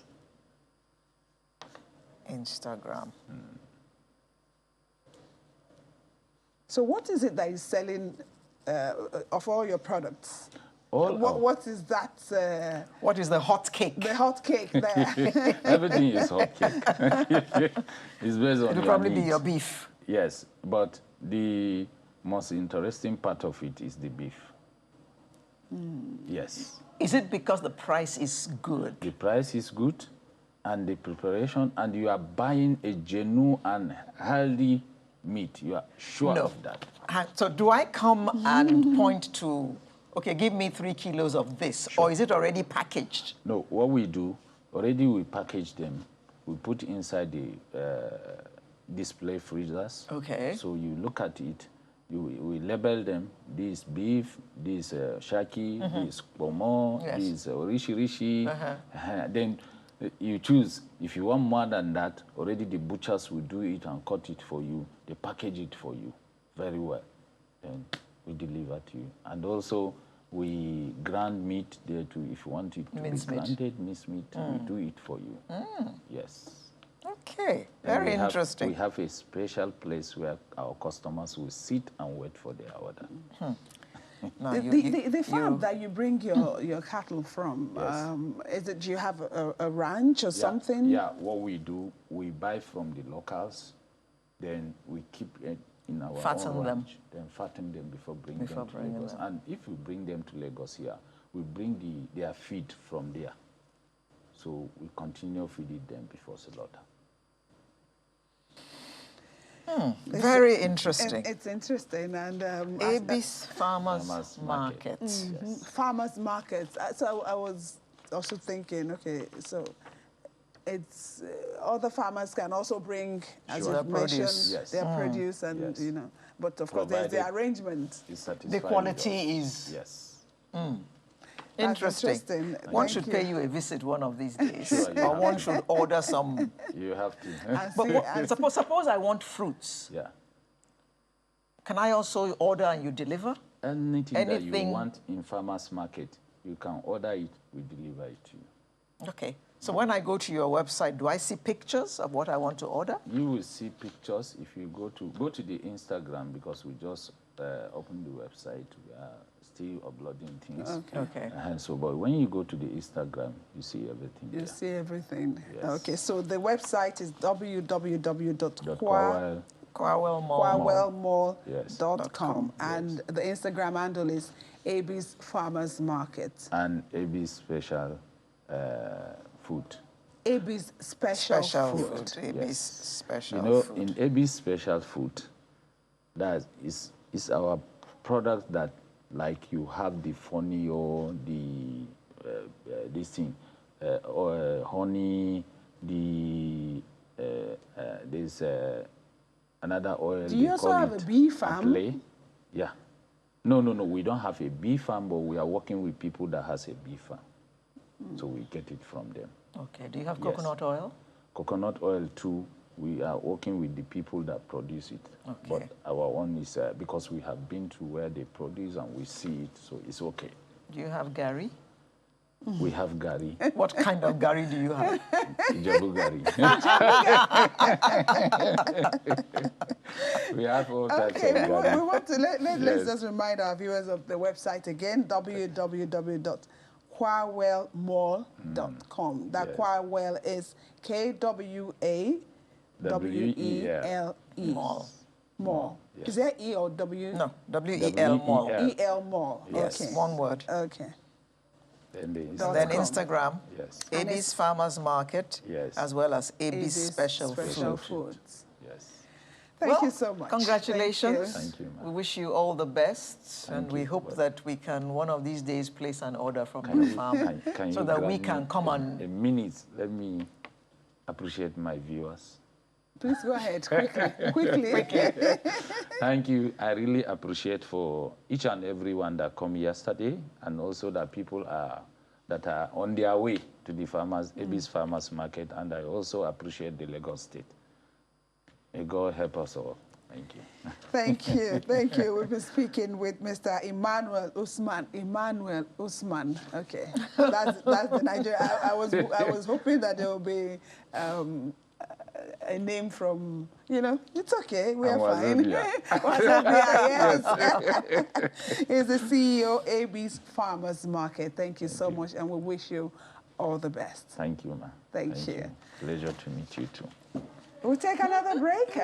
Instagram. So what is it that is selling of all your products? What is that? What is the hot cake? The hot cake there. Everything is hot cake. It's based on It'll your probably be needs. your beef. Yes, but the most interesting part of it is the beef. Yes. Is it because the price is good? The price is good, and the preparation, and you are buying a genuine and healthy meat. You are sure of that. So do I come and point to, okay, give me 3 kilos of this, or is it already packaged? No, what we do, already we package them. We put inside the display freezers. Okay. So you look at it, we label them. This beef, this shaki, this pomo, Yes. this rishi. Then you choose. If you want more than that, already the butchers will do it and cut it for you. They package it for you very well. Then we deliver to you. And also, we grind meat there too. If you want it to Mince be meat. grinded, mince meat, we do it for you. Yes. Okay, And very we have- interesting. We have a special place where our customers will sit and wait for their order. Now, The farm that you bring your cattle from, Yes. is it? Do you have a ranch or something? Yeah, what we do, we buy from the locals, then we keep it in our Fatten own them. ranch, then fatten them before bringing Before them to bringing Lagos. them. And if we bring them to Lagos here, we bring their feed from there. So we continue feeding them before slaughter. Very interesting. It's interesting. And Abis Farmers Farmers Market. Market. Yes. farmers markets. So I was also thinking, okay, so it's other farmers can also bring, as Sure. you Their mentioned, produce. Yes. their produce, and Yes. you know. But of course, there's the Provided- arrangement. It's satisfied The with quality us. is Yes. interesting. interesting. One Thank should you. pay you a visit one of these days. Sure, you Or have one to. should order some. You have to. And But see, and suppose I want fruits. Yeah. Can I also order and you deliver? Anything that Anything- you want in farmers market, you can order it, we deliver it to you. Okay. So when I go to your website, do I see pictures of what I want to order? You will see pictures if you go to the Instagram, because we just opened the website. We are still uploading things. Okay. And so, but when you go to the Instagram, you see everything you there. see everything. Yes. Okay, so the website is Kwawel. Kwawel Mall. kwawelmall.com, Yes. and the Instagram handle is AB's Farmers Market. And AB Special Food. AB's Special Food. Abis Yes. Special You know, Food. in AB Special Food, that is our product that, like, you have the fonio, the this thing, or honey, the there's another oil. Do you they also call have it a bee farm? Aplay. Yeah. No, we don't have a bee farm, but we are working with people that has a bee farm, so we get it from them. Okay. Do you have Yes. coconut oil? Coconut oil too, we are working with the people that produce it. Okay. But our one is, because we have been to where they produce and we see it, so it's okay. Do you have Gary? We have Gari, What kind of Gary do you have? Ijabu Gari. We have all types Okay, of we Gari. want to let's Yes. just remind our viewers of the website again, www.kwawellmall.com. That Yes. Kwawell is KWAWELE. Mall. Mall. Yes. Is there E or W? No, W-E-L Mall. W-E-L. E-L Mall. Yes. Okay. One word. Okay. Then the Then .com. Instagram, Yes. And AB's Farmers Market, Yes. as well as AB's AB's Special Food. Foods. Yes. Thank you so much. Congratulations. Thank you, ma'am. We wish you all the best, and we you. hope that we can one of these days place an order from Can your you, farm can so you that we grant can me come a and. minute? Let me appreciate my viewers. Please go ahead quickly. Thank you. I really appreciate for each and everyone that come yesterday, and also that people that are on their way to the AB's Farmers Market, and I also appreciate the Lagos State. May God help us all. Thank you. Thank you. Thank you. We've been speaking with Mr. Emmanuel Usman. Emmanuel Usman. Okay. That's the Nigerian. I was hoping that there will be a name from, it's okay. We are fine. Wazobia, yes. He's the CEO, AB's Farmers Market. Thank you so much, and we wish you all the best. Thank you, ma'am. Thank you. Pleasure to meet you too. We'll take another break.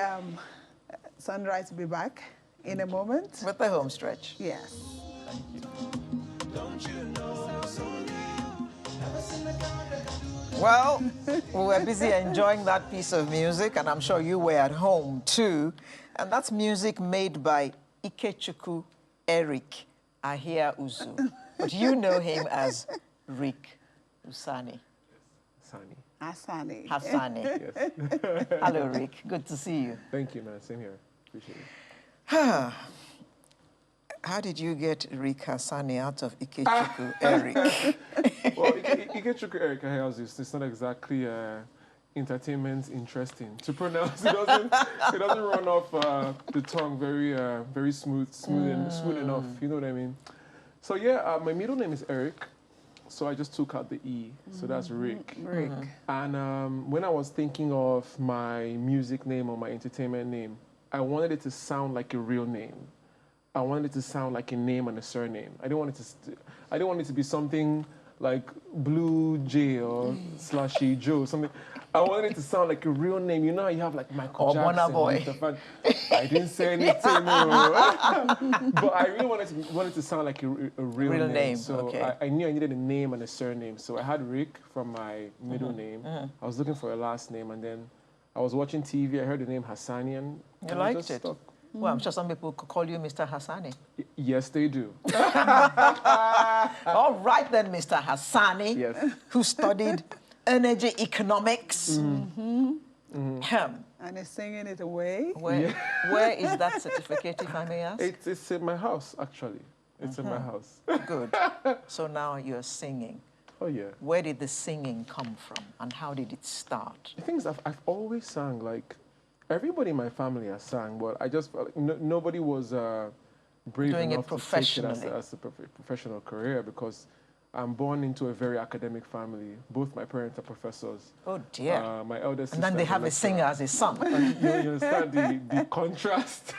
Sunrise will be back in a moment. With the home stretch. Yes. Thank you. Well, we were busy enjoying that piece of music, and I'm sure you were at home too. And that's music made by Ikechukwu Eric Ahia Uzu. But you know him as Rick Usani. Asani. Hassani. Yes. Hello, Rick. Good to see you. Thank you, man. Same here. Appreciate it. How did you get Rick Hassani out of Ikechukwu Eric? Well, Ikechukwu Eric it's not exactly entertainment interesting to pronounce. It doesn't run off the tongue very smooth enough. You know what I mean? So yeah, my middle name is Eric. So I just took out the E, so that's Rick. Rick. And when I was thinking of my music name or my entertainment name, I wanted it to sound like a real name. I wanted it to sound like a name and a surname. I didn't want it to be something like Blue J or Slashy Joe, something. I wanted it to sound like a real name. You know how you have like Michael Or Jackson. Burna Boy. I didn't say anything, no. But I really wanted to sound like a real name. So okay. I knew I needed a name and a surname. So I had Rick from my middle name. I was looking for a last name, and then I was watching TV. I heard the name Hassani, and You I liked just it? stuck. Well, I'm sure some people could call you Mr. Hassani. Yes, they do. All right then, Mr. Hassani, Yes. who studied energy economics. And he's singing it away. Where is that certificate, if I may ask? It's in my house, actually. It's in my house. Good. So now you're singing. Oh, yeah. Where did the singing come from, and how did it start? The thing is, I've always sang, like, everybody in my family has sang, but I just felt like nobody was brave Doing it enough to take it professionally. as a professional career, because I'm born into a very academic family. Both my parents are professors. Oh dear. My eldest And sister then they is have a lecturer. singer as a son. You understand the contrast?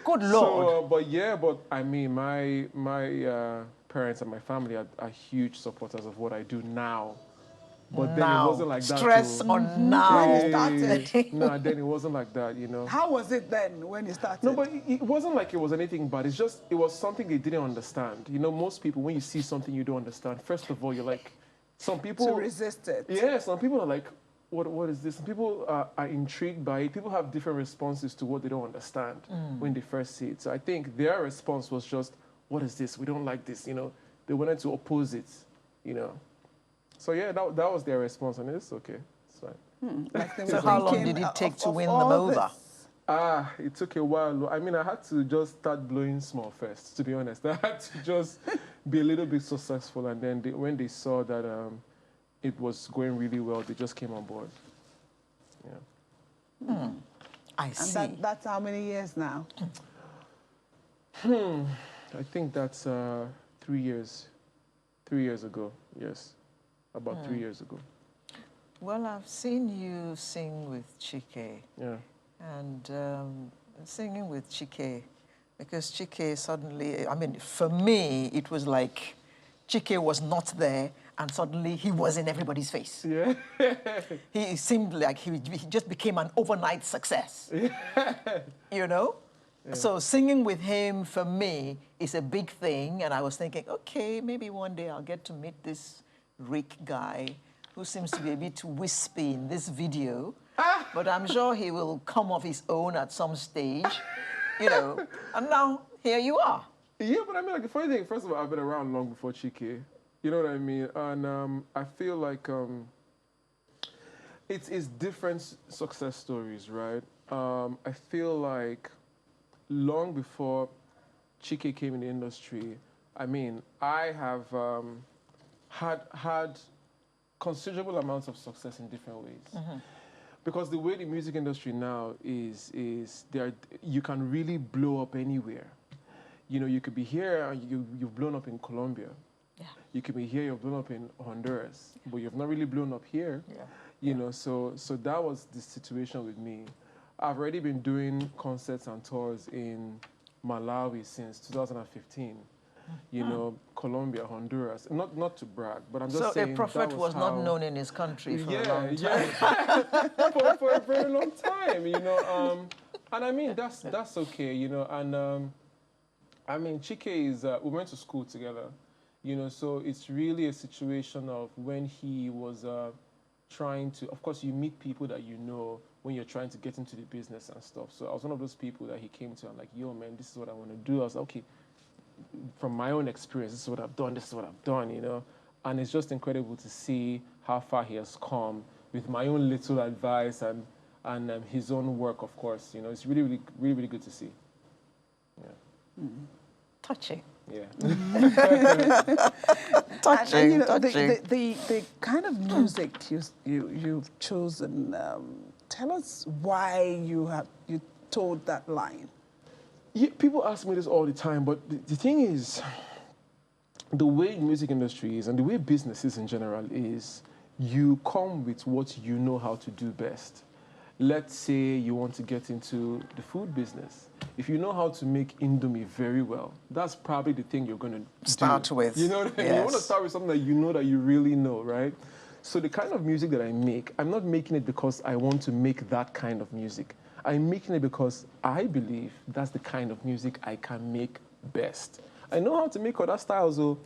Good Lord. But I mean, my parents and my family are huge supporters of what I do now. But then Now. it wasn't like that. Stress too. on now. When you started. No, then it wasn't like that, you know. How was it then when you started? No, but it wasn't like it was anything bad. It's just, it was something they didn't understand. You know, most people, when you see something you don't understand, first of all, you're like, some people... to resist it. Yeah, some people are like, what is this? Some people are intrigued by it. People have different responses to what they don't understand when they first see it. So I think their response was just, what is this? We don't like this, you know. They wanted to oppose it, you know. So yeah, that was their response, and it's okay. It's fine. Like they So were how long thinking did it take to of win them all over? this. It took a while. I mean, I had to just start blowing small first, to be honest. I had to just be a little bit successful, and then when they saw that it was going really well, they just came on board. Yeah. I And see. that's how many years now? I think that's 3 years. 3 years ago. Yes, about 3 years ago. Well, I've seen you sing with Chike, Yeah. and singing with Chike, because Chike suddenly, I mean, for me, it was like Chike was not there, and suddenly he was in everybody's face. Yeah. He seemed like he just became an overnight success. You know? So singing with him, for me, is a big thing, and I was thinking, okay, maybe one day I'll get to meet this Rick guy who seems to be a bit wispy in this video, but I'm sure he will come of his own at some stage, you know. And now, here you are. Yeah, but I mean, like, the funny thing, first of all, I've been around long before Chike. You know what I mean? And I feel like it's different success stories, right? I feel like long before Chike came in the industry, I mean, I have had considerable amounts of success in different ways. Because the way the music industry now is there, you can really blow up anywhere. You know, you could be here and you've blown up in Colombia. Yeah. You could be here, you've blown up in Honduras, but you've not really blown up here. Yeah. You know, so that was the situation with me. I've already been doing concerts and tours in Malawi since 2015. You know, Colombia, Honduras. Not to brag, but I'm just So saying a prophet that was not how- known in his country for a yeah, long time. yeah, for a very long time, you know. And I mean, that's okay, you know. And I mean, Chike is, we went to school together, you know, so it's really a situation of when he was trying to, of course, you meet people that you know when you're trying to get into the business and stuff. So I was one of those people that he came to, I'm like, yo, man, this is what I want to do. I was like, okay, from my own experience, this is what I've done, this is what I've done, you know. And it's just incredible to see how far he has come with my own little advice and his own work, of course. You know, it's really, really, really, really good to see. Yeah. Touching. Yeah. Touching, And, you know, touching. the kind of music you've chosen, tell us why you told that line. Yeah, people ask me this all the time, but the thing is, the way music industry is and the way business is in general is you come with what you know how to do best. Let's say you want to get into the food business. If you know how to make Indomie very well, that's probably the thing you're going to Start with. You know what I mean? You want to Yes. start with something that you know that you really know, right? So the kind of music that I make, I'm not making it because I want to make that kind of music. I'm making it because I believe that's the kind of music I can make best. I know how to make other styles, though,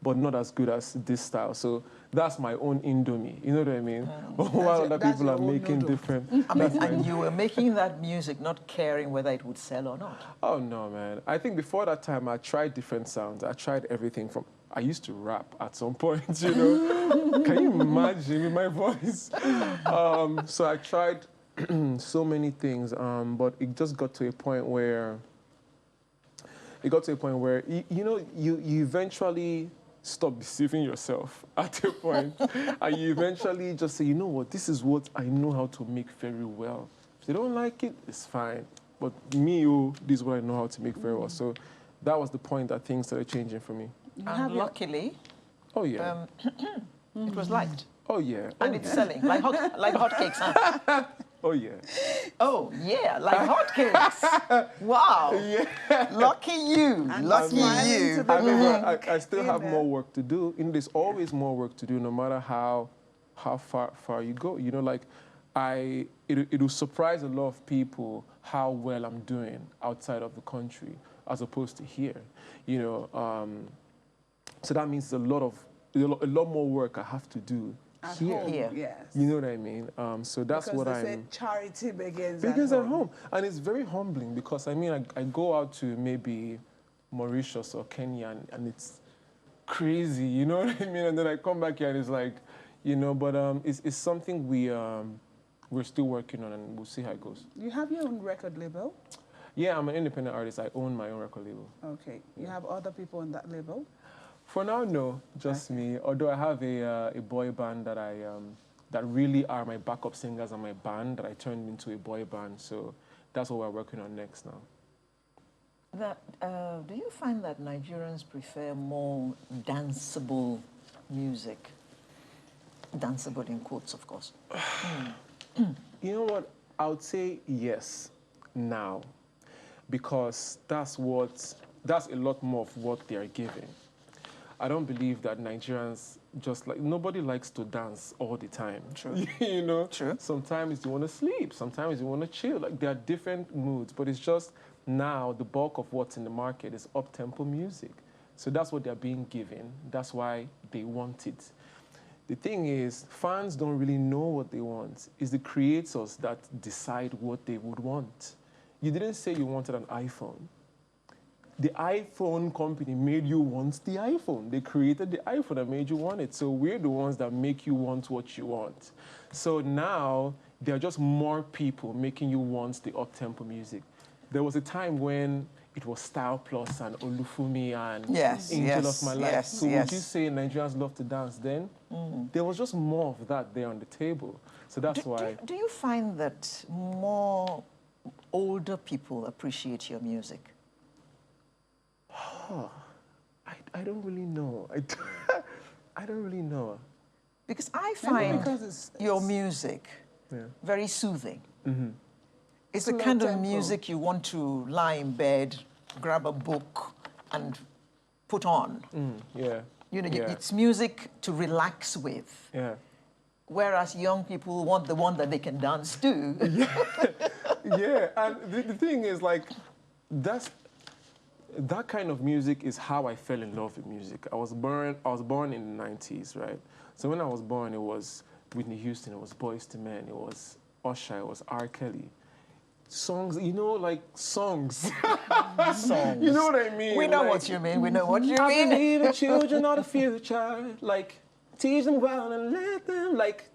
but not as good as this style. So that's my own Indomie. You know what I mean? While other that's people your are own making noodle. different. I mean, and you were making that music not caring whether it would sell or not. Oh no, man! I think before that time, I tried different sounds. I tried everything from. I used to rap at some point, you know. Can you imagine with my voice? So I tried so many things, but it just got to a point where. You eventually stop deceiving yourself at a point, and you eventually just say, you know what, this is what I know how to make very well. If they don't like it, it's fine. But me, this is what I know how to make very well. So that was the point that things started changing for me. And luckily, Oh yeah. it was liked. Oh yeah. And it's selling, like hotcakes, huh? Oh yeah. Oh, yeah, like hotcakes. Wow. Yeah. Lucky you. Lucky smiling you. to the I mean, bank. I still have Amen. more work to do. You know, there's always more work to do, no matter how far you go. You know, like it will surprise a lot of people how well I'm doing outside of the country as opposed to here. You know, so that means a lot more work I have to do At here. home, Here. yes. You know what I mean? So that's because what they I'm. said charity begins At home. And it's very humbling because, I mean, I go out to maybe Mauritius or Kenya and it's crazy, you know what I mean? And then I come back here and it's like, you know, but it's something we're still working on and we'll see how it goes. You have your own record label? Yeah, I'm an independent artist. I own my own record label. Okay. You have other people on that label? For now, no, just me. Although I have a boy band that that really are my backup singers and my band that I turned into a boy band. So that's what we're working on next now. Do you find that Nigerians prefer more danceable music danceable in quotes, of course? You know what? I would say yes now, because that's a lot more of what they are giving. I don't believe that Nigerians nobody likes to dance all the time. True. You know? True. Sometimes you want to sleep, sometimes you want to chill. Like, there are different moods, but it's just now the bulk of what's in the market is up-tempo music. So that's what they're being given. That's why they want it. The thing is, fans don't really know what they want. It's the creators that decide what they would want. You didn't say you wanted an iPhone. The iPhone company made you want the iPhone. They created the iPhone and made you want it. So we're the ones that make you want what you want. So now there are just more people making you want the up-tempo music. There was a time when it was Style Plus and Olufumi and Angel of My Life. So would you say Nigerians love to dance then? There was just more of that there on the table. So that's why. Do you find that more older people appreciate your music? Oh, I don't really know. I don't really know. Because I find because your music very soothing. Mm-hmm. It's the kind of music you want to lie in bed, grab a book, and put on. Yeah. You know, it's music to relax with. Yeah. Whereas young people want the one that they can dance to. Yeah, and the thing is, like, that kind of music is how I fell in love with music. I was born in the 90s, right? So when I was born, it was Whitney Houston, it was Boyz II Men, it was Usher, it was R. Kelly. Songs, you know, like songs. Songs. You know what I mean? We know like, what you mean. We know what you I mean. believe the children are the future. Like, teach them well and let them, like,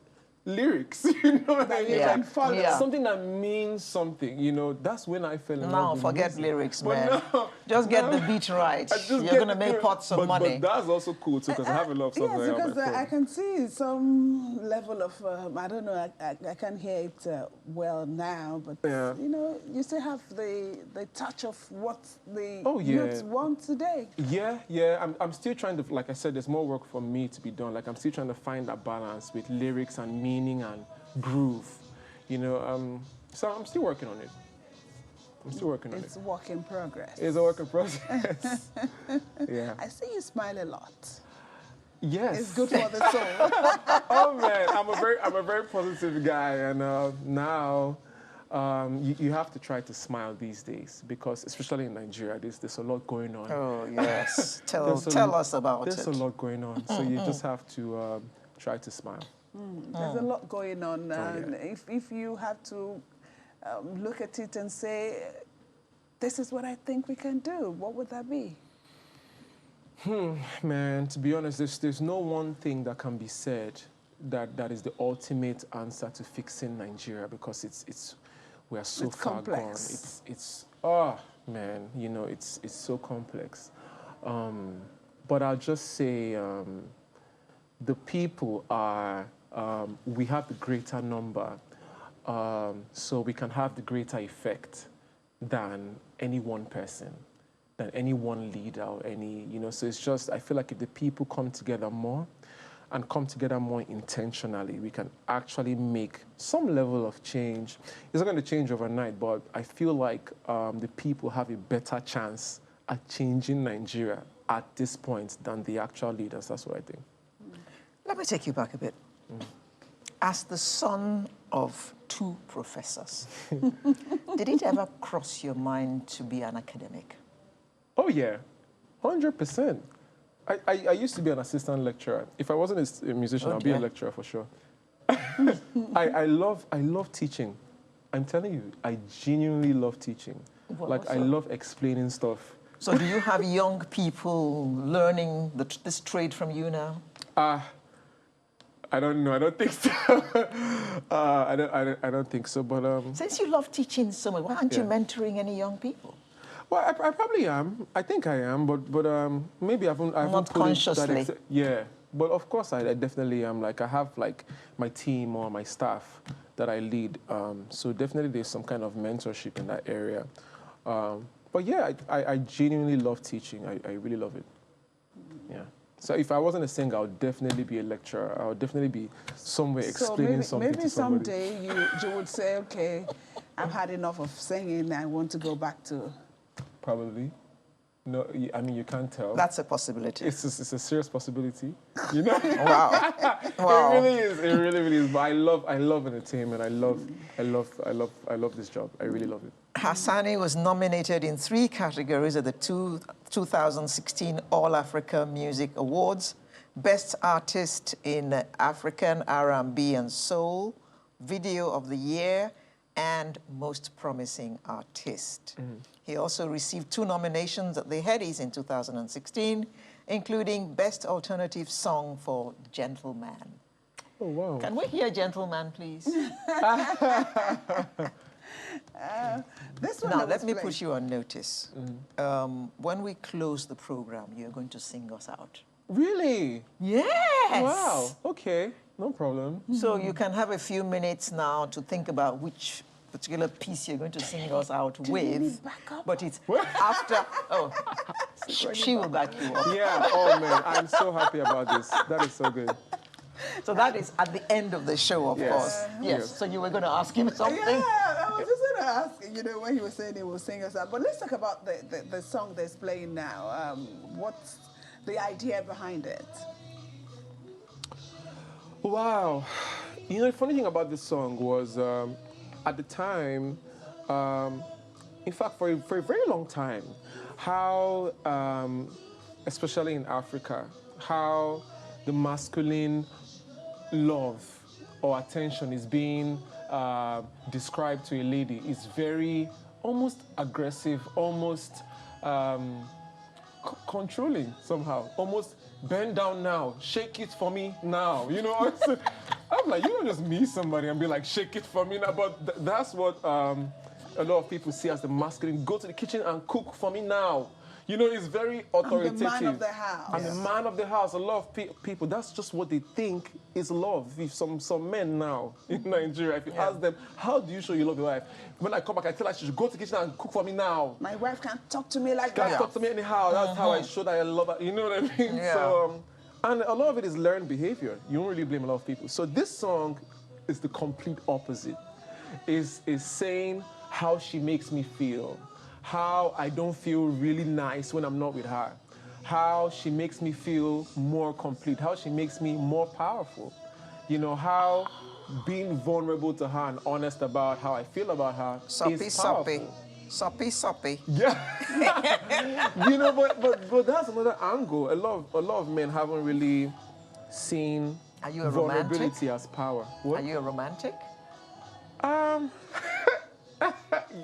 lyrics. You know what I mean? Yeah. Like, something that means something, you know. That's when I fell in love No, with forget music. lyrics, But man. no, Just get no. the beat right. You're You're going to make pots of money. But that's also cool, too, because I have a lot of songs Yes, like that on because my phone. I can see some level of, I don't know, I can't hear it well now, but, you know, you still have the touch of what the youth want today. Yeah. I'm still trying to, like I said, there's more work for me to be done. Like, I'm still trying to find that balance with lyrics and meaning and groove, you know. So I'm still working on it. It's a work in progress. It's a work in progress. Yeah. I see you smile a lot. Yes. It's good for the soul. Oh man, I'm a very positive guy, and now you have to try to smile these days, because especially in Nigeria, there's a lot going on. Oh yes, tell us about it. There's a lot going on, so you just have to try to smile. There's a lot going on. If you have to look at it and say, this is what I think we can do, what would that be? Man, to be honest, there's no one thing that can be said that is the ultimate answer to fixing Nigeria, because we are so far complex. It's man, you know, it's so complex. But I'll just say the people are, we have the greater number, so we can have the greater effect than any one person, than any one leader or any, you know. So it's just, I feel like if the people come together more and come together more intentionally, we can actually make some level of change. It's not going to change overnight, but I feel like the people have a better chance at changing Nigeria at this point than the actual leaders. That's what I think. Let me take you back a bit. As the son of 2 professors, did it ever cross your mind to be an academic? Oh yeah, 100%. I used to be an assistant lecturer. If I wasn't a musician, I'd be a lecturer for sure. I love teaching. I'm telling you, I genuinely love teaching. Well, I love explaining stuff. So do you have young people learning this trade from you now? I don't know. I don't think so. I don't think so. But since you love teaching so much, why aren't you mentoring any young people? Well, I probably am. I think I am. But maybe I haven't not put consciously. Yeah. But of course, I definitely am. Like, I have like my team or my staff that I lead. So definitely there's some kind of mentorship in that area. But yeah, I genuinely love teaching. I really love it. Yeah. So if I wasn't a singer, I would definitely be a lecturer. I would definitely be somewhere explaining something maybe to somebody. someday you would say, okay, I've had enough of singing. I want to go back to. Probably. No, I mean, you can't tell. That's a possibility. It's a serious possibility, you know. Wow. Wow. It really is. It really, really is. But I love entertainment. I love this job. I really love it. Hassani was nominated in 3 categories at the 2016 All Africa Music Awards: Best Artist in African R&B and Soul, Video of the Year, and Most Promising Artist. He also received 2 nominations at the Headies in 2016, including Best Alternative Song for Gentleman. Oh, wow. Can we hear Gentleman, please? This one Now, that let was me played. put you on notice. When we close the program, you're going to sing us out. Really? Yes! Wow. Okay. No problem. So you can have a few minutes now to think about which particular piece you're going to sing us out with. back up? But it's after. Oh, she will back you up. Yeah. Oh man, I'm so happy about this. That is so good. So that is at the end of the show, of Yes. course. Yes. Yes. So you were going to ask him something. Yeah, I was just going to ask, when he was saying he will sing us out. But let's talk about the song that's playing now. What's the idea behind it? Wow. The funny thing about this song was, at the time, in fact, for a very long time, how, especially in Africa, how the masculine love or attention is being described to a lady is very, almost aggressive, almost controlling somehow, almost bend down now, shake it for me now, I'm like, you don't just meet somebody and be like, shake it for me now, but that's what a lot of people see as the masculine, go to the kitchen and cook for me now. It's very authoritative. I'm the man of the house. I'm the man of the house. A lot of people, that's just what they think is love. If some men now in Nigeria, if you ask them, how do you show you love your wife? When I come back, I tell her she should go to the kitchen and cook for me now. My wife can't talk to me like Can't that. talk to me anyhow. That's how I show that I love her. You know what I mean? Yeah. So, and a lot of it is learned behavior. You don't really blame a lot of people. So this song is the complete opposite. Is saying how she makes me feel, how I don't feel really nice when I'm not with her, how she makes me feel more complete, how she makes me more powerful. How being vulnerable to her and honest about how I feel about her is powerful. Soppy. Yeah. but that's another angle. A lot of men haven't really seen Are you a vulnerability romantic? as power. What? Are you a romantic?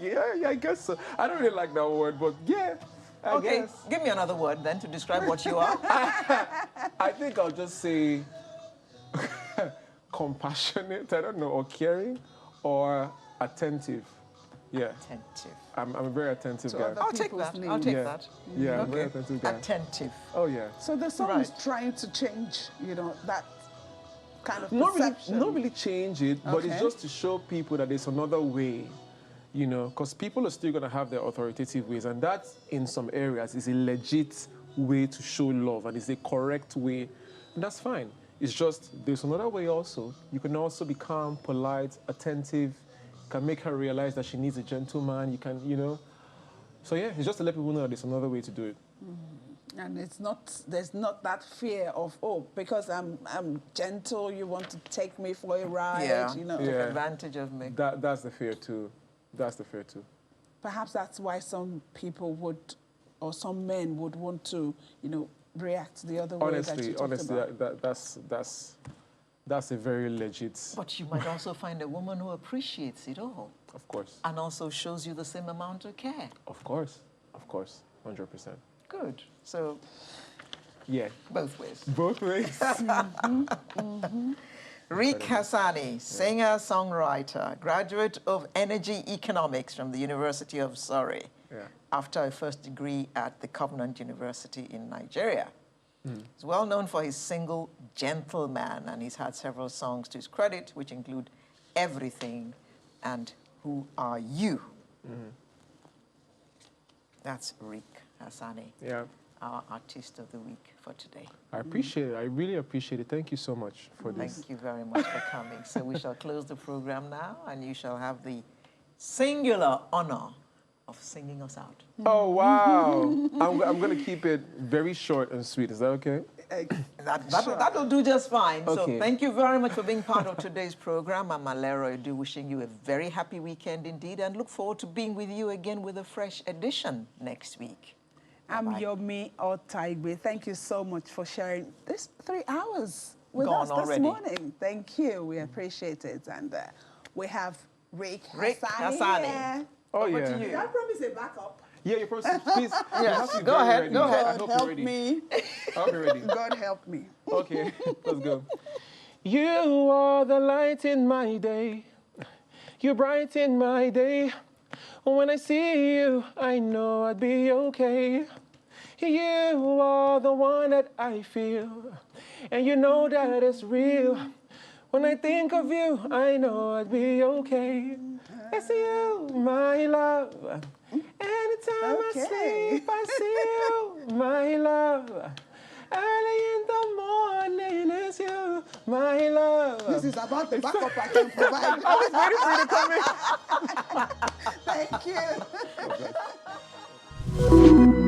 Yeah, I guess so. I don't really like that word, but yeah, I Okay, guess. give me another word then to describe what you are. I think I'll just say compassionate, I don't know, or caring, or attentive. Yeah, Attentive. I'm a very attentive So guy. other I'll take people's that. I'll needs. take Yeah. that. Yeah, I'm a very Okay. attentive guy. Attentive. Oh yeah. So the song is Right. trying to change, that kind of Not perception. really change it, but it's Okay. just to show people that there's another way, because people are still going to have their authoritative ways, and that in some areas is a legit way to show love, and it's a correct way, and that's fine. It's just there's another way also. You can also be calm, polite, attentive. You can make her realize that she needs a gentleman. You can, So yeah, it's just to let people know that there's another way to do it. And there's not that fear of, because I'm gentle, you want to take me for a ride, Yeah. Yeah. Take advantage of me. That's the fear too. Perhaps that's why some people would, or some men would want to, react the other way that you talked about. That's a very legit. But you might also find a woman who appreciates it all Of course, and also shows you the same amount of care. of course, 100%. Good. So, Yeah, both ways. both ways. Rick Hassani, singer, songwriter, graduate of energy economics from the University of Surrey, Yeah. after a first degree at the Covenant University in Nigeria. He's well known for his single Gentleman, and he's had several songs to his credit, which include Everything and Who Are You? That's Rick Hassani. Yeah. our Artist of the Week for today. I appreciate it. I really appreciate it. Thank you so much for this. Thank you very much for coming. So we shall close the program now, and you shall have the singular honor of singing us out. Oh, wow. I'm going to keep it very short and sweet. Is that okay? That'll do just fine. So Okay. thank you very much for being part of today's program. I'm Alero Edu, wishing you a very happy weekend indeed, and look forward to being with you again with a fresh edition next week. I'm Bye-bye. Yomi Otaigbe. Thank you so much for sharing this 3 hours with Gone us already. this morning. Thank you. We appreciate it. And we have Rick Hassani Hassani. here. Oh, Over yeah. to you. Did I promise a backup? Yeah, you're supposed to. Please. You have to be go very ahead, ready. go ahead. I God hope you're help ready. me. I hope you're ready. God help me. Okay, let's go. You are the light in my day. You brighten my day. When I see you, I know I'd be okay. You are the one that I feel, and you know that it's real. When I think of you, I know I'd be okay. It's you, my love. Anytime I Okay. sleep, I see you, my love. Early in the morning, it's you, my love. This is about the backup I can provide. I was waiting for you to come in. Thank you.